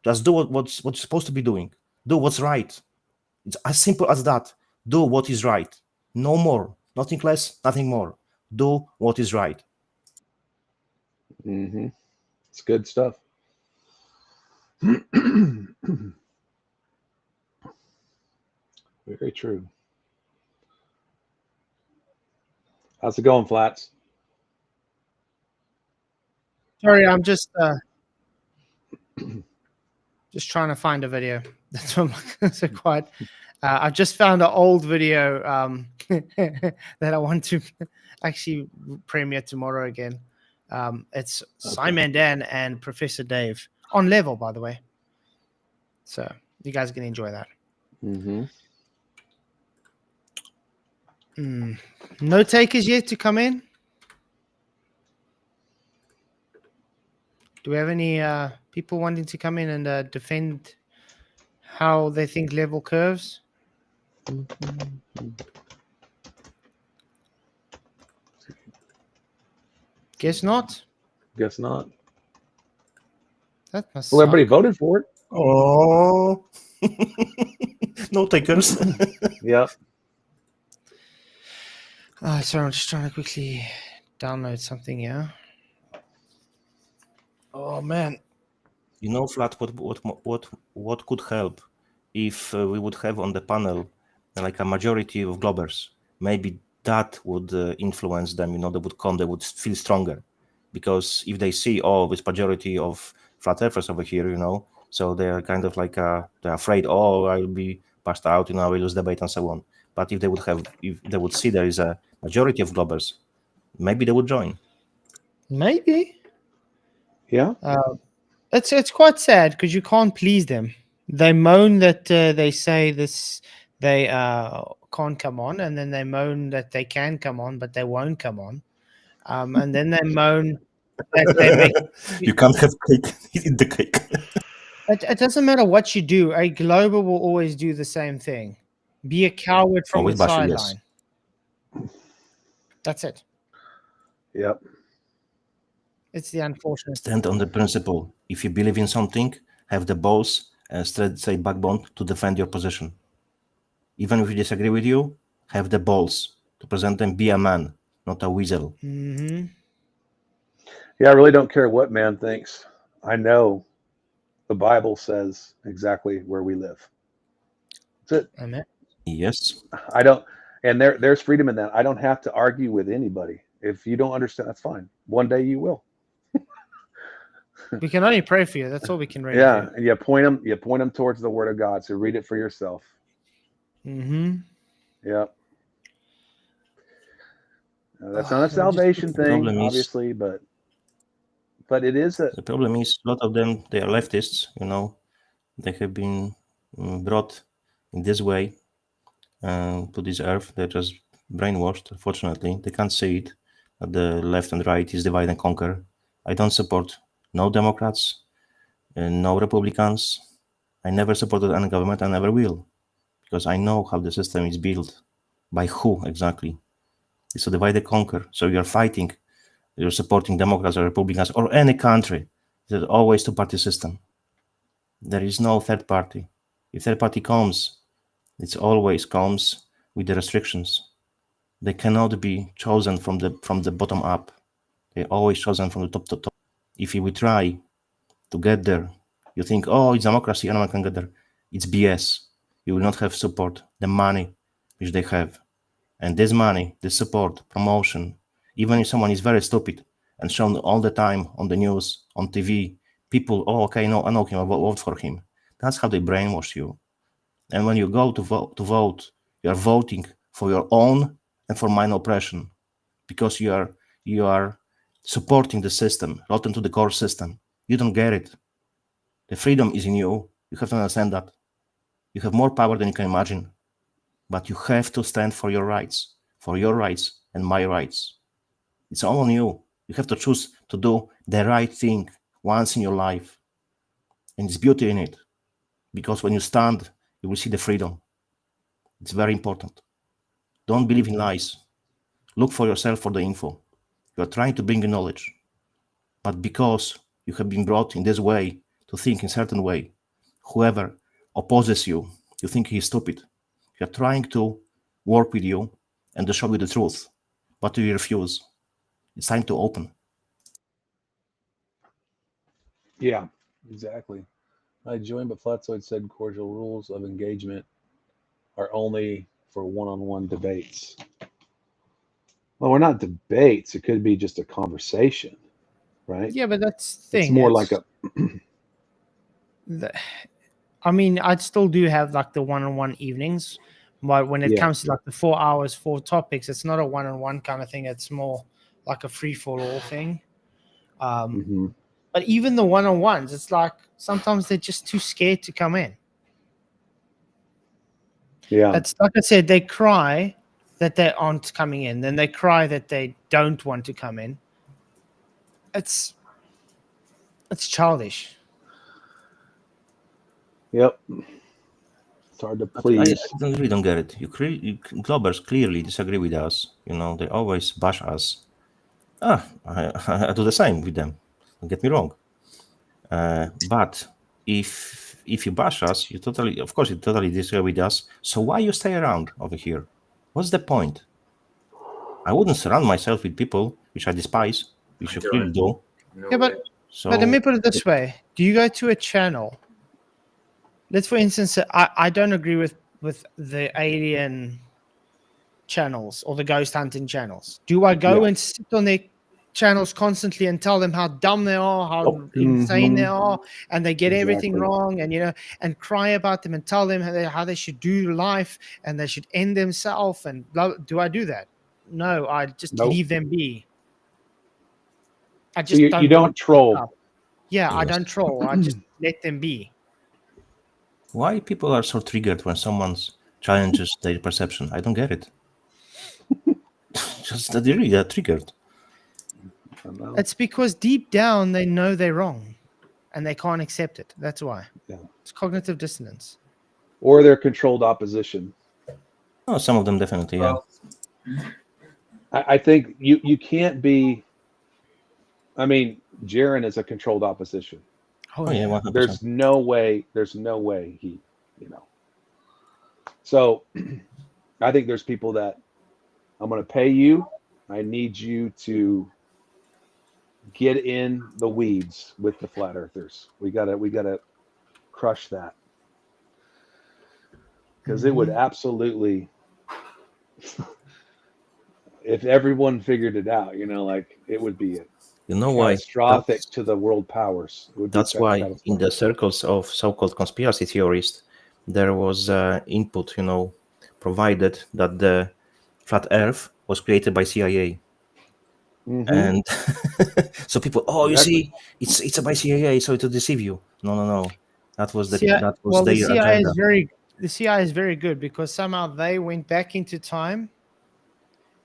Just do what you're supposed to be doing. Do what's right. It's as simple as that. Do what is right. No more. Nothing less, nothing more. Do what is right. It's good stuff. Very true. How's it going, Flats? Sorry, I'm just trying to find a video. That's what I'm so quiet. I've just found an old video that I want to actually premiere tomorrow again. It's Simon Dan and Professor Dave on level, by the way. So you guys can enjoy that. No takers yet to come in? Do we have any people wanting to come in and defend how they think level curves? Guess not. Guess not. That must Well, everybody suck. voted for it. Oh, no takers. Yep. Sorry, I'm just trying to quickly download something here. Oh man. You know, Flat, what could help if we would have on the panel like a majority of Globbers? Maybe that would influence them. You know, they would come, they would feel stronger, because if they see, oh, this majority of Flat Earthers over here, you know, so they're kind of like they're afraid, oh, I'll be passed out, you know, I will lose debate and so on. But if they would see there is a majority of Globbers, maybe they would join. Maybe. Yeah. It's quite sad because you can't please them. They moan that they say this they can't come on, and then they moan that they can come on, but they won't come on. And then they moan that they make. You can't have cake, eat the cake. It doesn't matter what you do. A Glober will always do the same thing. Be a coward from Always the bash you, yes. sideline. That's it. Yep. It's the unfortunate. Stand on the principle. If you believe in something, have the balls and straight backbone to defend your position. Even if we disagree with you, have the balls to present them. Be a man, not a weasel. Mm-hmm. Yeah, I really don't care what man thinks. I know the Bible says exactly where we live. That's it. Amen. Yes. I don't, and there's freedom in that. I don't have to argue with anybody. If you don't understand, that's fine. One day you will. We can only pray for you. That's all we can really Yeah, do. and you point them towards the Word of God. So read it for yourself. Mm-hmm. Yeah. That's not a salvation thing, obviously, but it is a. The problem is a lot of them, they are leftists, you know. They have been brought in this way to this earth. They're just brainwashed, unfortunately. They can't see it, that the left and right is divide and conquer. I don't support no Democrats, no Republicans. I never supported any government, I never will, because I know how the system is built. By who exactly? It's to divide and conquer. So you're fighting, you're supporting Democrats or Republicans or any country. There's always two-party system. There is no third party. If third party comes, it always comes with the restrictions. They cannot be chosen from the bottom up. They're always chosen from the top to top. If we try to get there, you think, oh, it's democracy, anyone can get there. It's BS. You will not have support, the money which they have. And this money, this support, promotion, even if someone is very stupid and shown all the time on the news, on TV, people, oh, okay, no, I know him, I vote for him. That's how they brainwash you. And when you go to vote, you are voting for your own and for mine oppression, because you are supporting the system, rotten to the core system. You don't get it. The freedom is in you. You have to understand that. You have more power than you can imagine, but you have to stand for your rights and my rights. It's all on you. You have to choose to do the right thing once in your life. And it's beauty in it, because when you stand, you will see the freedom. It's very important. Don't believe in lies. Look for yourself for the info. You are trying to bring you knowledge, but because you have been brought in this way to think in a certain way, whoever opposes you, you think he is stupid. You are trying to work with you and to show you the truth, but you refuse. It's time to open. Yeah, exactly. I joined, but Flatzoid said cordial rules of engagement are only for one-on-one debates. Well, we're not debates. It could be just a conversation, right? Yeah, but that's the thing. It's more like a. I mean, I'd still do have like the one-on-one evenings, but when it comes to like the 4 hours, 4 topics, it's not a one-on-one kind of thing. It's more like a free-for-all thing. But even the one-on-ones, it's like sometimes they're just too scared to come in. Yeah. It's like I said, they cry that they aren't coming in. Then they cry that they don't want to come in. It's It's childish. Yep. It's hard to I please. really don't get it. Globbers clearly disagree with us. They always bash us. I do the same with them. Don't get me wrong. But if you bash us, you totally disagree with us. So why you stay around over here? What's the point? I wouldn't surround myself with people which I despise, which you clearly do. Yeah, but let me put it this way: do you go to a channel? Let's, for instance, say I don't agree with the alien channels or the ghost hunting channels. Do I go and sit on their channels constantly and tell them how dumb they are, how insane they are, and they get everything wrong, and and cry about them and tell them how they should do life and they should end themselves? And blah, do I do that? No, I just leave them be. I just So you don't troll. Yeah, I don't troll. I just let them be. Why people are so triggered when someone challenges their perception? I don't get it. Just that they really are triggered. It's because deep down they know they're wrong, and they can't accept it. That's why. Yeah. It's cognitive dissonance. Or they're controlled opposition. Oh, some of them definitely, yeah. I think you can't be. I mean, Jaren is a controlled opposition. Oh yeah, 100%. There's no way he, So I think there's people that I'm going to pay you. I need you to get in the weeds with the flat earthers. We gotta crush that, because it would absolutely, if everyone figured it out, it would be catastrophic to the world powers. That's why in the circles of so-called conspiracy theorists, there was input, provided that the flat Earth was created by CIA. And so people, you see, it's by CIA, so to deceive you. No. That was their agenda. The CIA is very good, because somehow they went back into time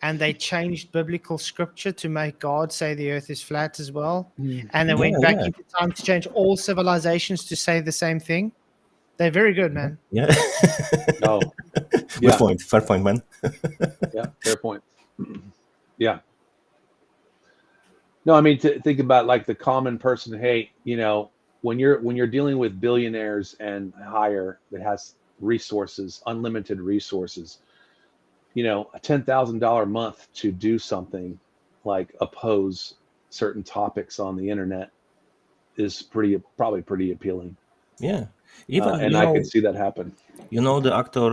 and they changed biblical scripture to make God say the earth is flat as well. And they went back into time to change all civilizations to say the same thing. They're very good, man. Yeah. Good point. Fair point, man. Yeah, fair point. Yeah. No, I mean, to think about like the common person. Hey, when you're dealing with billionaires and higher that has resources, unlimited resources, a $10,000 a month to do something like oppose certain topics on the internet is probably pretty appealing. Yeah, even and I could see that happen. The actor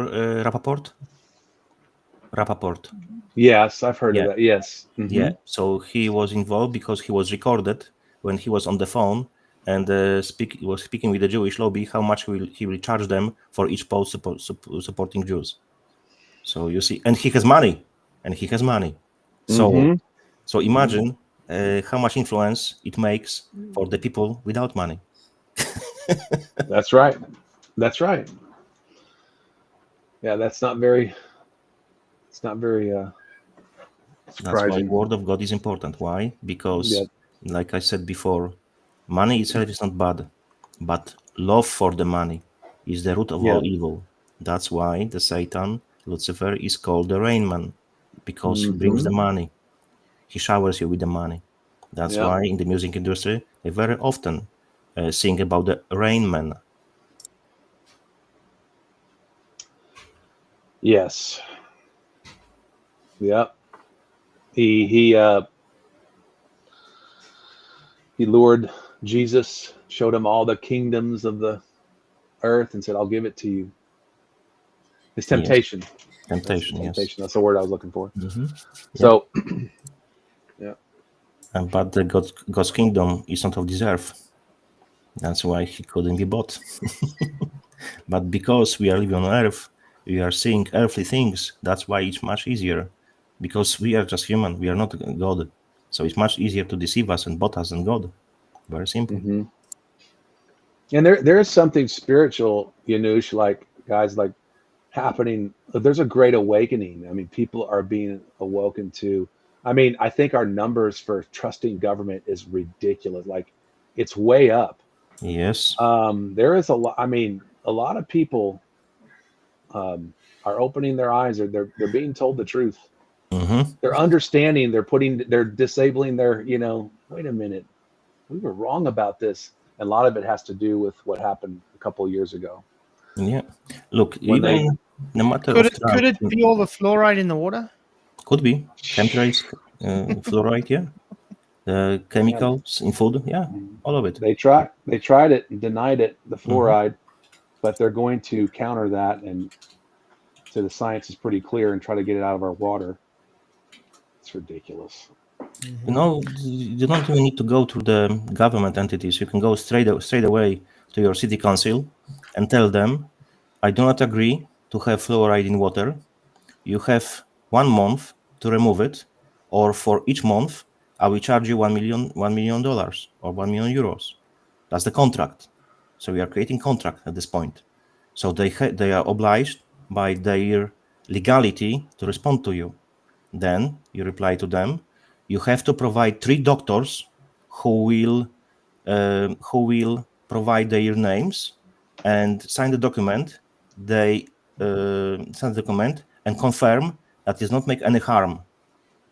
Rappaport. Yes, I've heard of that. Yes. Mm-hmm. Yeah. So he was involved because he was recorded when he was on the phone and was speaking with the Jewish lobby how much he will charge them for each post supporting Jews. So you see, and he has money. So so imagine how much influence it makes for the people without money. That's right. Yeah, it's not very surprising. That's why word of God is important. Why? Because like I said before, money itself is not bad, but love for the money is the root of all evil. That's why the Satan, Lucifer, is called the rain man, because he brings the money. He showers you with the money. That's why in the music industry, they very often sing about the rain man. Yes. Yep. He lured Jesus, showed him all the kingdoms of the earth, and said, "I'll give it to you." His temptation. Temptation. Yes. That's the word I was looking for. So, yeah. But the God's kingdom is not of this earth. That's why he couldn't be bought. But because we are living on earth, we are seeing earthly things. That's why it's much easier. Because we are just human, we are not God. So it's much easier to deceive us and bot us than God. Very simple. And there is something spiritual, Yanush, like guys, like happening. There's a great awakening. I mean, people are being awoken to. I mean, I think our numbers for trusting government is ridiculous. Like it's way up. Yes. There is a lot. I mean, a lot of people are opening their eyes, or they're being told the truth. Mm-hmm. They're understanding. They're disabling their. Wait a minute, we were wrong about this. And a lot of it has to do with what happened a couple of years ago. Yeah. Look, When even no matter Could of could it be all the fluoride in the water? could be chemtrails, fluoride, yeah. Chemicals in food, yeah, all of it. They tried it and denied it, the fluoride, but they're going to counter that, and so the science is pretty clear, and try to get it out of our water. It's ridiculous. You know, you don't even need to go to the government entities. You can go straight away to your city council and tell them, I do not agree to have fluoride in water. You have 1 month to remove it, or for each month, I will charge you $1 million or 1 million euros. That's the contract. So we are creating contract at this point. So they are obliged by their legality to respond to you. Then you reply to them. You have to provide 3 doctors who will provide their names and sign the document. They sign the document and confirm that does not make any harm.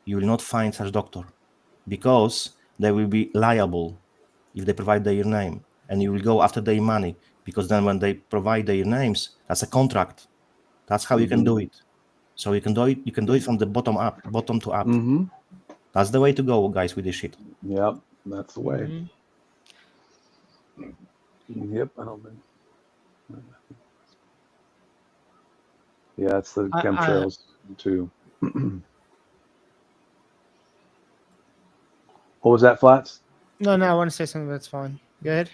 You will not find such doctor because they will be liable if they provide their name, and you will go after their money, because then when they provide their names, that's a contract. That's how you can do it. So you can do it. You can do it from the bottom to up. That's the way to go, guys, with this shit. Yep, that's the way. Yep, I don't think. Yeah, it's the chemtrails too. What was that, Flats? No, I want to say something. That's fine. Go ahead.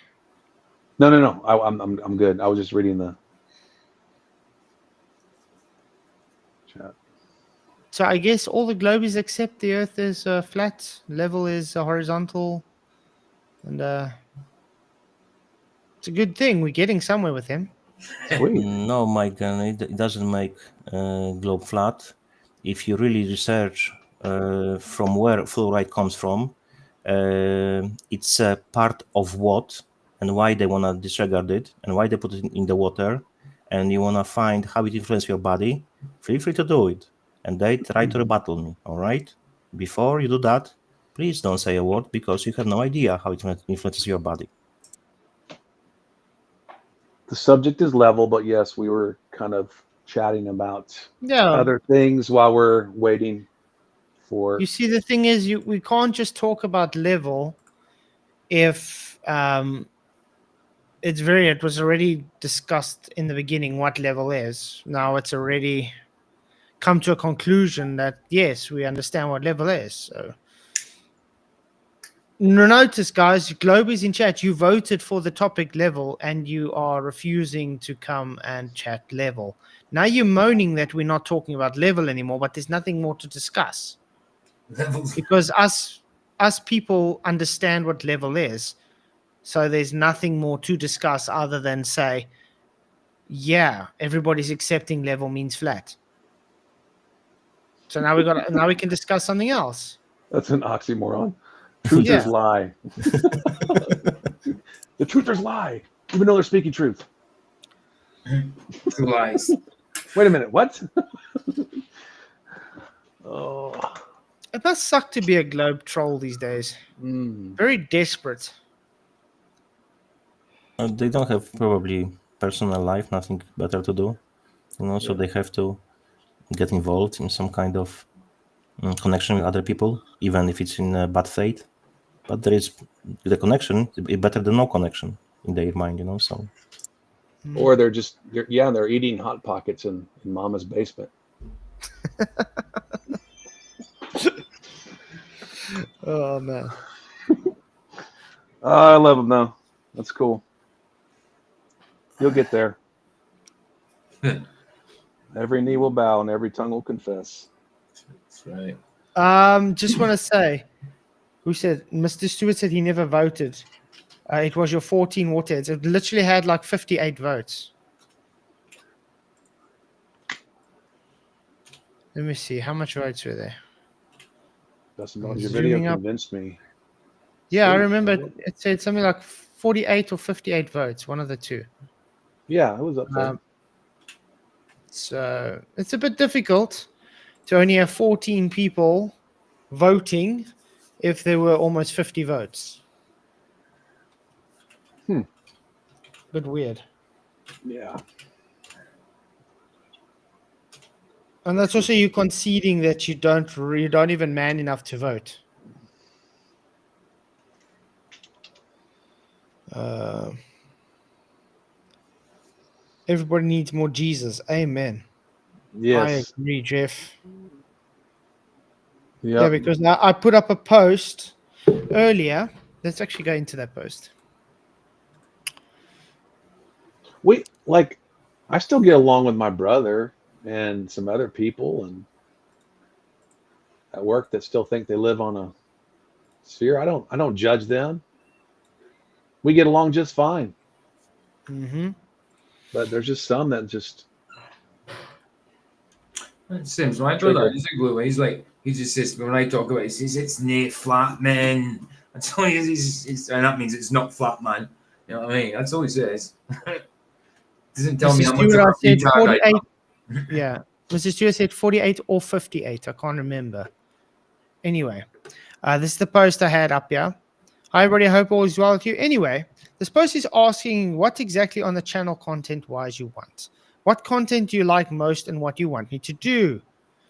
No. I'm good. I was just reading the chat. So I guess all the globe is except the Earth is flat, level is horizontal, and it's a good thing. We're getting somewhere with him. No, Mike, it doesn't make globe flat. If you really research from where fluoride comes from, it's a part of what and why they want to disregard it and why they put it in the water, and you want to find how it influences your body, feel free to do it. And they try to rebuttal me, all right? Before you do that, please don't say a word, because you have no idea how it influences your body. The subject is level, but yes, we were kind of chatting about other things while we're waiting for. You see, the thing is, we can't just talk about level if it was already discussed in the beginning what level is. Now it's already come to a conclusion that yes, we understand what level is. So notice, guys, Globe is in chat. You voted for the topic level, and you are refusing to come and chat level. Now you're moaning that we're not talking about level anymore, but there's nothing more to discuss. Levels. Because us people understand what level is, so there's nothing more to discuss other than say, yeah, everybody's accepting level means flat. So now we can discuss something else. That's an oxymoron. Truthers lie. The truthers lie, even though they're speaking truth. True lies. Wait a minute, what? Oh, it must suck to be a globe troll these days. Very desperate. They don't have probably personal life, nothing better to do, so they have to get involved in some kind of connection with other people, even if it's in bad faith. But there is the connection, better than no connection in their mind, so. Or they're eating Hot Pockets in Mama's basement. Oh man. I love them though. That's cool. You'll get there. Every knee will bow and every tongue will confess. That's right. Just want to say, who said? Mr. Stewart said he never voted. It was your 14 waterheads. It literally had like 58 votes. Let me see. How much votes were there? Your video convinced me. Yeah, I Sweet. remember it said something like 48 or 58 votes, one of the two. Yeah, it was up there. So it's a bit difficult to only have 14 people voting if there were almost 50 votes. Bit weird. Yeah. And that's also you conceding that you don't even man enough to vote. Everybody needs more Jesus. Amen. Yes. I agree, Jeff. Yep. Yeah, because I put up a post earlier. Let's actually go into that post. I still get along with my brother and some other people and at work that still think they live on a sphere. I don't judge them. We get along just fine. Mm-hmm. But there's just some that just Same as my brother. He's a glue. He's like, he just says, when I talk about it, he says, it's nae flat, man. That's all he says. And that means it's not flat, man. You know what I mean? That's all he says. Doesn't tell me Mr. how much Stewart, of I a said retard I 48. am. Yeah. Mr. Stewart said 48 or 58. I can't remember. Anyway, this is the post I had up here. Hi, everybody. I hope all is well with you. Anyway, this post is asking what exactly on the channel content-wise you want. What content do you like most and what you want me to do?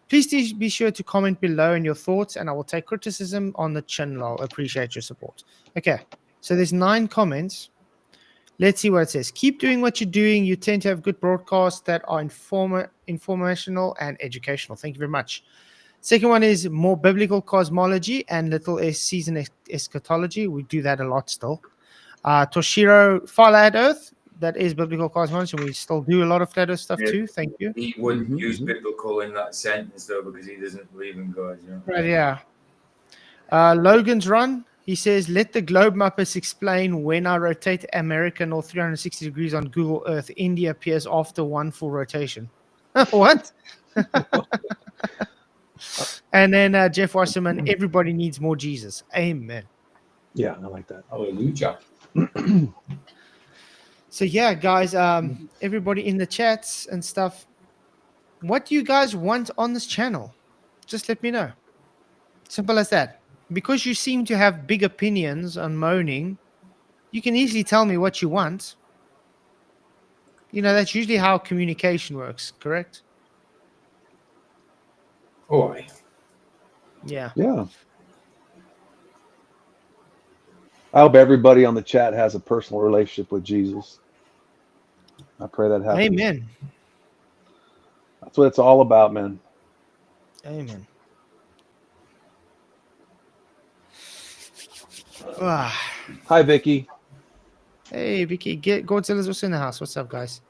Please be sure to comment below in your thoughts, and I will take criticism on the channel. I'll appreciate your support. Okay, so there's 9 comments. Let's see what it says. Keep doing what you're doing. You tend to have good broadcasts that are informational and educational. Thank you very much. Second one is more biblical cosmology and little season eschatology. We do that a lot still. Toshiro, Flat Earth. That is biblical cosmology. We still do a lot of flat Earth stuff too. Thank you. He wouldn't use biblical in that sentence, though, because he doesn't believe in God. You know? Right, yeah. Logan's Run. He says, let the globe mappers explain when I rotate America north 360 degrees on Google Earth, India appears after one full rotation. What? And then Jeff Wasserman, everybody needs more Jesus. Amen. Yeah, I like that. Hallelujah. So yeah, guys, everybody in the chats and stuff, what do you guys want on this channel? Just let me know. Simple as that. Because you seem to have big opinions on moaning, you can easily tell me what you want. You know, that's usually how communication works, correct? Oh, yeah. Yeah. I hope everybody on the chat has a personal relationship with Jesus. I pray that happens. Amen. That's what it's all about, man. Amen. Hi, Vicky. Hey, Vicky. Godzilla's also in the house. What's up, guys?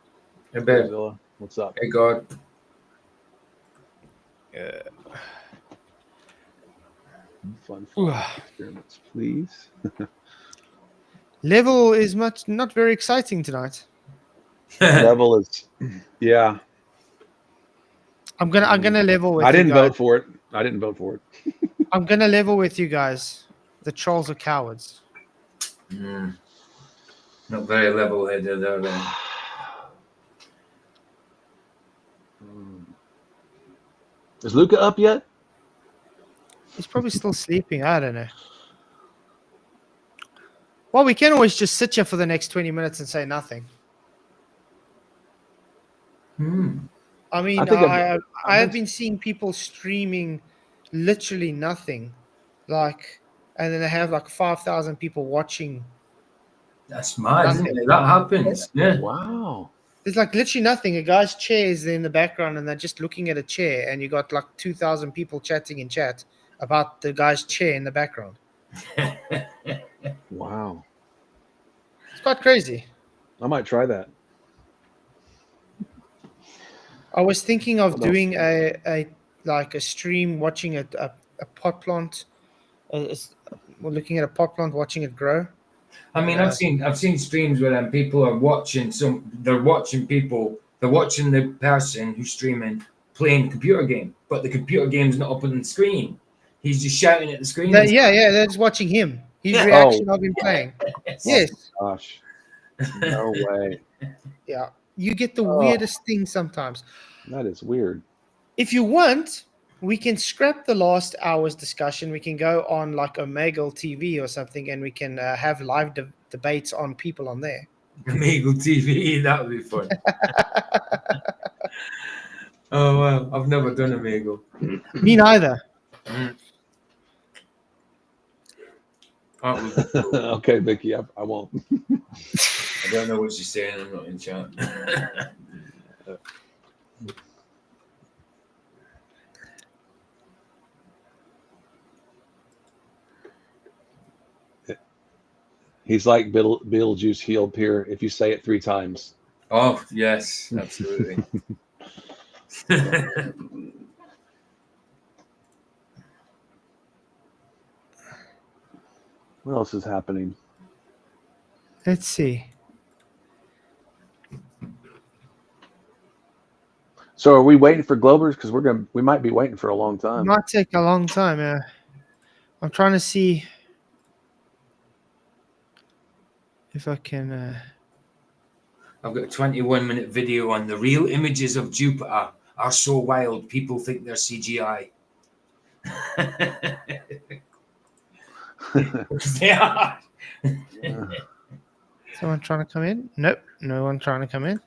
Hey, babe. Godzilla. What's up? Hey, God. Fun experiments, please. Level is not very exciting tonight. Level is, yeah. I'm gonna level with. I didn't you guys. vote for it. I didn't vote for it. I'm gonna level with you guys. The trolls are cowards. Not very level-headed, are they? Is Luca up yet? He's probably still sleeping. I don't know. Well, we can always just sit here for the next 20 minutes and say nothing. I mean, I have been seeing people streaming literally nothing, and then they have like 5,000 people watching. That's mad, isn't it? That happens. Yeah. Wow. There's like literally nothing. A guy's chair is in the background, and they're just looking at a chair, and you got like 2,000 people chatting in chat about the guy's chair in the background. Wow. It's quite crazy. I might try that. I was thinking of doing a stream watching a pot plant, we're looking at a pot plant, watching it grow. I mean, I've seen streams where people are watching they're watching the person who's streaming playing computer game, but the computer game's not up on the screen. He's just shouting at the screen. Yeah, they're just watching him. His Yeah. reaction of him playing. Yes. Gosh. No way. Yeah. You get the weirdest thing sometimes. That is weird. If you want, we can scrap the last hour's discussion. We can go on like Omegle TV or something, and we can have live debates on people on there. Omegle TV, that would be fun. Oh wow, I've never done Omegle. Me neither. That would be cool. Okay, Vicky, I won't. I don't know what she's saying. I'm not in chat. He's like Beetlejuice healed here if you say it 3 times. Oh yes, absolutely. What else is happening? Let's see. So are we waiting for Globers? Because we might be waiting for a long It time. might take a long time. I'm trying to see if I can. I've got a 21-minute video on the real images of Jupiter are so wild people think they're CGI. They are. Someone trying to come in? Nope, no one trying to come in.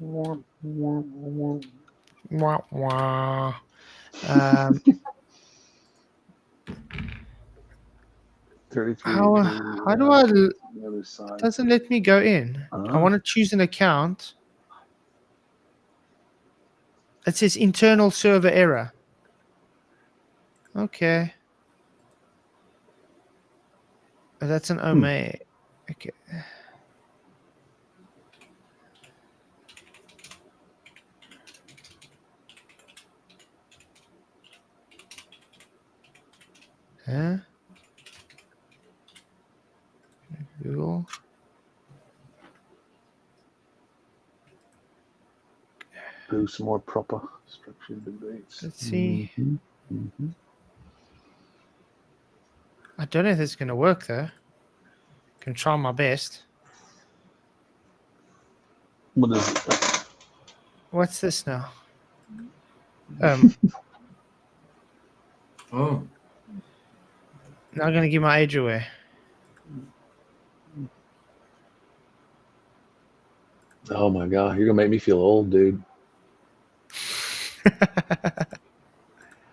Wah, wah. How do I? It doesn't let me go in. I want to choose an account. It says internal server error. Okay. Oh, that's an OMA. Okay. Huh? Google. Do some more proper structured debates. Let's see. I don't know if it's going to work though. Can try my best. What is it? What's this now? Oh. Now I'm going to give my age away. Oh my God, you're gonna make me feel old, dude.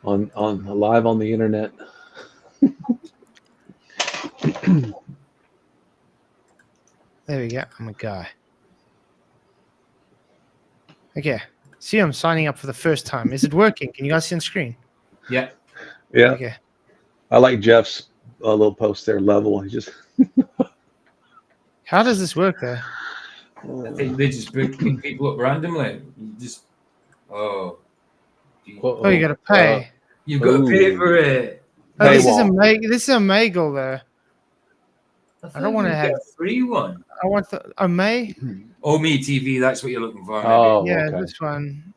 on live on the internet. There we go. I'm a guy. Okay. See, I'm signing up for the first time. Is it working? Can you guys see on screen? Yeah. Yeah. Okay. I like Jeff's little post there. Level. He just. How does this work though? I think they just pick people up randomly. You just Oh, you got to pay. You've got to pay for it. Oh, this is a Omegle though. I don't want to have a free one. I want the Ome. Ome TV. That's what you're looking for. Maybe. Oh, Yeah, okay. this one.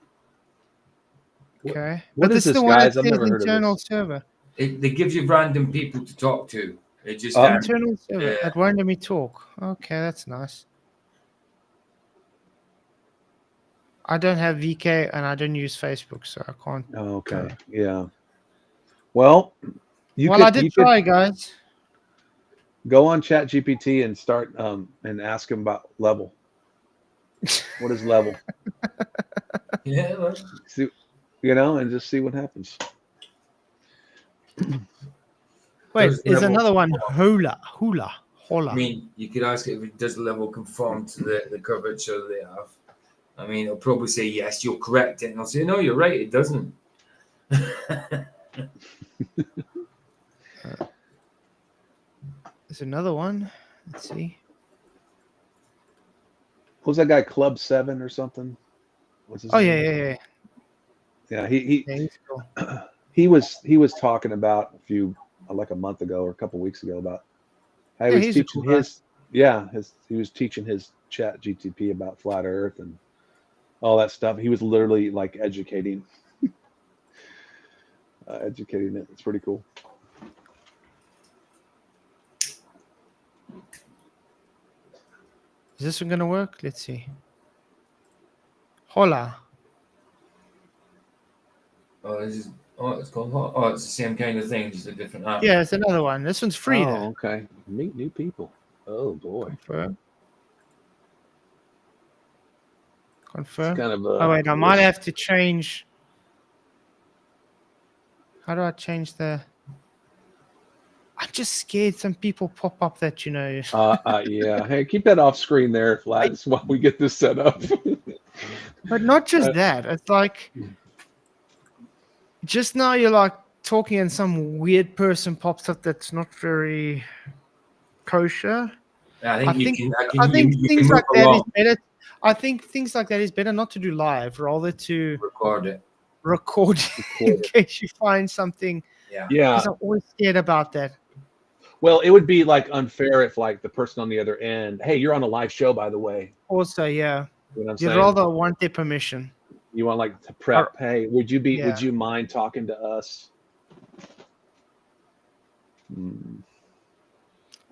Okay. What but is this is this, the one that guys? I've says never heard of internal this. server. They give you random people to talk to. It just Internal server. Yeah. It won't let me talk. Okay, that's nice. I don't have VK and I don't use Facebook, so I can't. Oh, okay. Yeah. Well, I did try, guys. Go on ChatGPT and start and ask him about level. What is level? Yeah. Well. See, and just see what happens. Wait, is another one hula? I mean, you could ask it if it does the level conform to the curvature they have. I mean, it'll probably say yes, you'll correct it, and I'll say no, you're right, it doesn't. There's another one. Let's see. What was that guy, Club 7 or something? What's his Oh name? yeah. Yeah, He's cool. he was talking about like a month ago or a couple weeks ago about how he was teaching he was teaching his chat GTP about flat earth and all that stuff. He was literally like educating educating it. It's pretty cool. Is this one gonna work? Let's see. Hola. Oh, it's called hot. Oh, it's the same kind of thing, just a different app. Yeah, it's another one. This one's free though. Okay. Meet new people. Oh boy. Confirm. It's Confirm. kind of Oh wait, I might have to change. How do I change the? I'm just scared some people pop up that yeah. Hey, keep that off screen there, Flats, while we get this set up. But not just that. It's like just now you're like talking and some weird person pops up that's not very kosher. I think things like that is better. I think things like that is better not to do live, rather to record it in case you find something. Yeah. Because I'm always scared about that. Well, it would be like unfair if like the person on the other end, hey, you're on a live show, by the way. Also, yeah. You know what I'm You'd saying? rather want their permission. You want like to prep, hey, would you mind talking to us?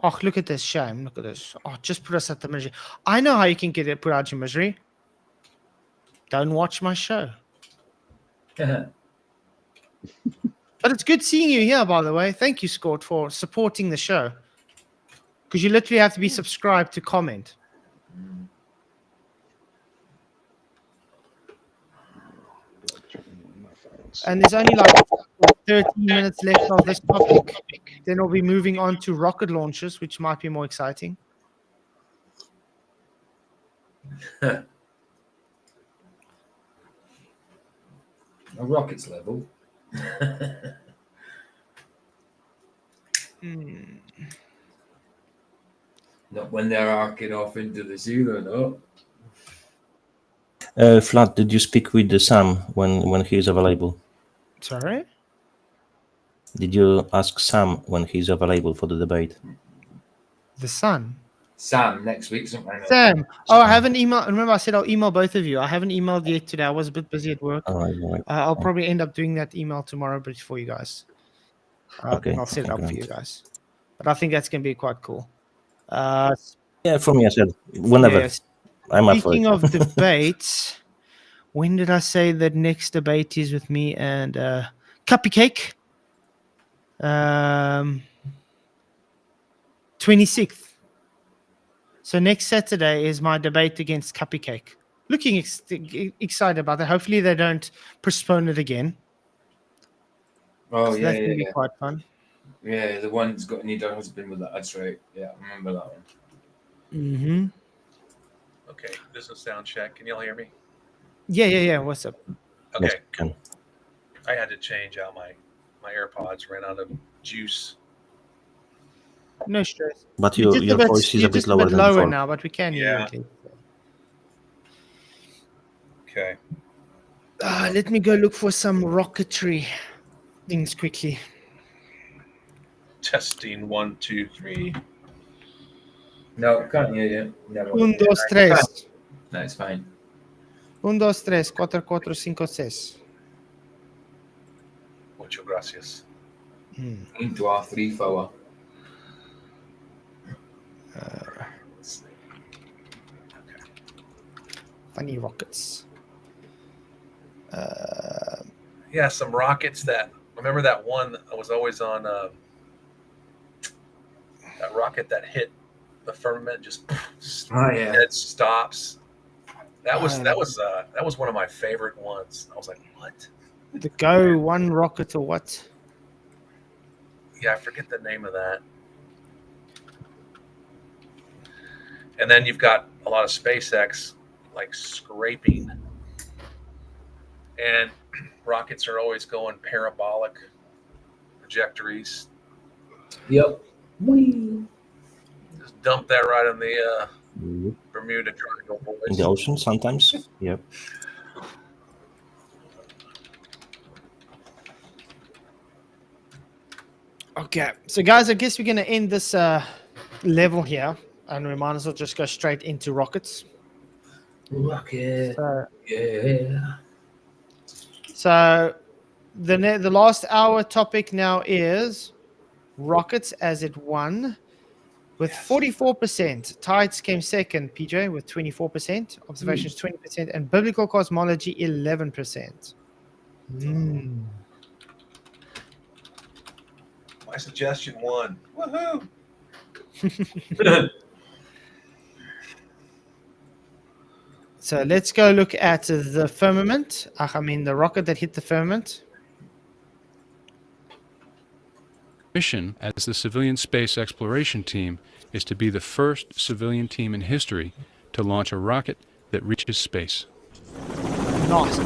Oh, look at this shame. Look at this. Oh, just put us at the misery. I know how you can get it put out your misery. Don't watch my show. But it's good seeing you here, by the way. Thank you, Scott, for supporting the show. Because you literally have to be subscribed to comment. And there's only like 13 minutes left of this topic. Then we'll be moving on to rocket launches, which might be more exciting. A rockets level. Not when they're arcing off into the ceiling, no. Flat, did you speak with Sam when he is available? Sorry? Did you ask Sam when he's available for the debate? The sun. Sam, next week, something. Sam. Oh, I haven't emailed. Remember, I said I'll email both of you. I haven't emailed yet today. I was a bit busy at work. All right. I'll probably end up doing that email tomorrow, but for you guys. Okay. I'll set it up for you guys. But I think that's going to be quite cool. Yeah, for me, I said whenever. Yes. I'm up for Speaking it. of debates, when did I say that next debate is with me and Cuppy Cake? 26th. So next Saturday is my debate against Cuppy Cake. Looking excited about that. Hopefully they don't postpone it again. Oh, So yeah, that's going to be quite fun. Yeah, the one that's got need a husband with that. That's right. Yeah, I remember that one. Mm-hmm. Okay, this is sound check. Can y'all hear me? Yeah. What's up? Okay. Yes, can. I had to change out my AirPods. Ran out of juice. No stress. But your voice is a bit lower than before. Now, but we can hear you. Okay. Let me go look for some rocketry things quickly. Testing 1, 2, 3. No, can't hear you. Never. 1, 2, 3. No, it's fine. 1, 2, 3, 4, 4, 5, 6. Muchas gracias. Into our 3-4. Funny rockets. Yeah, some rockets that. Remember that one that was always on that rocket that hit the firmament, just it stops. That was one of my favorite ones. I was like, what? The Go One rocket or what? Yeah, I forget the name of that. And then you've got a lot of SpaceX like scraping, and rockets are always going parabolic trajectories. Yep. Just dump that right on the Bermuda Triangle, boys. In the ocean sometimes. Yep. Okay, so guys, I guess we're going to end this level here, and we might as well just go straight into rockets. Rocket. So the last hour topic now is rockets as it won with 44%. Tides came second, PJ, with 24%. Observations 20%, and biblical cosmology 11%. My suggestion won. Woohoo! So let's go look at the firmament. I mean, the rocket that hit the firmament. Mission as the civilian space exploration team is to be the first civilian team in history to launch a rocket that reaches space. Nice.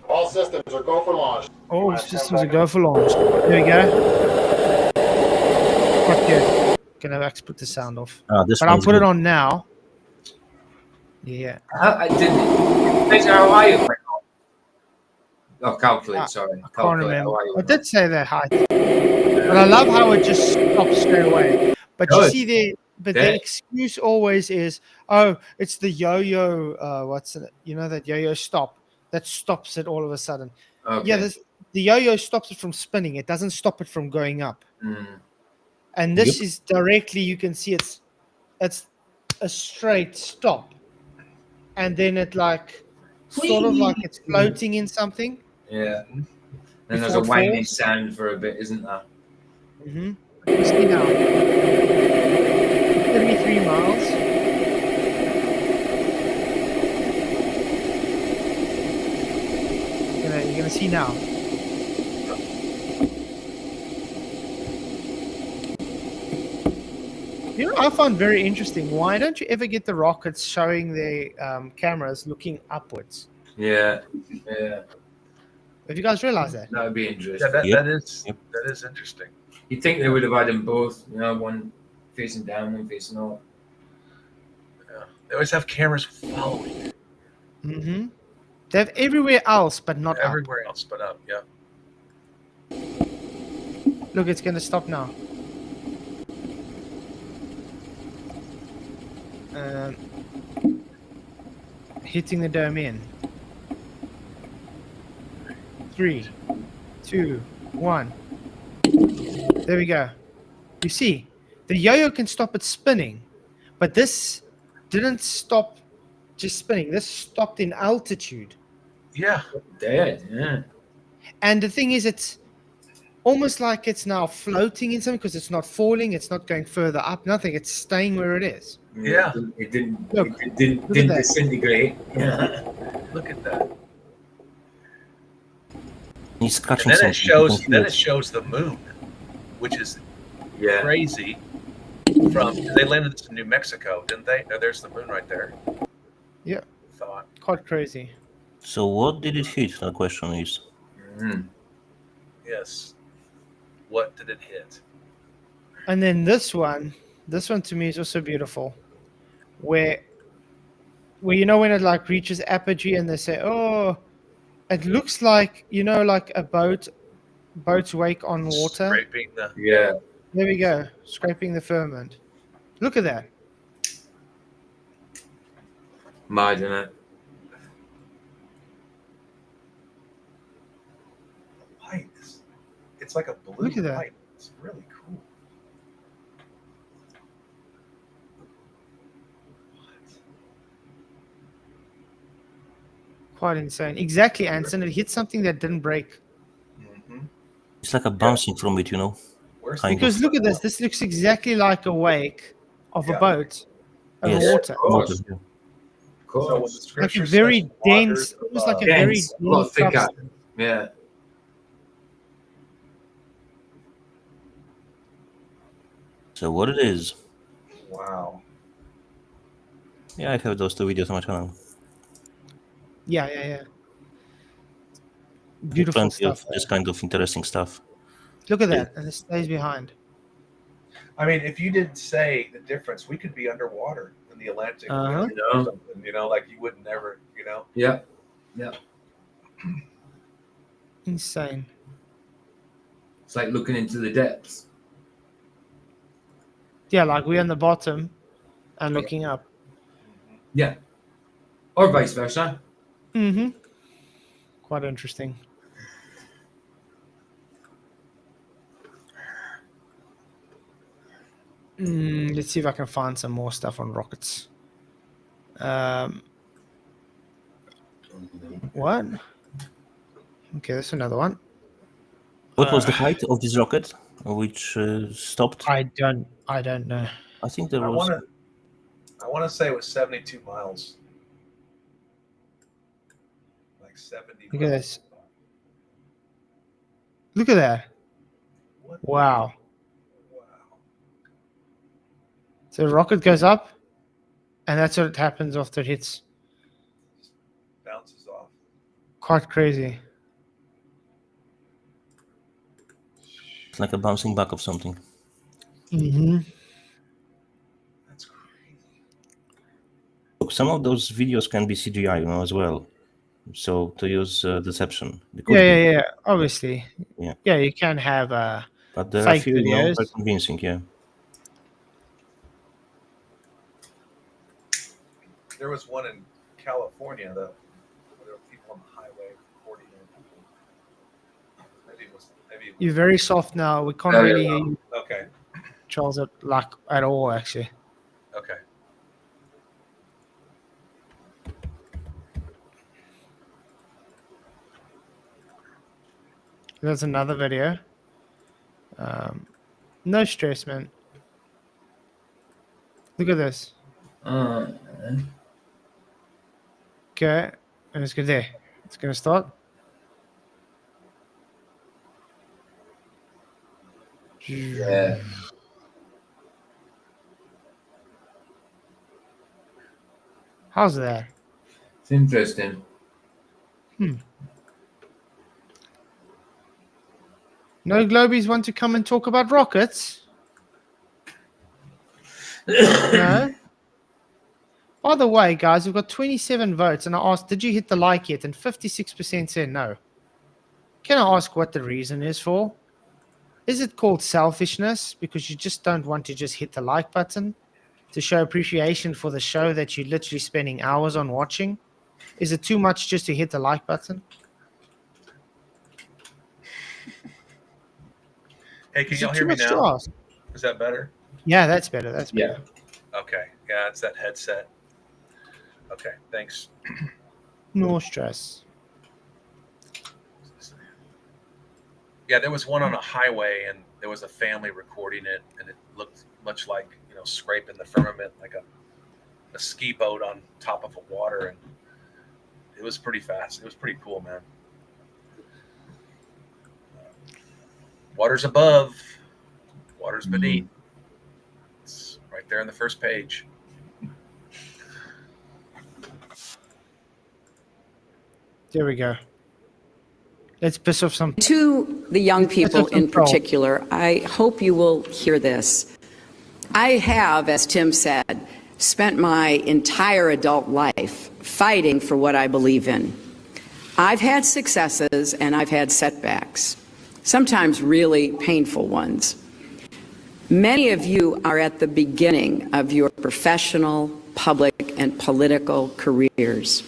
All systems are go for launch. All systems are go for launch. There we go. Quite good. Gonna actually put the sound off. This But I'll one's put it good. on now. Yeah. How are you? Oh, calculate, sorry. I can't Calculate remember. how are you? I did say that height. But I love how it just stops straight away. But you Good. see the Yeah. excuse always is, oh, it's the yo-yo, what's it? You know, that yo-yo stop that stops it all of a sudden. Okay. Yeah, the yo-yo stops it from spinning. It doesn't stop it from going up. And this is directly, you can see it's a straight stop. And then it like, sort of like it's floating in something. Yeah. And there's Before a it whining falls. sound for a bit, isn't there? Mm-hmm. You see now. 73 miles. You're gonna see now. You know, I found very interesting. Why don't you ever get the rockets showing their cameras looking upwards? Yeah. Yeah. Have you guys realized that? That would be interesting. Yeah, that is interesting. You'd think they would have had them both, you know, one facing down, one facing up. Yeah. They always have cameras following. Mm-hmm. They have everywhere else, but not up. Everywhere else but up, yeah. Look, it's gonna stop now. Hitting the domain. 3, 2, 1. There we go. You see, the yo-yo can stop it spinning, but this didn't stop just spinning. This stopped in altitude. Yeah. Dead, yeah. And the thing is, it's almost like it's now floating in something because it's not falling, it's not going further up, nothing. It's staying where it is. Yeah. It didn't Look, didn't look at that. disintegrate. Yeah. Look at that. He's And catching then something. it shows the moon, which is Yeah. crazy. They landed this in New Mexico, didn't they? No, there's the moon right there. Yeah. Thought. Quite crazy. So what did it hit? The question is. Yes. What did it hit? And then this one to me is also beautiful. Where you know when it like reaches apogee and they say, oh, it looks like, you know, like a boat's wake on water. Scraping the. Yeah. There we go, scraping the firmament. Look at that. Mad, isn't it? Light. It's like a blue Look at that. light. It's really cool. Quite insane. Exactly, Anson. It hit something that didn't break. It's like a bouncing from it, you know. Kind Because of. look at this. This looks exactly like a wake of a boat over Yes. water. Water, yeah. So when the Like scripture a very says water, dense, almost like a very Dense, a lot dense thicker. substance. Yeah. So what it is? Wow. Yeah, I have those two videos on my channel. Yeah. Beautiful Plenty stuff. of this kind of interesting stuff. Look at that, and it stays behind. I mean, if you didn't say the difference, we could be underwater in the Atlantic. Uh-huh. Or something, you know, like you would never, you know. Yeah. Yeah. Insane. It's like looking into the depths. Yeah, like we're on the bottom and looking up. Yeah. Or vice versa. Mm-hmm. quite interesting. Let's see if I can find some more stuff on rockets. What? Okay, that's another one. What was the height of this rocket, which stopped? I don't know. I think there I was. want to say it was 72 miles. Like 70 Look at miles. this. Look at that. Wow. So the rocket goes up, and that's what happens after it hits. Bounces off. Quite crazy. It's like a bouncing back of something. Mm-hmm. That's crazy. Look, some of those videos can be CGI, as well. So to use deception. Yeah. Obviously. Yeah. Yeah, you can have But there are fake few, videos. very convincing. Yeah. There was one in California though, where there were people on the highway recording it. Maybe it was. You're very soft now. We can't really hear you, Okay. Charles, at all, actually. Okay. There's another video. No stress, man. Look at this. Okay, and it's good there. It's gonna start. Yeah. How's that? It's interesting. No Globies want to come and talk about rockets? No? By the way, guys, we've got 27 votes, and I asked, did you hit the like yet? And 56% said no. Can I ask what the reason is for? Is it called selfishness? Because you just don't want to just hit the like button to show appreciation for the show that you're literally spending hours on watching? Is it too much just to hit the like button? Hey, can Is y'all it hear too me much to now? ask? Is that better? Yeah, that's better. That's better. Okay. Yeah, it's that headset. Okay, thanks. No stress. Yeah, there was one on a highway, and there was a family recording it, and it looked much like scraping the firmament, like a ski boat on top of a water, and it was pretty fast. It was pretty cool, man. Water's above, water's beneath. It's right there on the first page. There we go. Let's piss off some. To the young people in particular, I hope you will hear this. I have, as Tim said, spent my entire adult life fighting for what I believe in. I've had successes and I've had setbacks, sometimes really painful ones. Many of you are at the beginning of your professional, public, and political careers.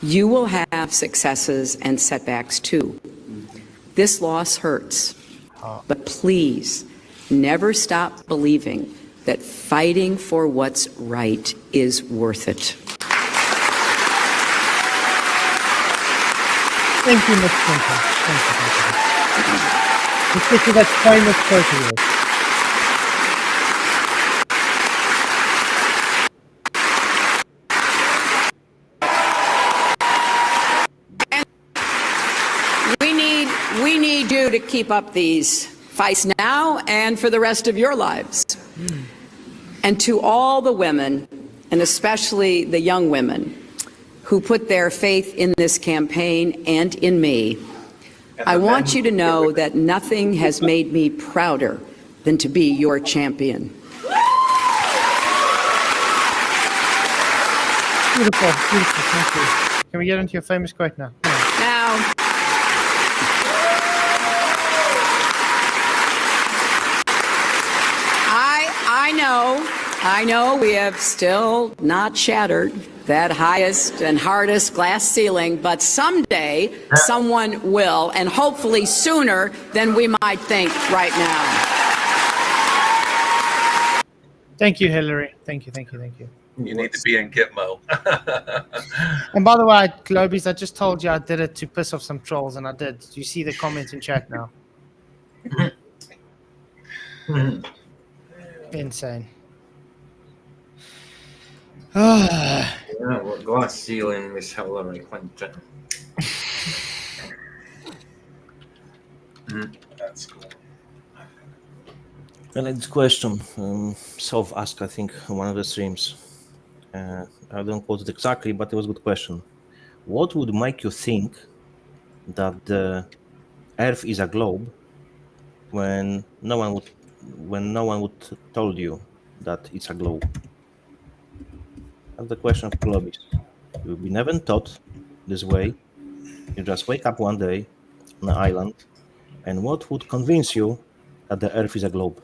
You will have successes and setbacks too. This loss hurts, but please never stop believing that fighting for what's right is worth it. Thank you, Miss Clinton. Thank you. Let's get to that famous quote of yours. We need you to keep up these fights now and for the rest of your lives. And to all the women, and especially the young women, who put their faith in this campaign and in me, I want you to know that nothing has made me prouder than to be your champion. Beautiful, beautiful. Thank you. Can we get into your famous quote now? Now, I know, I know we have still not shattered that highest and hardest glass ceiling, but someday someone will, and hopefully sooner than we might think right now. Thank you, Hillary. Thank you, thank you, thank you. You need to be in Gitmo. And by the way, Globies, I just told you I did it to piss off some trolls, and I did. Do you see the comments in chat now? Insane. Yeah, well, glass ceiling with Hillary Clinton. That's cool. I like this question. Self asked, I think, on one of the streams. I don't quote it exactly, but it was a good question. What would make you think that the Earth is a globe when no one would told you that it's a globe? That's the question of globes. You've been never taught this way. You just wake up one day on an island, and what would convince you that the Earth is a globe?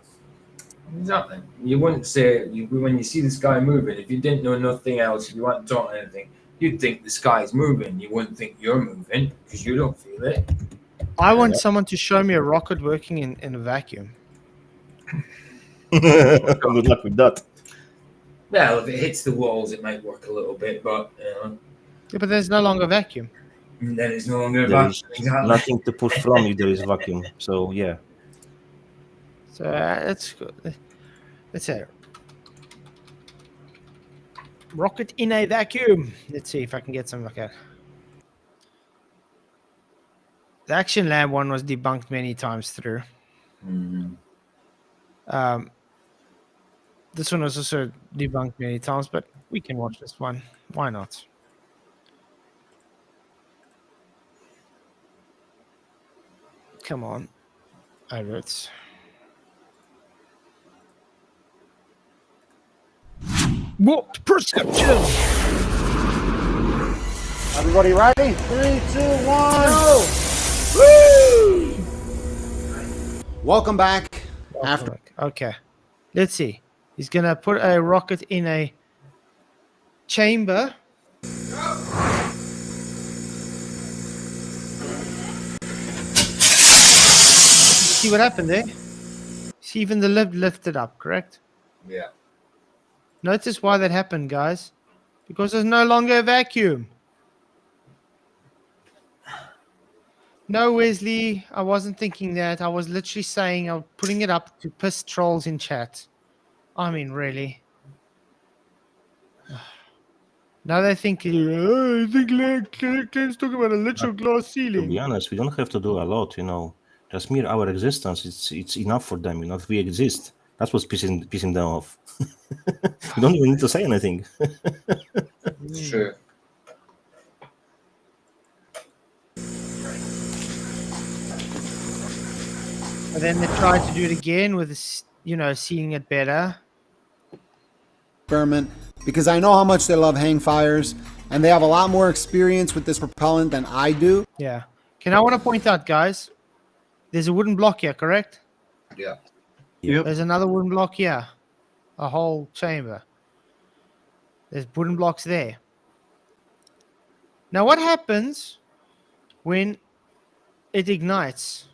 Exactly. You wouldn't say when you see the sky moving. If you didn't know nothing else, if you weren't taught anything, you'd think the sky is moving. You wouldn't think you're moving because you don't feel it. I want someone to show me a rocket working in a vacuum. Good luck with that. Well, if it hits the walls, it might work a little bit, but Yeah, but there's no longer vacuum. then it's no longer a There vacuum. is Exactly. nothing to push from if there is vacuum. So yeah. So that's good. Let's say rocket in a vacuum. Let's see if I can get something like that. The Action Lab one was debunked many times through. This one was also debunked many times, but we can watch this one. Why not? Come on. Adverts. What perception? Everybody ready? 3, 2, 1. Go! Woo! Welcome back. Okay. Let's see. He's gonna put a rocket in a chamber. See what happened there? See, even the lid lifted up, correct? Yeah. Notice why that happened, guys. Because there's no longer a vacuum. No, Wesley, I wasn't thinking that. I was literally saying I'm putting it up to piss trolls in chat. I mean, really. Now they think, oh, I think Claire's talking about a literal glass To ceiling. be honest, we don't have to do a lot, Just mere our existence, it's enough for them, If we exist, that's what's pissing them off. We don't even need to say anything. It's true. And then they tried to do it again with, seeing it better. Experiment, because I know how much they love hang fires, and they have a lot more experience with this propellant than I do. Yeah. I want to point out, guys, there's a wooden block here, correct? Yeah. Yep. There's another wooden block here. A whole chamber. There's wooden blocks there. Now, what happens when it ignites?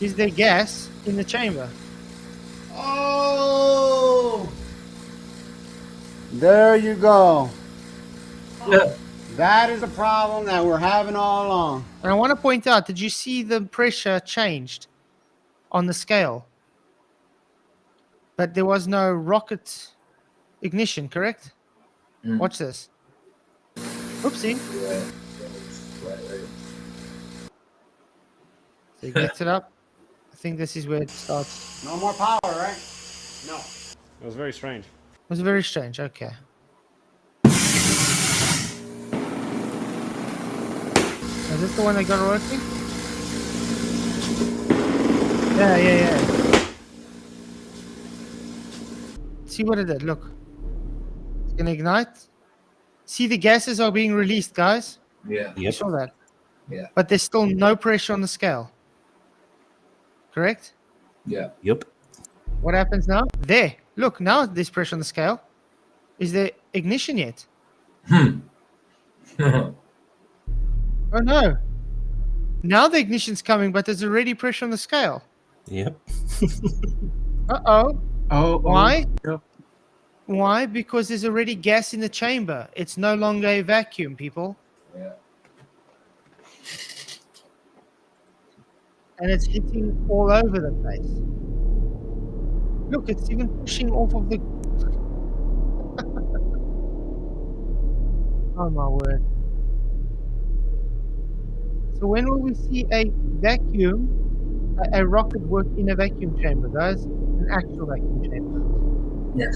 Is there gas in the chamber? Oh! There you go. Yeah. That is a problem that we're having all along. And I want to point out, did you see the pressure changed on the scale? But there was no rocket ignition, correct? Watch this. Oopsie. So he gets it up. I think this is where it starts. No more power, right? No. It was very strange. It was very strange. Okay. Is this the one that got working? Yeah. See what it did. Look. It's going to ignite. See, the gases are being released, guys. Yeah. You saw that. Yeah. But there's still no pressure on the scale. Correct? Yeah. Yep. What happens now? There. Look, now there's pressure on the scale. Is there ignition yet? Hmm. Oh no. Now the ignition's coming, but there's already pressure on the scale. Yep. Uh-oh. Oh, Why? yep. Why? Because there's already gas in the chamber. It's no longer a vacuum, people. Yeah. And it's hitting all over the place. Look, it's even pushing off of the... Oh my word. So when will we see a vacuum, a rocket work in a vacuum chamber, guys? An actual vacuum chamber. Yeah.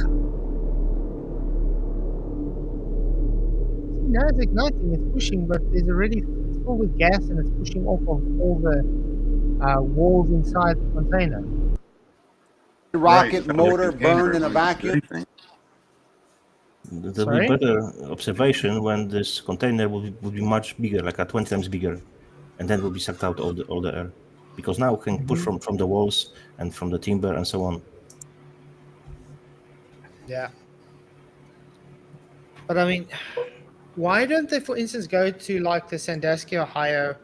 See, now it's igniting, it's pushing, but there's already it's filled with gas and it's pushing off of all the walls inside the container. Rocket so the motor container burned in a wouldn't do vacuum. anything. There'll be Sorry? better observation when this container will be much bigger, like 20 times bigger, and then will be sucked out all the air. Because now we can push from the walls and from the timber and so on. Yeah. But I mean, why don't they, for instance, go to like the Sandusky, Ohio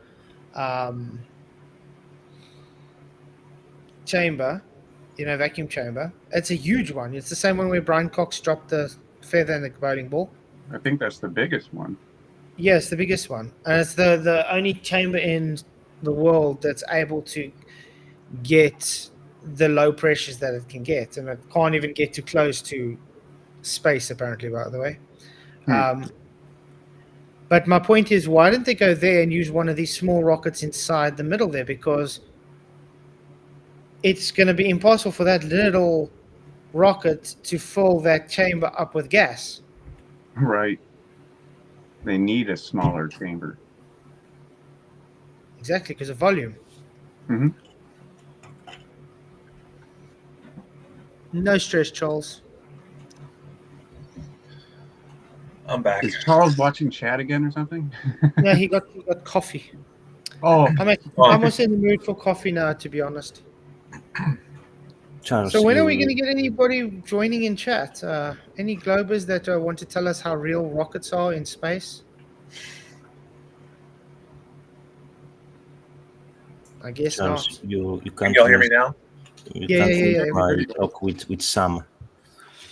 chamber, vacuum chamber? It's a huge one. It's the same one where Brian Cox dropped the feather in the bowling ball. I think that's the biggest one. Yes, the biggest one. And it's the only chamber in the world that's able to get the low pressures that it can get. And it can't even get too close to space, apparently, by the way. But my point is, why didn't they go there and use one of these small rockets inside the middle there? Because it's going to be impossible for that little rocket to fill that chamber up with gas. Right. They need a smaller chamber. Exactly, because of volume. Mm-hmm. No stress, Charles. I'm back. Is Charles watching chat again or something? No, he got coffee. Oh, I'm also in the mood for coffee now, to be honest. Charles, So when are we going to get anybody joining in chat? Any Globers that want to tell us how real rockets are in space? I guess Charles, not. you Can can't y'all hear me miss, now? you Yeah, can't miss yeah. my talk with Sam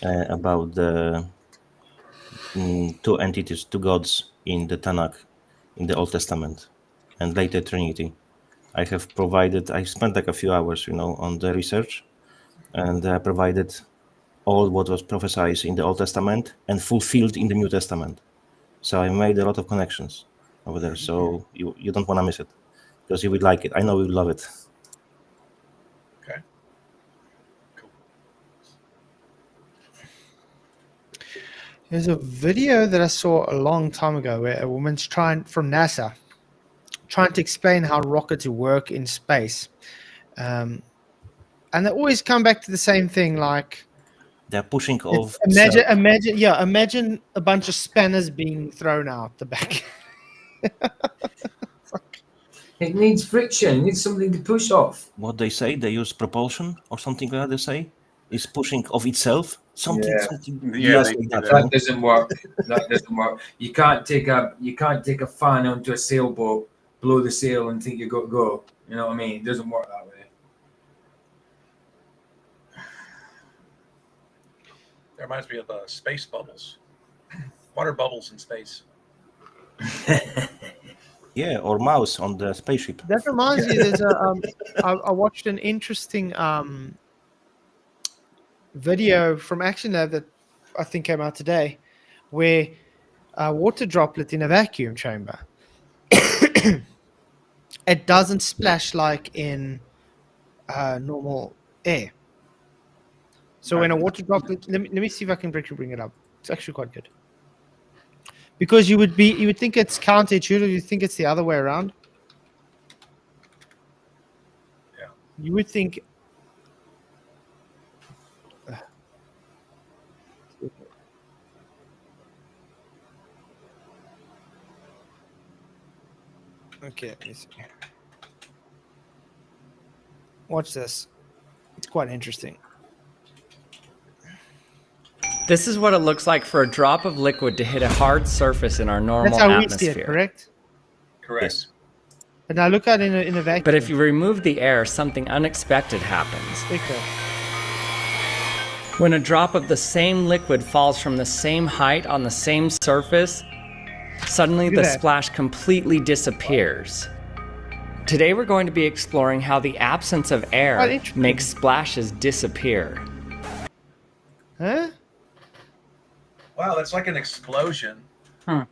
about the two entities, two gods in the Tanakh, in the Old Testament, and later Trinity. I spent like a few hours, on the research, and provided all what was prophesied in the Old Testament and fulfilled in the New Testament. So I made a lot of connections over there. So you don't want to miss it, because you would like it. I know you would love it. Okay. Cool. There's a video that I saw a long time ago where a woman's from NASA trying to explain how rockets work in space. And they always come back to the same thing, like They're pushing off. imagine a bunch of spanners being thrown out the back. It needs friction. It needs something to push off. What they say, they use propulsion or something like that. They say is pushing of itself. Something Yeah, BS they like do that. That doesn't work. That doesn't work. You can't take a fan onto a sailboat, blow the sail, and think you got to go. You know what I mean? It doesn't work that way. That reminds me of space bubbles. Water bubbles in space. Yeah, or mouse on the spaceship. That reminds me, there's I watched an interesting video from Action Lab that I think came out today, where a water droplet in a vacuum chamber, it doesn't splash like in normal air. So when a water droplet, let me see if I can bring it up. It's actually quite good. Because you would think it's counterintuitive, you think it's the other way around. Yeah. You would think. Okay, let me see. Watch this. It's quite interesting. This is what it looks like for a drop of liquid to hit a hard surface in our normal That's how we atmosphere. see it, correct? Correct. But now look at it in a vacuum. But if you remove the air, something unexpected happens. Okay. When a drop of the same liquid falls from the same height on the same surface, suddenly Look the at that. splash completely disappears. Today we're going to be exploring how the absence of Oh, air interesting. makes splashes disappear. Huh? Wow, that's like an explosion. Yeah,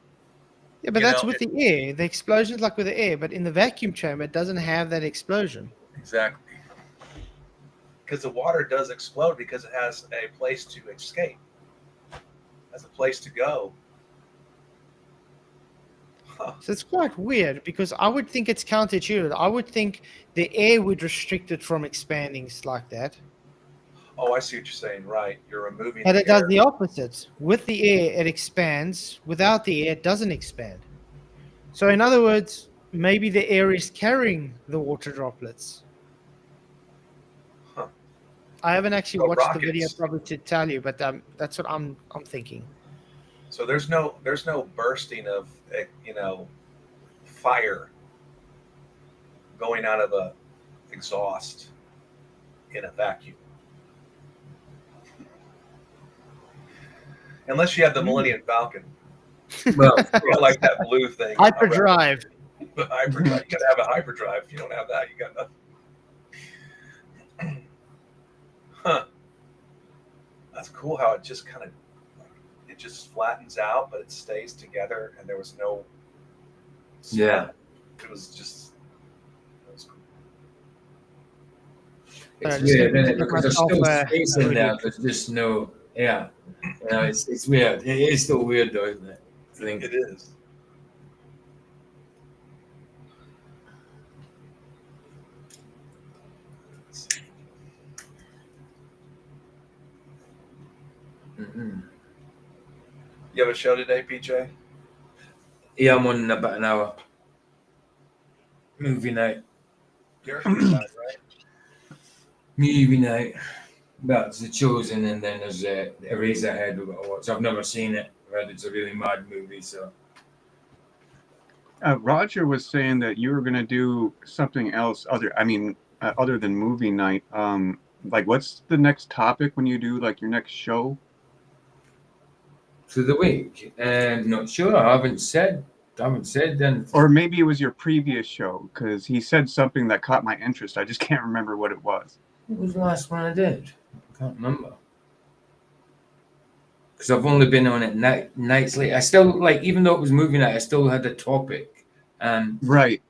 but You that's know, with the air. The explosion's like with the air, but in the vacuum chamber, it doesn't have that explosion. Exactly. Because the water does explode because it has a place to escape, has a place to go. So it's quite weird because I would think it's counterintuitive. I would think the air would restrict it from expanding like that. Oh, I see what you're saying. Right. You're removing But the it does air. the opposite. With the air, it expands. Without the air, it doesn't expand. So in other words, maybe the air is carrying the water droplets. Huh. I haven't actually So watched the video rockets. probably to tell you, but that's what I'm thinking. So there's no bursting of fire going out of a exhaust in a vacuum. Unless you have the Millennium Falcon. Well, Or like that blue thing. Hyperdrive. The hyperdrive. You gotta have a hyperdrive. If you don't have that, you got nothing. Huh. That's cool how it just kind of it just flattens out, but it stays together, and there was no Yeah. It was just it was cool. It's just weird, gonna isn't it? give Because there's myself still a space in there. review. There's just no, yeah. You know, it's weird. It is still weird, though, isn't it? I think It is. Mm-hmm. You have a show today, PJ? Yeah, I'm on in about an hour. Movie night. You're right? Movie night. Well, it's The Chosen, and then there's Eraserhead we've got to watch. I've never seen it. I heard it's a really mad movie, so. Roger was saying that you were going to do something else other than movie night. Like, what's the next topic when you do like your next show? For the week, and not sure. I haven't said then. Or maybe it was your previous show, because he said something that caught my interest. I just can't remember what it was. What was the last one I did? I can't remember. Because I've only been on it nights late. I still, like, even though it was movie night, I still had a topic. Right.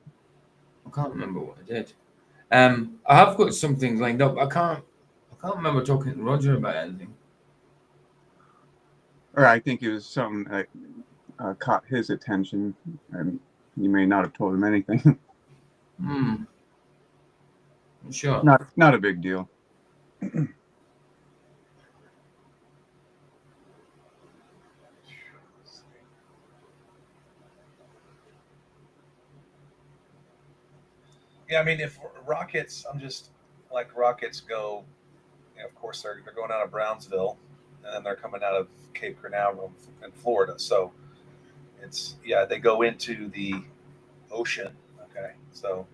I can't remember what I did. I have got something lined up. I can't remember talking to Roger about anything. Or I think it was something that caught his attention, and you may not have told him anything. Sure. Not a big deal. Yeah, I mean, if rockets, I'm just like rockets go. You know, of course, they're going out of Brownsville, and then they're coming out of Cape Canaveral in Florida. So it's they go into the ocean. Okay, so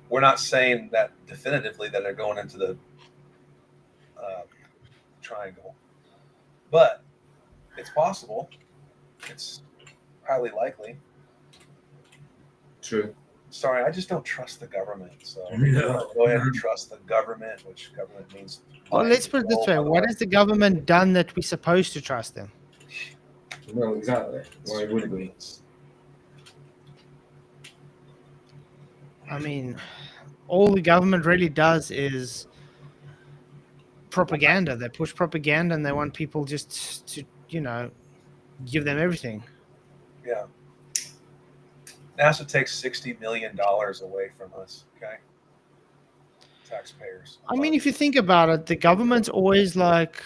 we're not saying that definitively that they're going into the triangle, but it's possible. It's highly likely. True. Sorry, I just don't trust the government. So No. go ahead and trust the government, which government means. Well, let's put it this way. What has the government done that we're supposed to trust them? Well, exactly. Why would we? I mean, all the government really does is propaganda. They push propaganda and they want people just to, give them everything. Yeah. NASA takes $60 million away from us, okay? Taxpayers. I mean, if you think about it, the government's always like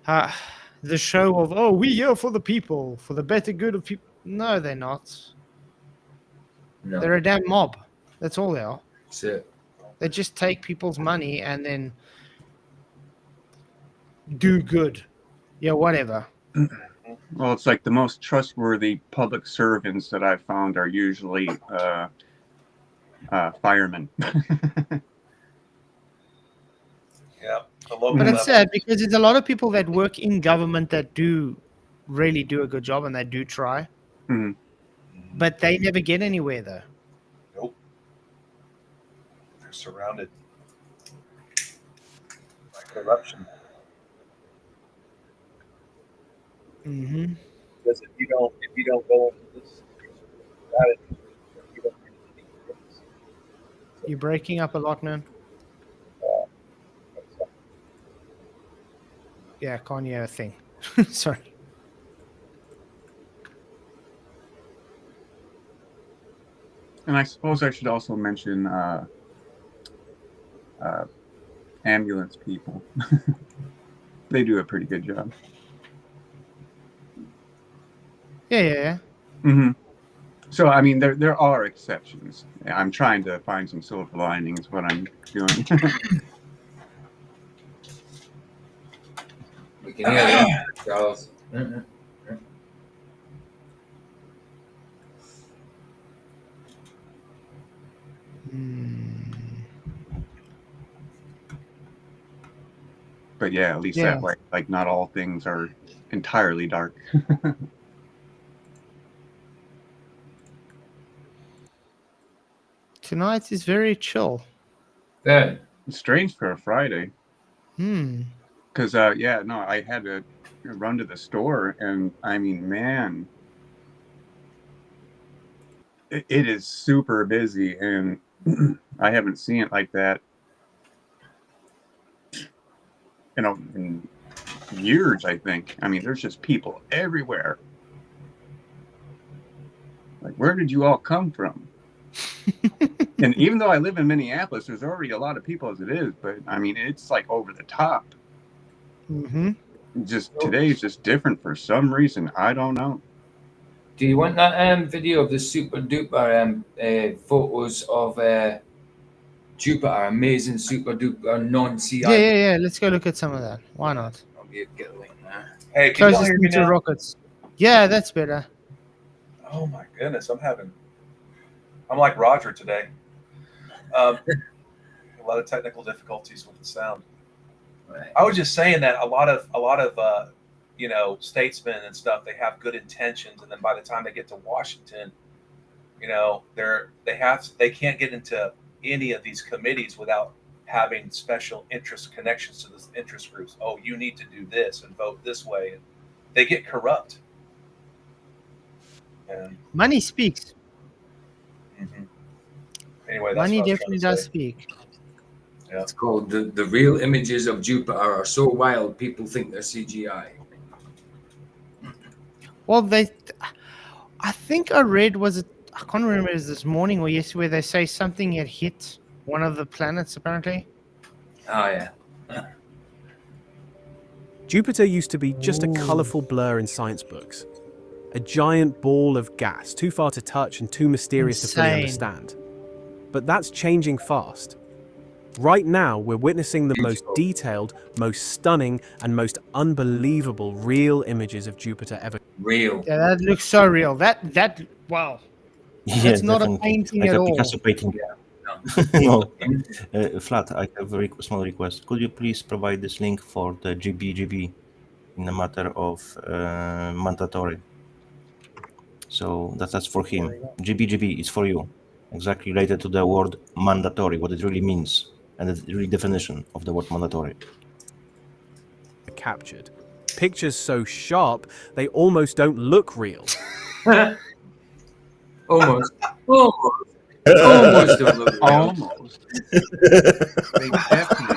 the show of, oh, we're here for the people, for the better good of people. No, they're not. No. They're a damn mob. That's all they are. That's it. They just take people's money and then do good. Yeah, whatever. Well, it's like the most trustworthy public servants that I've found are usually firemen. Yeah, the local But it's level. sad because there's a lot of people that work in government that do really do a good job and they do try, Mhm. but they never get anywhere though. Nope. They're surrounded by corruption. Mm-hmm. Because if you don't go into this strategy, you don't really need this. You're breaking up a lot, man. Yeah, I can't hear a thing. Sorry. And I suppose I should also mention ambulance people. They do a pretty good job. Yeah. Mm-hmm. So, I mean, there are exceptions. I'm trying to find some silver lining is what I'm doing. We can hear that, Charles. But yeah, at least Yeah. that way, like not all things are entirely dark. Tonight is very chill. Yeah. It's strange for a Friday. Hmm. Because, I had to run to the store, and I mean, man, it is super busy, and I haven't seen it like that, in years, I think. I mean, there's just people everywhere. Like, where did you all come from? And even though I live in Minneapolis, there's already a lot of people as it is, but I mean, it's like over the top. Mm-hmm. Just today's just different for some reason. I don't know. Do you want that video of the super duper photos of Jupiter? Amazing super duper non-CI. Yeah. Let's go look at some of that. Why not? I'll get a link now. Hey, can you Closest hear me thing to now? rockets. Yeah, that's better. Oh my goodness, I'm like Roger today. A lot of technical difficulties with the sound. Right. I was just saying that a lot of statesmen and stuff, they have good intentions, and then by the time they get to Washington, they can't get into any of these committees without having special interest connections to the interest groups. Oh, you need to do this and vote this way. And they get corrupt. And Money speaks. anyway, that's Money what I was definitely trying to does say. speak. Yeah. It's called the real images of Jupiter are so wild people think they're CGI. Well, I think I read, I can't remember if it was this morning or yesterday, where they say something had hit one of the planets, apparently. Oh, yeah. Jupiter used to be just a colourful blur in science books. A giant ball of gas, too far to touch and too mysterious to fully Insane. understand. But that's changing fast. Right now, we're witnessing the most detailed, most stunning, and most unbelievable real images of Jupiter ever. Real. Yeah, that looks so real. Wow. Yeah, That's not a definitely. painting Like at a all. Picasso painting. No. Flat, I have a small request. Could you please provide this link for the GBGB in a matter of mandatory? So that's for him. GBGB is for you. Exactly related to the word mandatory, what it really means, and the real definition of the word mandatory. Captured. Pictures so sharp, they almost don't look real. Almost. Almost don't look real. Almost. They definitely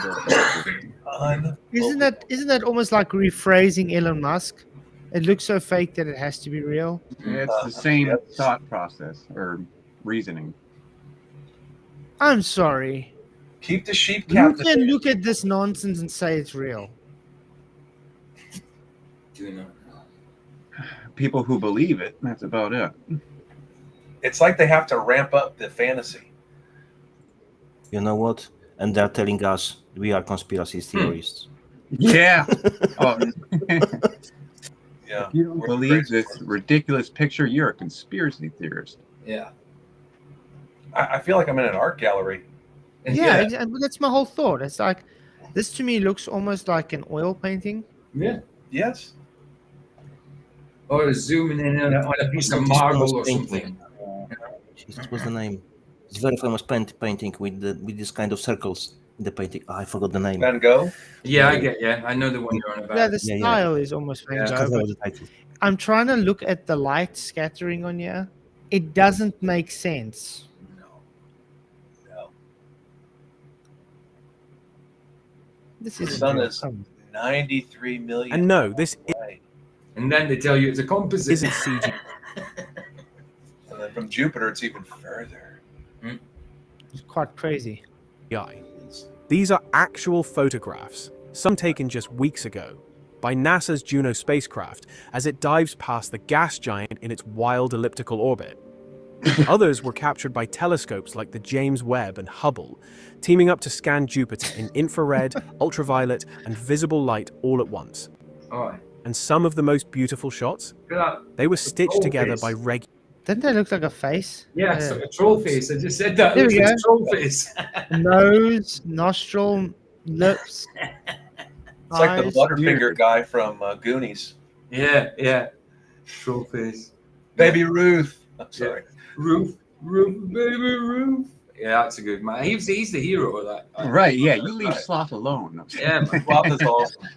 don't. Isn't that almost like rephrasing Elon Musk? It looks so fake that it has to be real. It's the same thought process or reasoning. I'm sorry. Keep the sheep You captive. can look at this nonsense and say it's real. Do you know? People who believe it, that's about it. It's like they have to ramp up the fantasy. You know what? And they're telling us we are conspiracy theorists. Yeah. Oh. Yeah. If you don't believe this ridiculous picture, you're a conspiracy theorist. Yeah. I feel like I'm in an art gallery. Yeah, exactly. That's my whole thought. It's like, this to me looks almost like an oil painting. Yeah. Yes. Or zooming in on a piece of marble or something. What was the name? It's very famous painting with this kind of circles in the painting. I forgot the name. Van Gogh? Yeah, I get you. I know the one you're on about. Yeah, the style is almost Van Gogh, but I'm trying to look at the light scattering on here. It doesn't make sense. No. This The is sun is 93 million. And no, this and then they tell you it's a composite. isn't CG. And then from Jupiter, it's even further. It's quite crazy. These are actual photographs, some taken just weeks ago, by NASA's Juno spacecraft as it dives past the gas giant in its wild elliptical orbit. Others were captured by telescopes like the James Webb and Hubble, teaming up to scan Jupiter in infrared, ultraviolet, and visible light all at once. Oh. And some of the most beautiful shots, they were stitched together by regular. Didn't that look like a face? Yeah, it's like a troll face. I just said that. There It we looks like go. a troll face. Nose, nostril, lips. It's like the eyes. Butterfinger guy from Goonies. Yeah. Troll face. Baby Ruth. I'm sorry. Ruth, baby Ruth. Yeah, that's a good man. He's the hero of that. Right, yeah, you leave Sloth alone. Yeah, man. Sloth is awesome.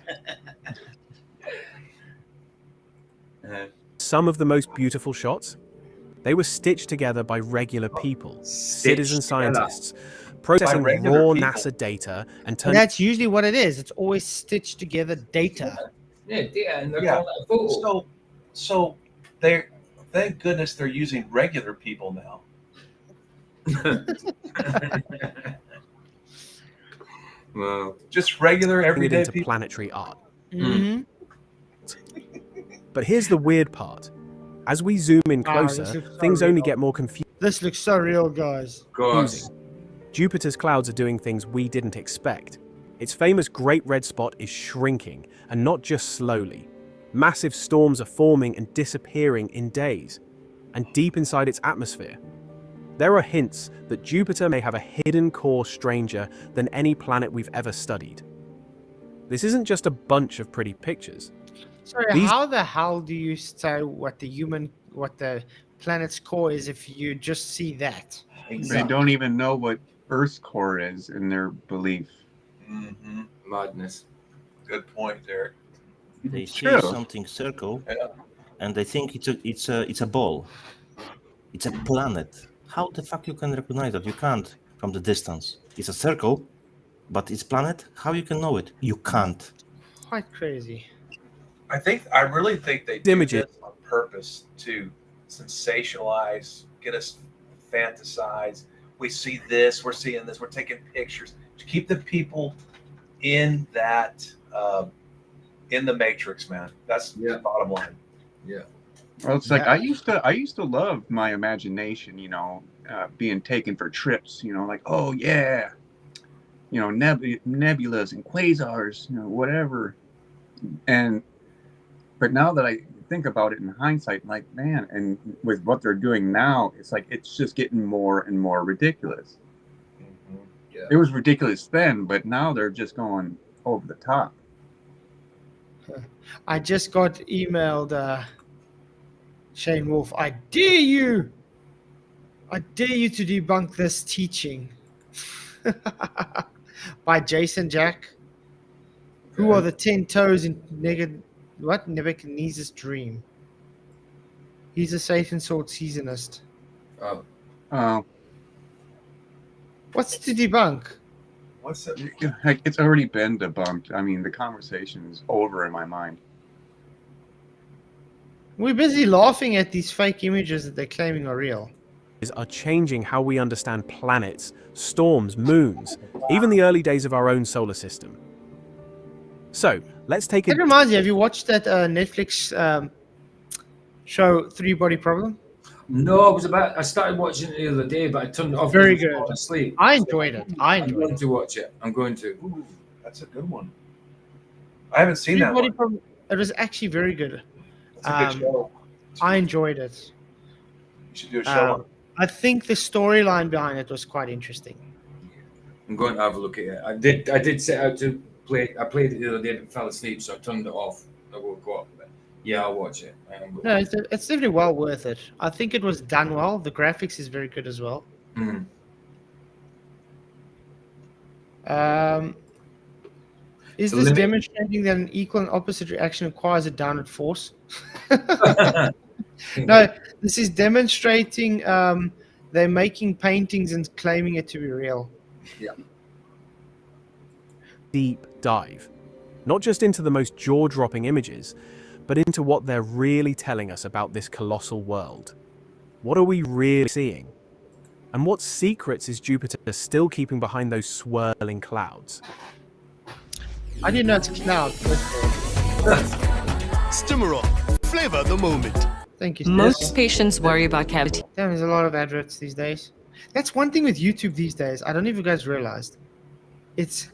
Some of the most beautiful shots, they were stitched together by regular people, citizen scientists, processing raw NASA data and turning. That's usually what it is. It's always stitched together data. Yeah, and they're calling that a photo. So they, thank goodness they're using regular people now. Well, just regular everyday into people. Planetary art. Mm-hmm. But here's the weird part. As we zoom in Wow, closer, this looks so things only real. get more confusing. This looks so real, guys. Jupiter's clouds are doing things we didn't expect. Its famous Great Red Spot is shrinking, and not just slowly. Massive storms are forming and disappearing in days. And deep inside its atmosphere, there are hints that Jupiter may have a hidden core stranger than any planet we've ever studied. This isn't just a bunch of pretty pictures. Sorry, how the hell do you say what the planet's core is if you just see that? They don't even know what Earth's core is in their belief. Mm-hmm. Madness. Good point, Derek. They see True. something circle, and they think it's a ball. It's a planet. How the fuck you can recognize that? You can't from the distance. It's a circle, but it's planet. How you can know it? You can't. Quite crazy. I really think they do this on purpose to sensationalize, get us fantasize. We see this, we're seeing this, we're taking pictures to keep the people in that in the matrix, man. That's the bottom line. Yeah. Well, it's like I used to love my imagination, being taken for trips, like, oh yeah, nebulas and quasars, whatever. But now that I think about it in hindsight, like, man, and with what they're doing now, it's like it's just getting more and more ridiculous. Mm-hmm. Yeah. It was ridiculous then, but now they're just going over the top. I just got emailed Shane Wolf. I dare you to debunk this teaching by Jason Jack. Who are the 10 toes in Nebuchadnezzar's dream? He's a Satan sword seasonist. Oh. What's to debunk? What's it? It's already been debunked. I mean, the conversation is over in my mind. We're busy laughing at these fake images that they're claiming are real. Are changing how we understand planets, storms, moons, even the early days of our own solar system. So, let's take It reminds me, have you watched that Netflix show, Three Body Problem? No, I started watching it the other day, but I turned it off. Very because I was good. falling asleep. I enjoyed it. I'm going to watch it. I'm going to. Ooh, that's a good one. I haven't seen that Everybody one. it was actually very good. It's a good show. I enjoyed it. You should do a show on it. I think the storyline behind it was quite interesting. I'm going to have a look at it. I did set out to play. I played it the other day, but fell asleep, so I turned it off. I woke up. But yeah, I'll watch it. No, it's definitely well worth it. I think it was done well. The graphics is very good as well. Mm. Is The this limit- demonstrating that an equal and opposite reaction requires a downward force? No, this is demonstrating they're making paintings and claiming it to be real. Yeah. Deep dive. Not just into the most jaw-dropping images, but into what they're really telling us about this colossal world. What are we really seeing? And what secrets is Jupiter still keeping behind those swirling clouds? I didn't know it's cloud. Stimorol, flavor the moment. Thank you. Most patients worry about cavity. Damn, there's a lot of adverts these days. That's one thing with YouTube these days. I don't know if you guys realized. It's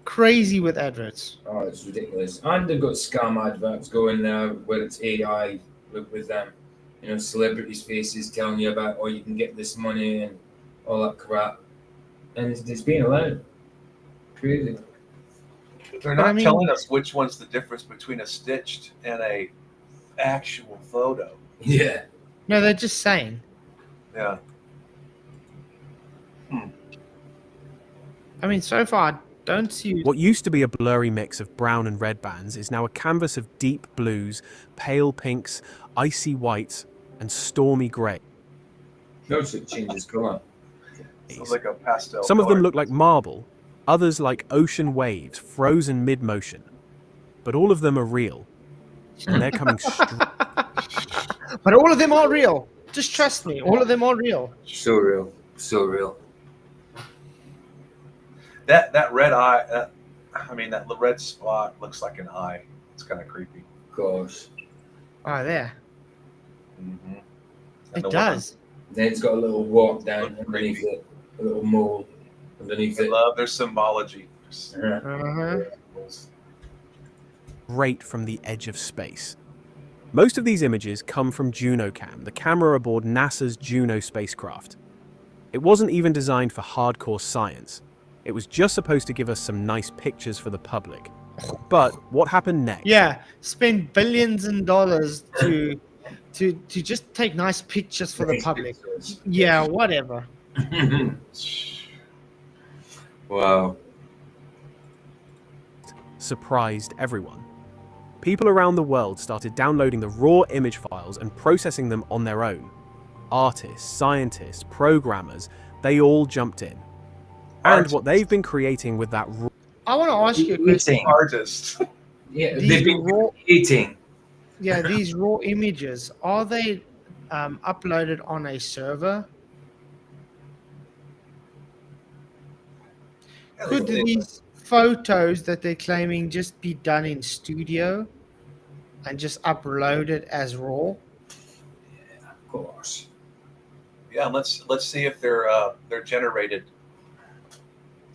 crazy with adverts. Oh, it's ridiculous. And they've got scam adverts going now where it's AI with them. You know, celebrities' faces telling you about, oh, you can get this money and all that crap. And it's being allowed. Crazy. They're not telling us which one's the difference between a stitched and a actual photo. Yeah. No, they're just saying. Yeah. I mean, so far, I don't see... What used to be a blurry mix of brown and red bands is now a canvas of deep blues, pale pinks, icy whites, and stormy grey. Notice it changes colour. It's like a pastel. Some of them color. look like marble, others like ocean waves frozen mid-motion. But all of them are real, and they're coming straight. But all of them are real. Just trust me. All of them are real. So real. So real. That red eye, that red spot looks like an eye. It's kind of creepy. Of course. Oh, there. Mm-hmm. It does. Then it's got a little walk down underneath it, a little mole underneath it. Love their symbology. Right from the edge of space. Most of these images come from JunoCam, the camera aboard NASA's Juno spacecraft. It wasn't even designed for hardcore science. It was just supposed to give us some nice pictures for the public. But what happened next? Yeah, spend billions and dollars to just take nice pictures for the public. Yeah, whatever. Wow. Surprised everyone. People around the world started downloading the raw image files and processing them on their own. Artists, scientists, programmers, they all jumped in. And what they've been creating with that raw... I want to ask you a question. Artists. Yeah, These they've been raw- creating. Yeah, these raw images, are they uploaded on a server? Could these photos that they're claiming just be done in studio and just uploaded as raw? Yeah, of course. Yeah, let's see if they're generated.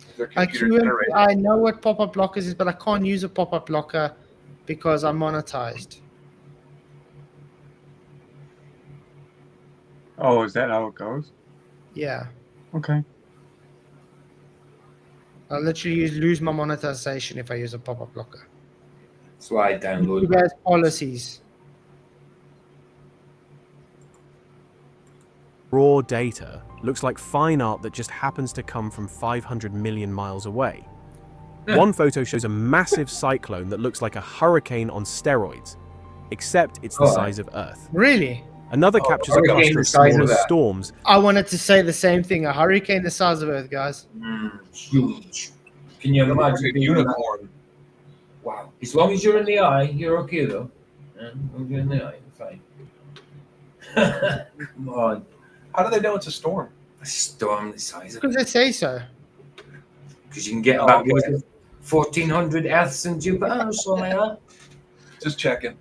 If they're Like, computer generated. I know what pop-up blockers is, but I can't use a pop-up blocker because I'm monetized. Oh, is that how it goes? Yeah. Okay. I'll literally lose my monetization if I use a pop-up blocker. That's why I download You guys' policies. raw data looks like fine art that just happens to come from 500 million miles away. One photo shows a massive cyclone that looks like a hurricane on steroids, except it's the size of Earth. Really? Another captures a hurricane cluster the of size smaller of that. storms. I wanted to say the same thing. A hurricane the size of Earth, guys. Huge. Can you imagine Like a being unicorn. Wow. As long as you're in the eye, you're okay though. Yeah, as long as you're in the eye, you're fine. Come on. How do they know it's a storm? A storm the size of Because they say so. Because you can get about 1,400 Earths in Jupiter or something like that. Just checking.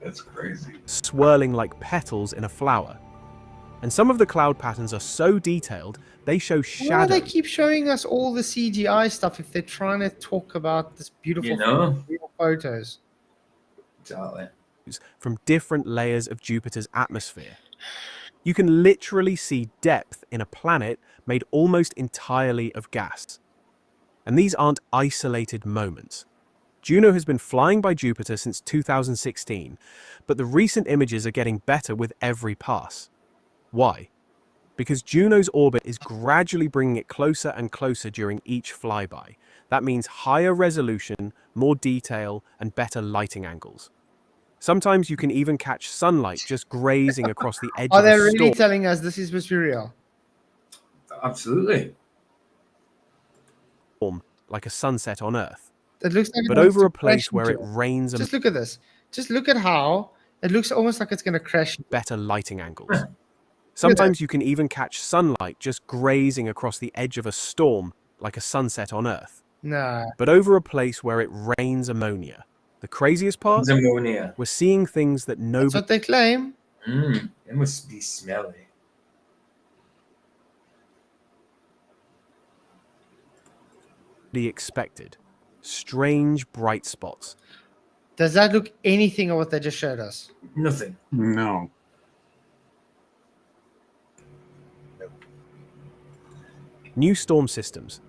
That's crazy. Swirling like petals in a flower. And some of the cloud patterns are so detailed, they show Why do shadow. they keep showing us all the CGI stuff if they're trying to talk about this beautiful real photos? Exactly. From different layers of Jupiter's atmosphere. You can literally see depth in a planet made almost entirely of gas. And these aren't isolated moments. Juno has been flying by Jupiter since 2016, but the recent images are getting better with every pass. Why? Because Juno's orbit is gradually bringing it closer and closer during each flyby. That means higher resolution, more detail, and better lighting angles. Sometimes you can even catch sunlight just grazing across the edge Are of a they really storm. telling us this is supposed to be real? Absolutely. Like a sunset on Earth. It looks like But it wants over to a place crash where it into rains. Just look at this. Just look at how it looks almost like it's going to crash. Better lighting angles. Sometimes you can even catch sunlight just grazing across the edge of a storm, like a sunset on Earth. No. But over a place where it rains ammonia. The craziest part? Ammonia. We're seeing things that That's nobody what they claim. It must be smelly. expected. Strange bright spots. Does that look anything of what they just showed us? Nothing. No. New storm systems,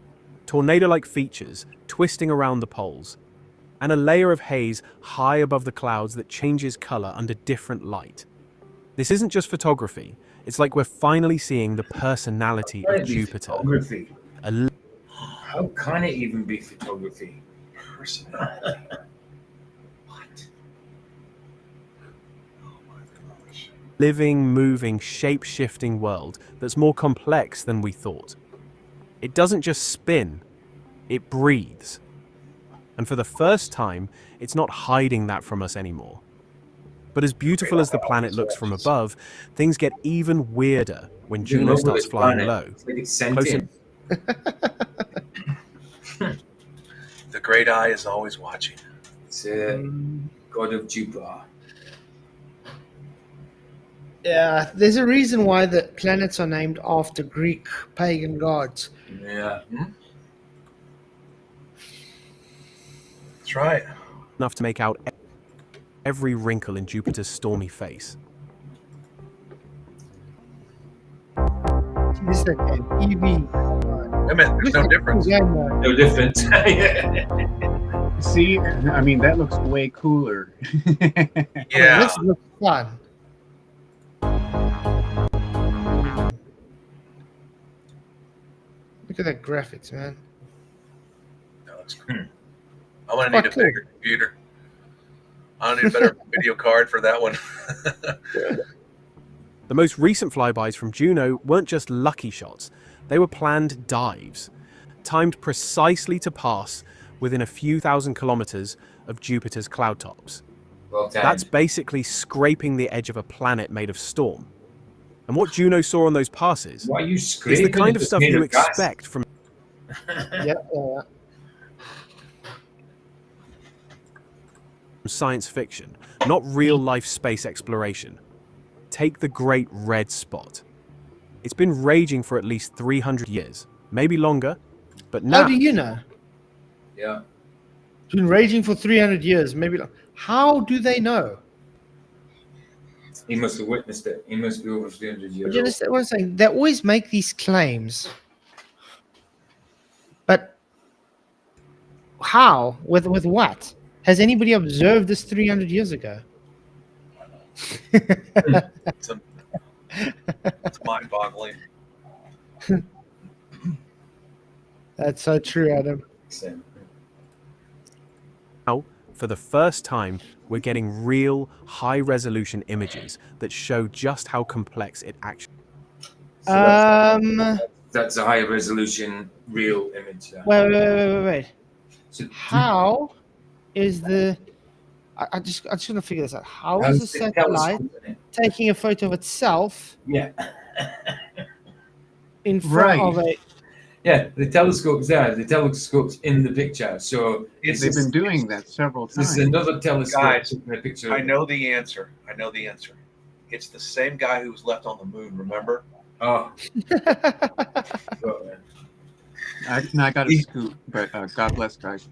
tornado-like features twisting around the poles, and a layer of haze high above the clouds that changes color under different light. This isn't just photography. It's like we're finally seeing the personality of Jupiter. Photography. How can it even be photography? Personality. Living, moving, shape-shifting world that's more complex than we thought. It doesn't just spin, it breathes. And for the first time, it's not hiding that from us anymore. But as beautiful as the planet looks from above, things get even weirder when Juno starts flying low. The great eye is always watching. It's God of Jupiter. Yeah, there's a reason why the planets are named after Greek pagan gods. Yeah. That's right. Enough to make out every wrinkle in Jupiter's stormy face. This is like an EV. I mean, there's no difference. No difference. See, I mean, that looks way cooler. Yeah. This looks fun. Look at that graphics, man. That looks cool. I'm gonna need a bigger computer. I need a better video card for that one. The most recent flybys from Juno weren't just lucky shots. They were planned dives, timed precisely to pass within a few thousand kilometers of Jupiter's cloud tops. Well done. That's basically scraping the edge of a planet made of storm. And what Juno saw on those passes Why are you is the scraping kind if of it's stuff made you of gas? expect from science fiction, not real-life space exploration. Take the Great Red Spot. It's been raging for at least 300 years, maybe longer, but now... How do you know? Yeah. It's been raging for 300 years, maybe. How do they know? He must have witnessed it. He must be over 300 Do years you understand what I'm saying? They always make these claims. But how? With what? Has anybody observed this 300 years ago? It's mind-boggling. That's so true, Adam. Now, for the first time, we're getting real, high-resolution images that show just how complex it actually is. That's a high resolution real image. Yeah. Wait. So How is the... I just want to figure this out. How How's is the the satellite telescope in it? taking a photo of itself Yeah. in front Right. of a... Yeah, the telescope's there. The telescope's in the picture. So They've been doing that several This times. is another telescope. Guys, taking a picture. I know the answer. It's the same guy who was left on the moon. Remember? Oh. I got to scoot, but God bless, guys.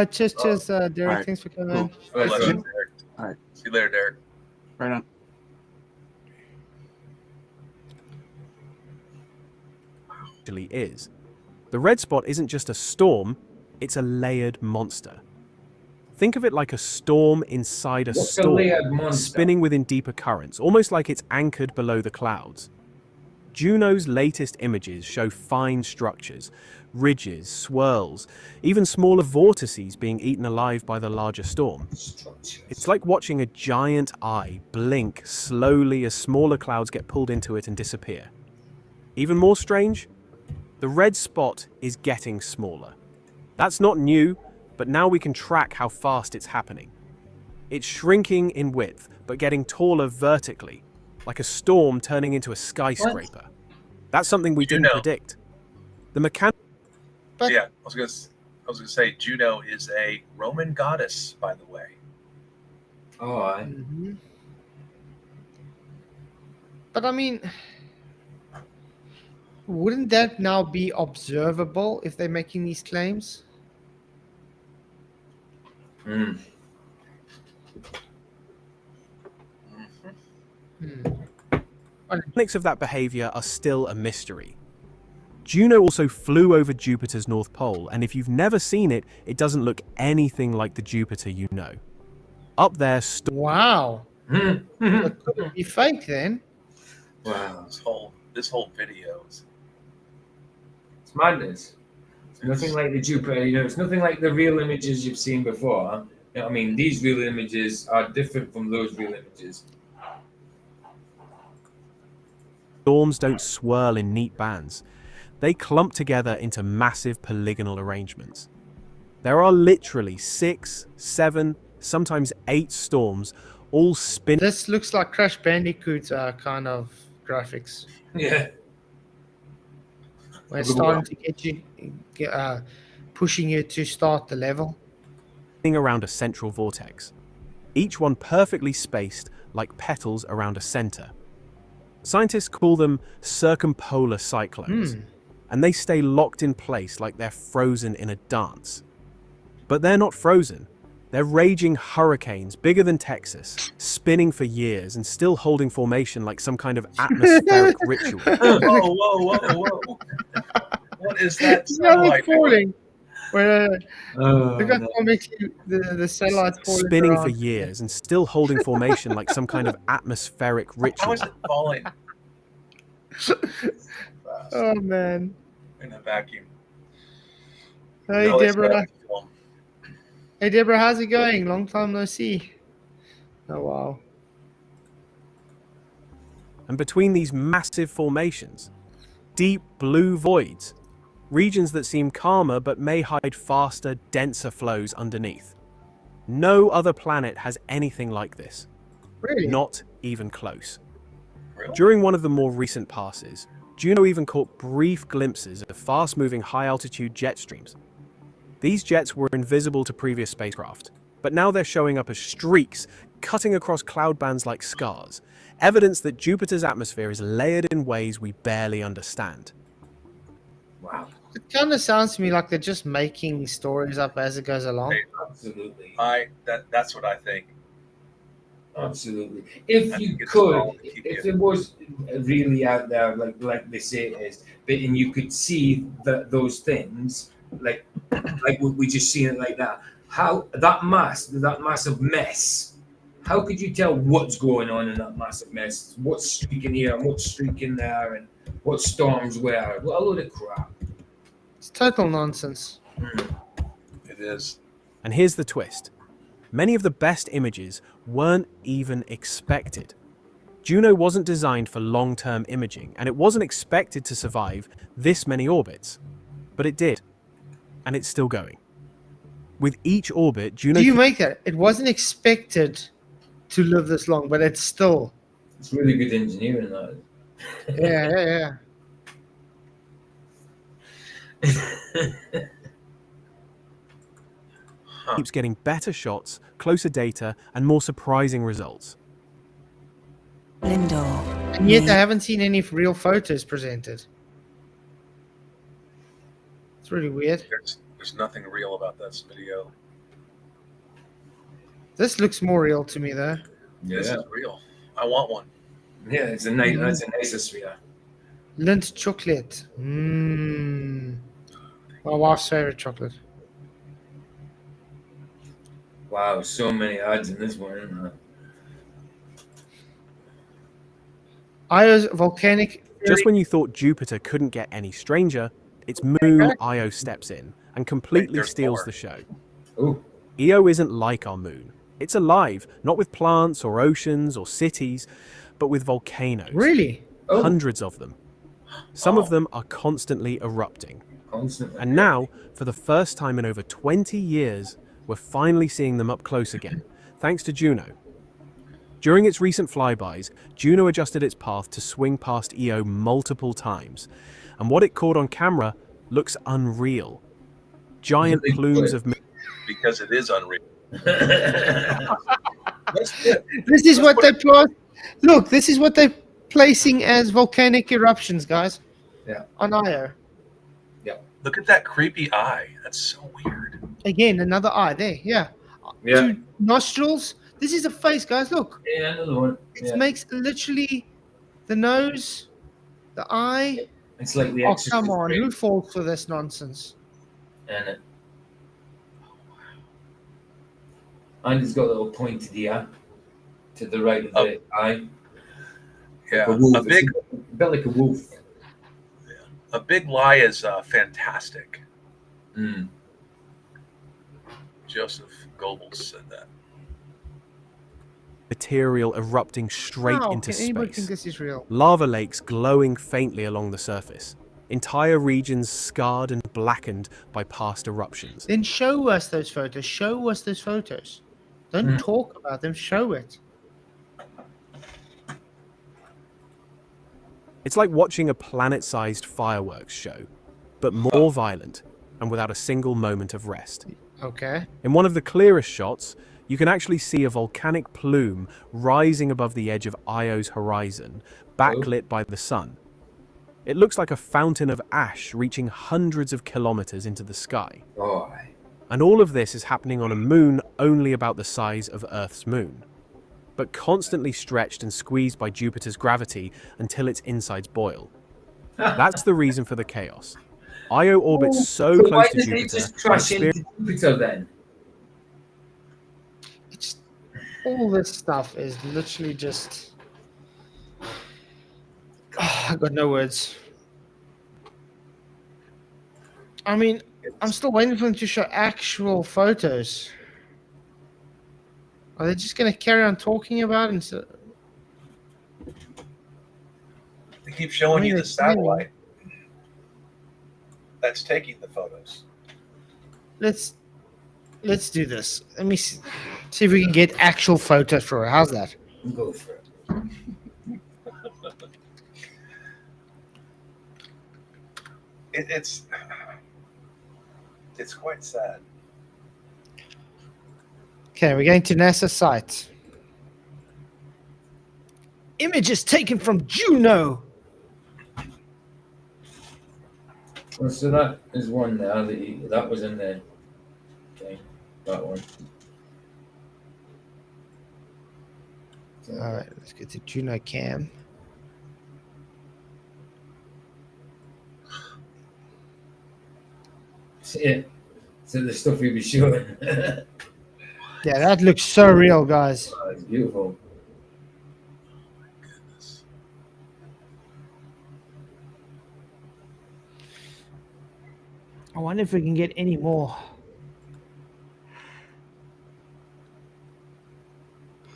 Cheers, Derek. right. Thanks for coming. Cool. Bless you, Derek. All right. See you later, Derek. Right on. Actually is. The red spot isn't just a storm, it's a layered monster. Think of it like a storm inside a What's a storm, layered monster? spinning within deeper currents, almost like it's anchored below the clouds. Juno's latest images show fine structures, ridges, swirls, even smaller vortices being eaten alive by the larger storm. It's like watching a giant eye blink slowly as smaller clouds get pulled into it and disappear. Even more strange, the red spot is getting smaller. That's not new, but now we can track how fast it's happening. It's shrinking in width, but getting taller vertically, like a storm turning into a skyscraper. That's something we didn't predict. The mechanic. Yeah, I was gonna say Juno is a Roman goddess, by the way. Oh, But I mean, wouldn't that now be observable if they're making these claims? Mm. The mechanics of that behavior are still a mystery. Juno also flew over Jupiter's North Pole, and if you've never seen it, it doesn't look anything like the Jupiter you know. Up there, wow. Could it be fake then? Wow, this whole video is It's madness. It's nothing like the Jupiter. It's nothing like the real images you've seen before. You know what I mean, these real images are different from those real images. storms don't swirl in neat bands. They clump together into massive polygonal arrangements. There are literally 6, 7, sometimes 8 storms, all spinning. This looks like Crash Bandicoot kind of graphics. Yeah. We're starting to get you, pushing you to start the level. Around a central vortex, each one perfectly spaced like petals around a center. Scientists call them circumpolar cyclones, and they stay locked in place like they're frozen in a dance. But they're not frozen. They're raging hurricanes bigger than Texas, spinning for years and still holding formation like some kind of atmospheric ritual. Whoa. What is that? Satellite falling. Look at how makes the satellite falling Spinning around. for years and still holding formation like some kind of atmospheric ritual. How is it falling? Oh man. In a vacuum. Hey No, it's Deborah. not film. Hey Deborah, how's it going? Long time no see. Oh wow. And between these massive formations, deep blue voids, regions that seem calmer but may hide faster, denser flows underneath. No other planet has anything like this. Really? Not even close. Really? During one of the more recent passes, Juno even caught brief glimpses of fast-moving high-altitude jet streams. These jets were invisible to previous spacecraft, but now they're showing up as streaks cutting across cloud bands like scars, evidence that Jupiter's atmosphere is layered in ways we barely understand. Wow. It kind of sounds to me like they're just making stories up as it goes along. Absolutely. That's what I think. Absolutely. If you could, if it was really out there, like they say it is, but and you could see those things, like we just seen it like that. How that massive mess? How could you tell what's going on in that massive mess? What's streaking here and what's streaking there, and what storms where? What a load of crap! It's total nonsense. It is. And here's the twist. Many of the best images weren't even expected. Juno wasn't designed for long-term imaging, and it wasn't expected to survive this many orbits. But it did. And it's still going. With each orbit, Juno... Do you make that? It wasn't expected to live this long, but it's still... It's really good engineering, that. Yeah. Keeps getting better shots, closer data, and more surprising results. And yet I haven't seen any real photos presented. It's really weird. There's nothing real about this video. This looks more real to me, though. This is real. I want one. Yeah, it's a nice, that's a nicer sphere. Lindt chocolate. Mmm. My wife's favorite chocolate. Wow, so many ads in this one, isn't there? Io's volcanic. Just when you thought Jupiter couldn't get any stranger, its moon Io steps in and completely steals the show. Ooh. Io isn't like our moon. It's alive, not with plants or oceans or cities, but with volcanoes. Really? Oh. Hundreds of them. Some of them are constantly erupting. Constantly. And now, for the first time in over 20 years, we're finally seeing them up close again, thanks to Juno. During its recent flybys, Juno adjusted its path to swing past Io multiple times, and what it caught on camera looks unreal. Giant plumes of... Because it is unreal. This is what they plot. Look, this is what they're placing as volcanic eruptions, guys. Yeah. On Io. Yeah. Look at that creepy eye. That's so weird. Again, another eye there. Yeah. Yeah. 2 nostrils. This is a face, guys. Look. Yeah, another one. It makes literally the nose, the eye. It's like the Oh, Exorcist come on. ring. Who falls for this nonsense? And it's got a little pointed ear to the right of the eye. Yeah, Like a wolf. a big, It's a bit like a wolf. a big lie is fantastic. Mm. Joseph Goebbels said that. material erupting straight How into can anybody space. think this is real? Lava lakes glowing faintly along the surface. Entire regions scarred and blackened by past eruptions. Then show us those photos. Show us those photos. Don't talk about them. Show it. It's like watching a planet-sized fireworks show, but more violent and without a single moment of rest. Okay. In one of the clearest shots, you can actually see a volcanic plume rising above the edge of Io's horizon, backlit by the sun. It looks like a fountain of ash reaching hundreds of kilometers into the sky. Oh. And all of this is happening on a moon only about the size of Earth's moon, but constantly stretched and squeezed by Jupiter's gravity until its insides boil. That's the reason for the chaos. Io orbits so So why close to did they Jupiter. just crash and into Jupiter then? All this stuff is literally just... Oh, I got no words. I mean, I'm still waiting for them to show actual photos. Are they just going to carry on talking about it? And so... They keep showing you the it's tiny. satellite that's taking the photos. Let's do this. Let me see if we can get actual photos for it. How's that? Go for it. It's quite sad. Okay, we're going to NASA site. Images taken from Juno. Well, so that is one there that was in there. Okay, that one. All right, let's get to Juno Cam. Yeah. So the stuff we be showing. Yeah, that looks so real, guys. Oh, it's beautiful. I wonder if we can get any more.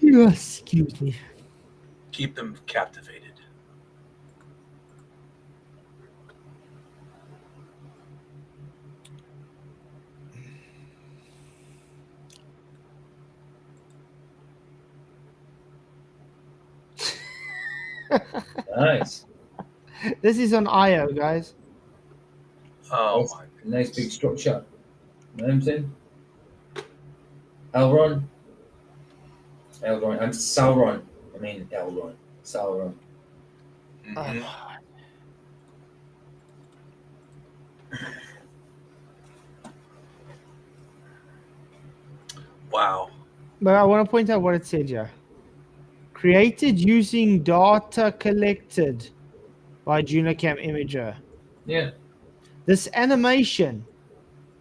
Yes, excuse me. Keep them captivated. Nice. This is on Io, guys. Oh my! Nice big structure. You know what I'm saying? Elron. And Sauron. I mean Elron. Sauron. Mhm. Wow. But I want to point out what it said here. Created using data collected by Junocam Imager. Yeah. This animation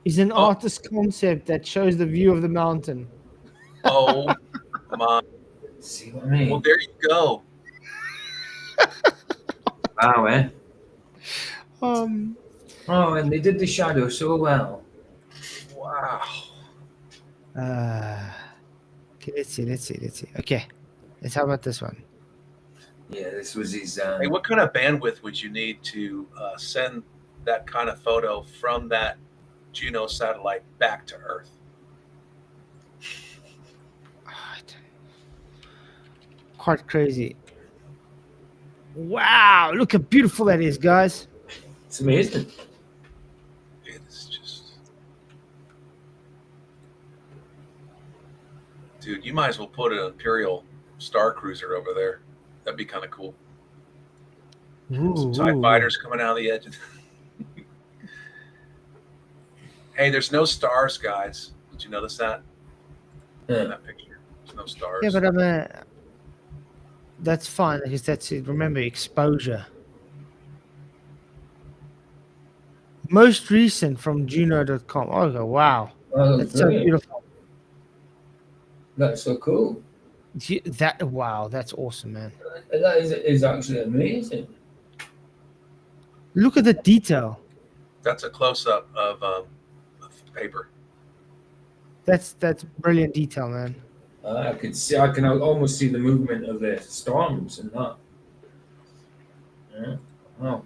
is an artist's concept that shows the view of the mountain. Oh my. See what I mean? Well, there you go. Wow, eh? Oh, and they did the shadow so well. Wow. Okay, let's see. Okay, let's how about this one? Yeah, this was his. Hey, what kind of bandwidth would you need to send that kind of photo from that Juno satellite back to Earth? Quite crazy. Wow, look how beautiful that is, guys. It's amazing. It's just, dude, you might as well put an Imperial Star Cruiser over there. That'd be kind of cool. Some TIE fighters coming out of the edge. Hey, there's no stars, guys. Did you notice that? In that picture, there's no stars. Yeah, but that's fine because that's it. Remember, exposure. Most recent from Juno.com. Oh, wow. Oh, That's so brilliant. beautiful. That's so cool. Wow, that's awesome, man. That is actually amazing. Look at the detail. That's a close-up of paper. That's brilliant detail, man. I can almost see the movement of the storms and that. Yeah. Oh.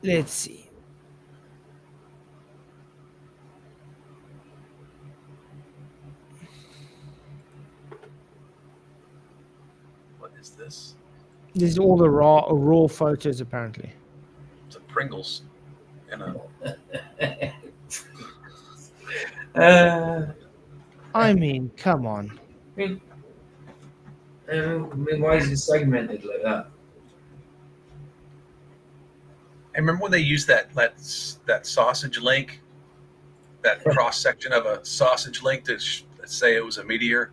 Let's see. What is this? This is all the raw photos, apparently. It's a Pringles. I mean, come on. I mean, why is it segmented like that? I remember when they used that sausage link, that cross section of a sausage link to say it was a meteor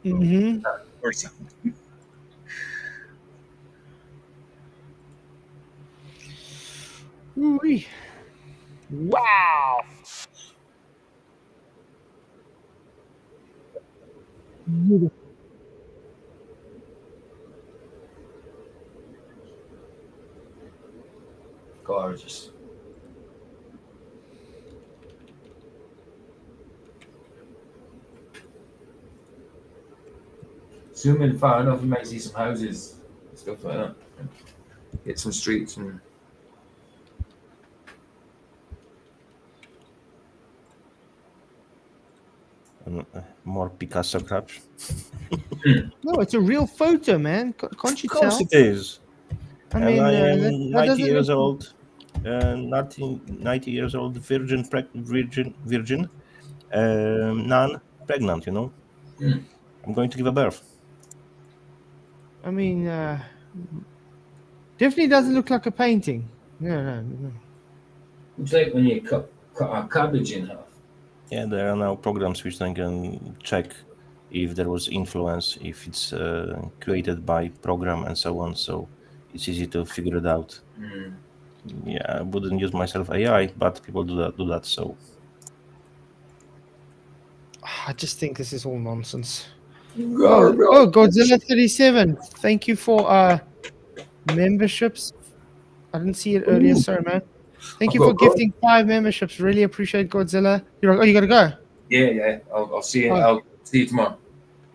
Mm-hmm. or something. Ooh-wee. Wow. Beautiful. Gorgeous. Zoom in far enough, you might see some houses, stuff like that. Get some streets and. More Picasso crap. No, it's a real photo, man. Can't you Of course tell? it is. I And mean, I am that 90 doesn't years look- old. 90 years old, virgin, non-pregnant. You know, I'm going to give a birth. I mean, definitely doesn't look like a painting. No. It's like when you cut a cabbage in half. Yeah, there are now programs which then can check if there was influence, if it's created by program and so on. So it's easy to figure it out. Yeah, I wouldn't use myself AI, but people do that. So I just think this is all nonsense. Garbage. Oh, Godzilla 37. Thank you for memberships. I didn't see it earlier. Sorry, man. Thank you for gifting 5 memberships. Really appreciate Godzilla. You gotta go. Yeah. I'll see you. Oh. I'll see you tomorrow.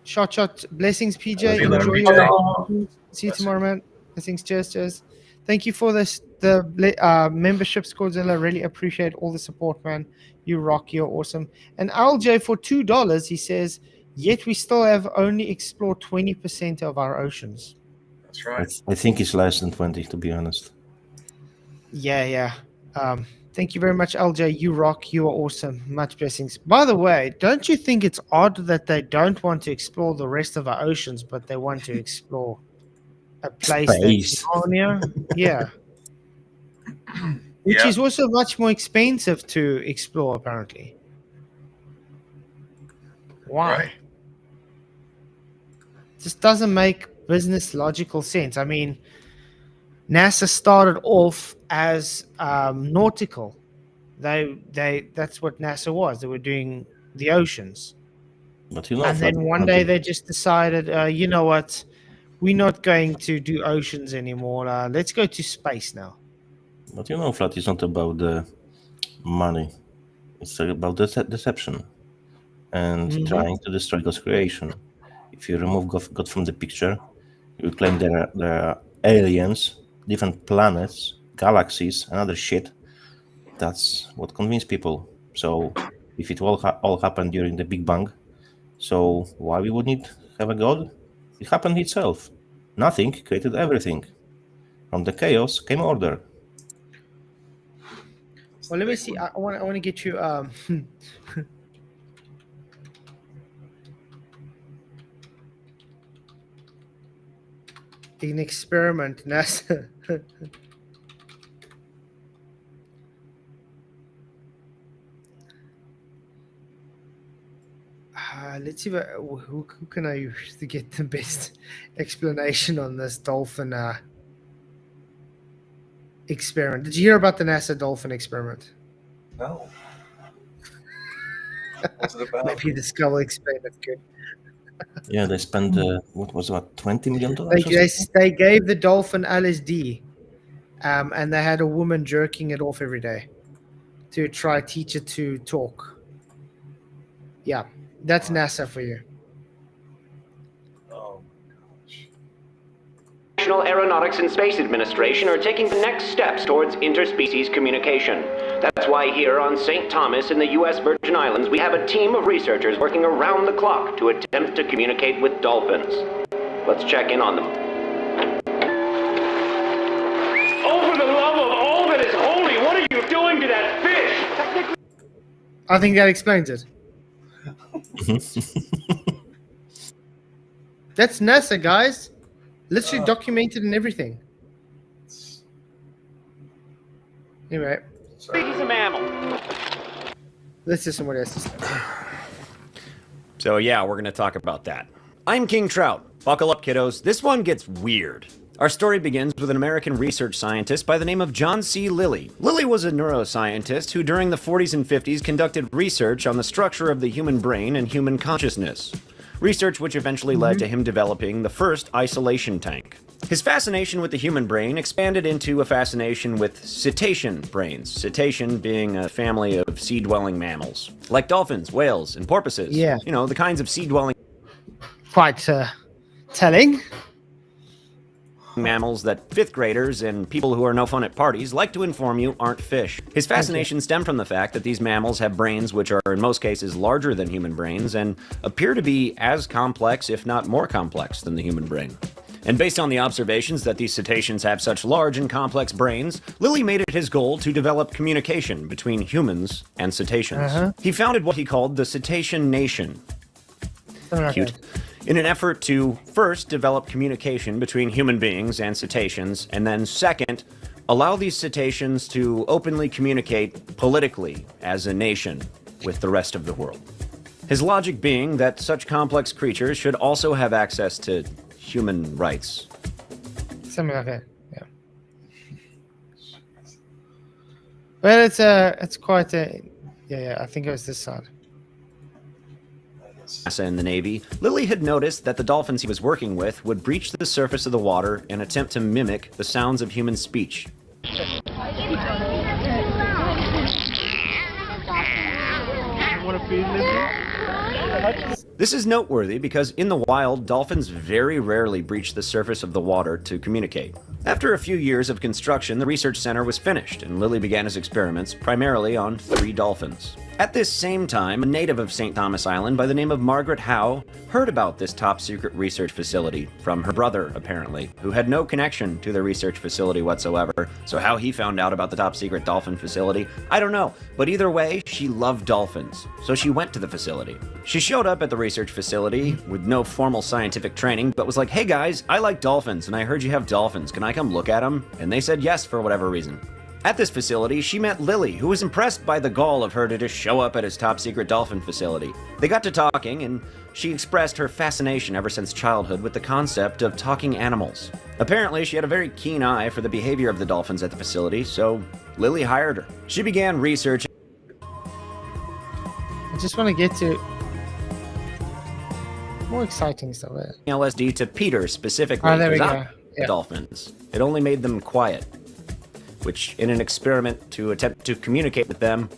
Shot. Blessings, PJ. See you later, Enjoy PJ. your. See you tomorrow, man. Blessings. Cheers. Thank you for the memberships, Godzilla. Really appreciate all the support, man. You rock. You're awesome. And LJ for $2, he says, yet we still have only explored 20% of our oceans. That's right. I think it's less than 20, to be honest. Yeah. Thank you very much, LJ. You rock. You are awesome. Much blessings. By the way, don't you think it's odd that they don't want to explore the rest of our oceans, but they want to explore a place that's Space. Narnia? Yeah. Which is also much more expensive to explore, apparently. Why? Right. Just doesn't make business logical sense. I mean, NASA started off as nautical. That's what NASA was. They were doing the oceans. But you know, And then one day they just decided, you know what? We're not going to do oceans anymore. Let's go to space now. But you know, Flat is not about the money. It's about deception and trying to destroy God's creation. If you remove God from the picture, you claim there are aliens, different planets, galaxies, and other shit. That's what convinced people. So if it all happened during the Big Bang, so why we would need have a God? It happened itself. Nothing created everything. From the chaos came order. Well, let me see. I want to get you an experiment, NASA. Let's see who can I use to get the best explanation on this dolphin experiment. Did you hear about the NASA dolphin experiment? No. What's it about? Maybe the skull explain it good. Yeah, they spent $20 million? They gave the dolphin LSD, and they had a woman jerking it off every day to try teach it to talk. Yeah, that's NASA for you. National Aeronautics and Space Administration are taking the next steps towards interspecies communication. That's why here on St. Thomas in the U.S. Virgin Islands, we have a team of researchers working around the clock to attempt to communicate with dolphins. Let's check in on them. Oh, for the love of all that is holy, what are you doing to that fish? I think that explains it. That's NASA, guys. Literally documented and everything. Anyway. He's a mammal. Let's do somebody else's. So yeah, we're going to talk about that. I'm King Trout. Buckle up, kiddos. This one gets weird. Our story begins with an American research scientist by the name of John C. Lilly. Lilly was a neuroscientist who during the 40s and 50s conducted research on the structure of the human brain and human consciousness. Research which eventually led to him developing the first isolation tank. His fascination with the human brain expanded into a fascination with cetacean brains, cetacean being a family of sea-dwelling mammals, like dolphins, whales, and porpoises. Yeah. You know, the kinds of sea-dwelling Quite telling. mammals that fifth graders and people who are no fun at parties like to inform you aren't fish. His fascination stemmed from the fact that these mammals have brains which are in most cases larger than human brains and appear to be as complex, if not more complex, than the human brain. And based on the observations that these cetaceans have such large and complex brains, Lilly made it his goal to develop communication between humans and cetaceans. He founded what he called the Cetacean Nation. Cute. In an effort to, first, develop communication between human beings and cetaceans, and then, second, allow these cetaceans to openly communicate politically as a nation with the rest of the world. His logic being that such complex creatures should also have access to human rights. Something like that, yeah. Well, it's quite a... Yeah, I think it was this side. NASA and the Navy, Lilly had noticed that the dolphins he was working with would breach the surface of the water and attempt to mimic the sounds of human speech. This is noteworthy because in the wild, dolphins very rarely breach the surface of the water to communicate. After a few years of construction, the research center was finished, and Lilly began his experiments primarily on 3 dolphins. At this same time, a native of St. Thomas Island by the name of Margaret Howe heard about this top-secret research facility from her brother, apparently, who had no connection to the research facility whatsoever. So how he found out about the top-secret dolphin facility, I don't know. But either way, she loved dolphins, so she went to the facility. She showed up at the research facility with no formal scientific training, but was like, "Hey guys, I like dolphins, and I heard you have dolphins. Can I come look at them?" And they said yes for whatever reason. At this facility, she met Lily, who was impressed by the gall of her to just show up at his top-secret dolphin facility. They got to talking, and she expressed her fascination ever since childhood with the concept of talking animals. Apparently, she had a very keen eye for the behavior of the dolphins at the facility, so Lily hired her. She began researching. I just want to get to more exciting stuff there. LSD to Peter specifically. Oh, there we because go. Yeah. Dolphins. It only made them quiet, which in an experiment to attempt to communicate with them,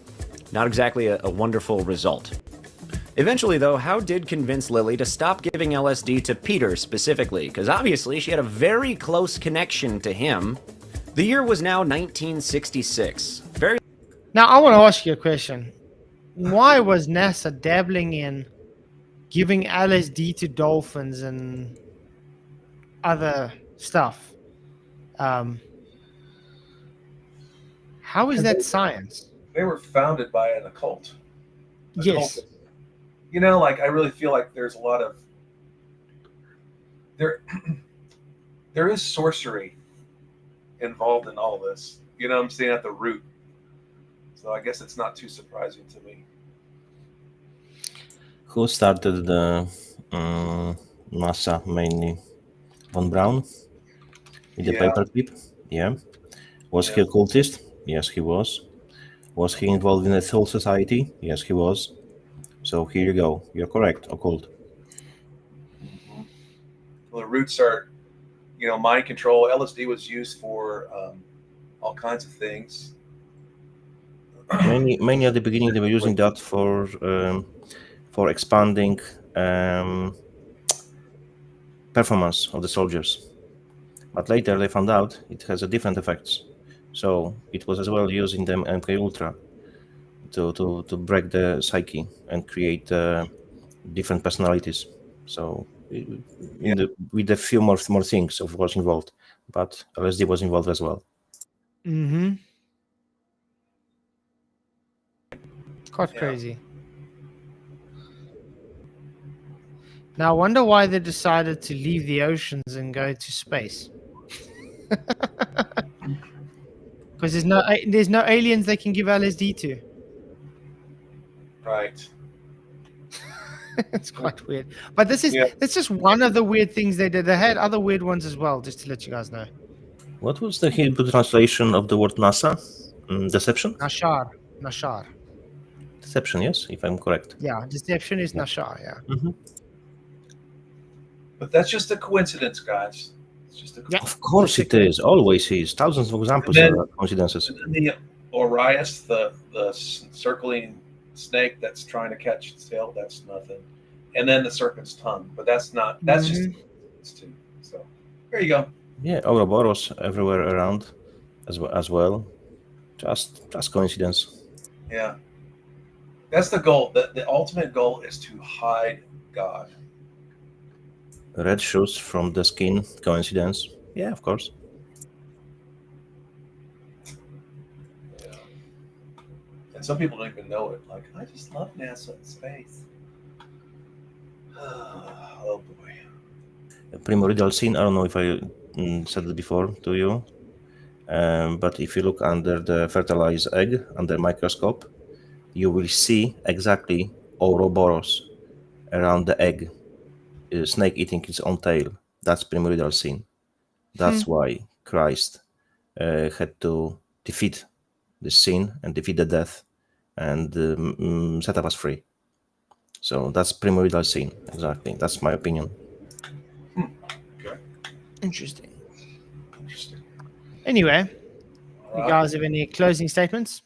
not exactly a wonderful result. Eventually, though, Howe did convince Lily to stop giving LSD to Peter specifically, because obviously she had a very close connection to him. The year was now 1966. Now, I want to ask you a question. Why was NASA dabbling in giving LSD to dolphins and other stuff? How is that science? They were founded by an occult. Yes. You know, like I really feel like there's a lot of there is sorcery involved in all this. You know what I'm saying, at the root. So I guess it's not too surprising to me. Who started the NASA mainly? Von Braun with the paperclip? Yeah. Was he a cultist? Yes, he was. Was he involved in a soul society? Yes, he was. So here you go. You're correct. Occult. Well, the roots are, you know, mind control. LSD was used for all kinds of things. Mainly at the beginning, they were using that for expanding performance of the soldiers. But later they found out it has a different effects. So it was as well using them MK Ultra to break the psyche and create different personalities. So with a few more things, of course, involved, but LSD was involved as well. Mm-hmm. Quite crazy. Now, I wonder why they decided to leave the oceans and go to space. Because there's no aliens they can give LSD to. Right. It's quite weird. But this is it's just one of the weird things they did. They had other weird ones as well, just to let you guys know. What was the Hebrew translation of the word NASA? Deception? Nashar. Deception, yes, if I'm correct. Yeah, deception is Nashar, yeah. Mm-hmm. But that's just a coincidence, guys. It's just a coincidence. Of course it is. Always is. Thousands of examples are coincidences. And then the Orias, the circling snake that's trying to catch its tail, that's nothing. And then the serpent's tongue, but that's not. That's just too. So there you go. Yeah, Ouroboros everywhere around, as well. Just coincidence. Yeah, that's the goal. The ultimate goal is to hide God. Red shoes from the skin, coincidence. Yeah, of course. Yeah. And some people don't even know it. Like, I just love NASA and space. Oh boy. A primordial scene. I don't know if I said it before to you, but if you look under the fertilized egg under microscope, you will see exactly Ouroboros around the egg. Snake eating its own tail. That's primordial sin. That's why Christ had to defeat the sin and defeat the death and set us free. So that's primordial sin. Exactly. That's my opinion. Okay. Interesting. Anyway, you guys have any closing statements?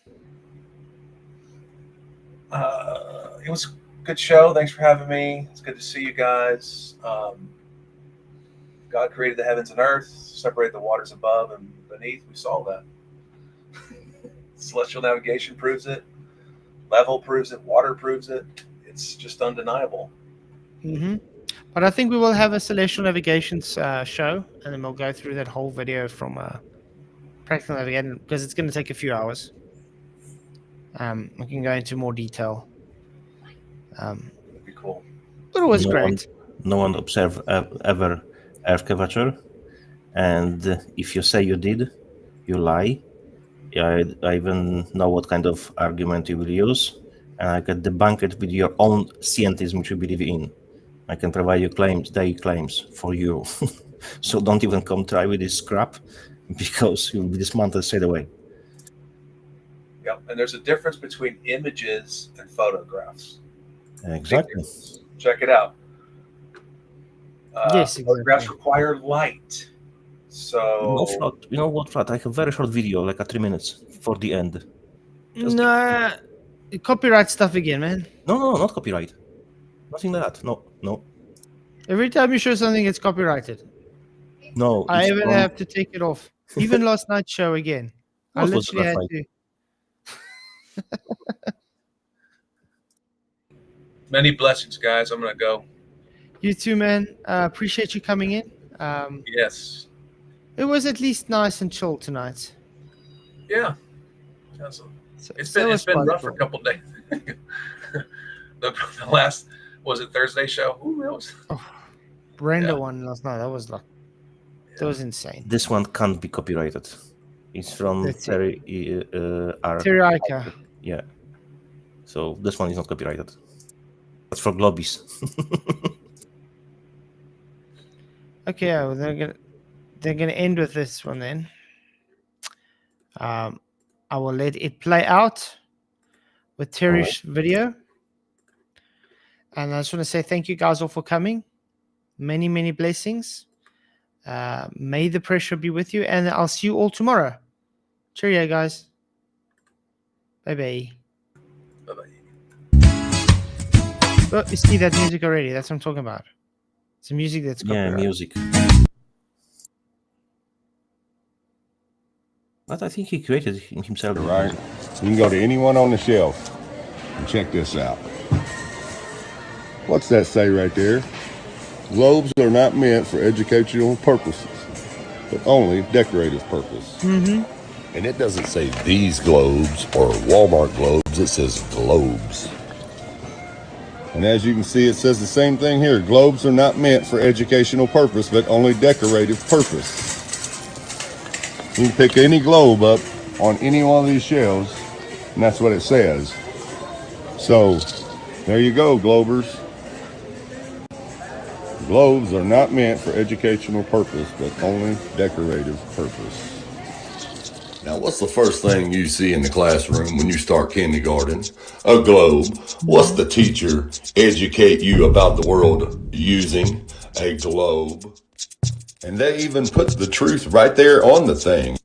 It was a good show. Thanks for having me. It's good to see you guys. God created the heavens and earth, separated the waters above and beneath. We saw that. Celestial navigation proves it. Level proves it. Water proves it. It's just undeniable. But I think we will have a celestial navigations show, and then we'll go through that whole video from practical navigating, because it's going to take a few hours. We can go into more detail. That'd be cool. But it was great. No one observed ever Earth curvature, and if you say you did, you lie. I even know what kind of argument you will use, and I can debunk it with your own scientism which you believe in. I can provide you claims for you. So don't even come try with this crap, because you'll be dismantled straight away. Yep, and there's a difference between images and photographs. Exactly. Check it out. Yes, photographs require light. So You know what, Flat? I have a very short video, like 3 minutes for the end. No, copyright stuff again, man. No, not copyright. Nothing like that. No. Every time you show something, it's copyrighted. No. I even have to take it off. Even last night's show again. I What was literally had last to. many blessings, guys. I'm gonna go. You too, man. Appreciate you coming in. Yes. It was at least nice and chill tonight. Yeah. It's been rough for a couple days. the last, was it Thursday show? Ooh, that was... Brenda one last night. That was insane. This one can't be copyrighted. It's from Terry Ica. Yeah. So this one is not copyrighted. That's for Globies. Okay, well, they're gonna end with this one then. I will let it play out with Terry's video. And I just want to say thank you guys all for coming. Many, many blessings. May the pressure be with you, and I'll see you all tomorrow. Cheerio, guys. Bye-bye. Bye-bye. Oh, you see that music already? That's what I'm talking about. It's music that's copyrighted. Yeah, music. But I think he created it himself. Right. You can go to anyone on the shelf and check this out. What's that say right there? Globes are not meant for educational purposes, but only decorative purpose. And it doesn't say these globes or Walmart globes, it says globes. And as you can see, it says the same thing here. Globes are not meant for educational purpose, but only decorative purpose. You can pick any globe up on any one of these shelves, and that's what it says. So, there you go, Globers. Globes are not meant for educational purpose, but only decorative purpose. Now, what's the first thing you see in the classroom when you start kindergarten? A globe. What's the teacher educate you about the world using? A globe. And they even put the truth right there on the thing.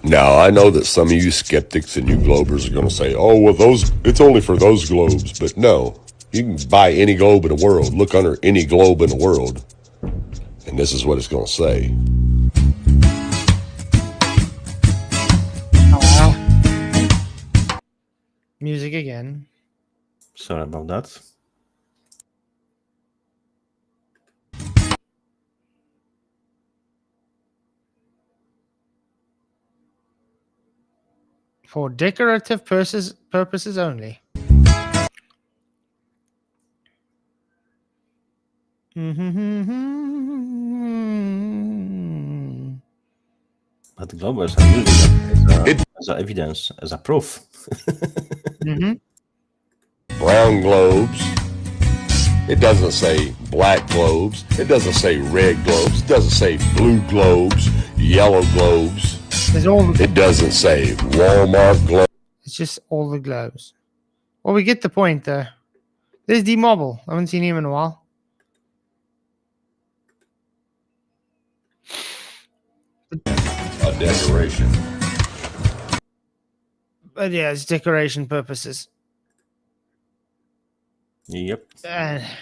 Now, I know that some of you skeptics and you globers are going to say, oh, well, it's only for those globes. But no, you can buy any globe in the world, look under any globe in the world, and this is what it's going to say. Music again. Sorry about that. For decorative purposes only. But the globers are using it as evidence, as a proof. Brown globes. It doesn't say black globes. It doesn't say red globes. It doesn't say blue globes, yellow globes. It doesn't say Walmart globes. It's just all the globes. Well, we get the point there. There's D-Mobile. I haven't seen him in a while. A decoration. But yeah, it's decoration purposes. Yep.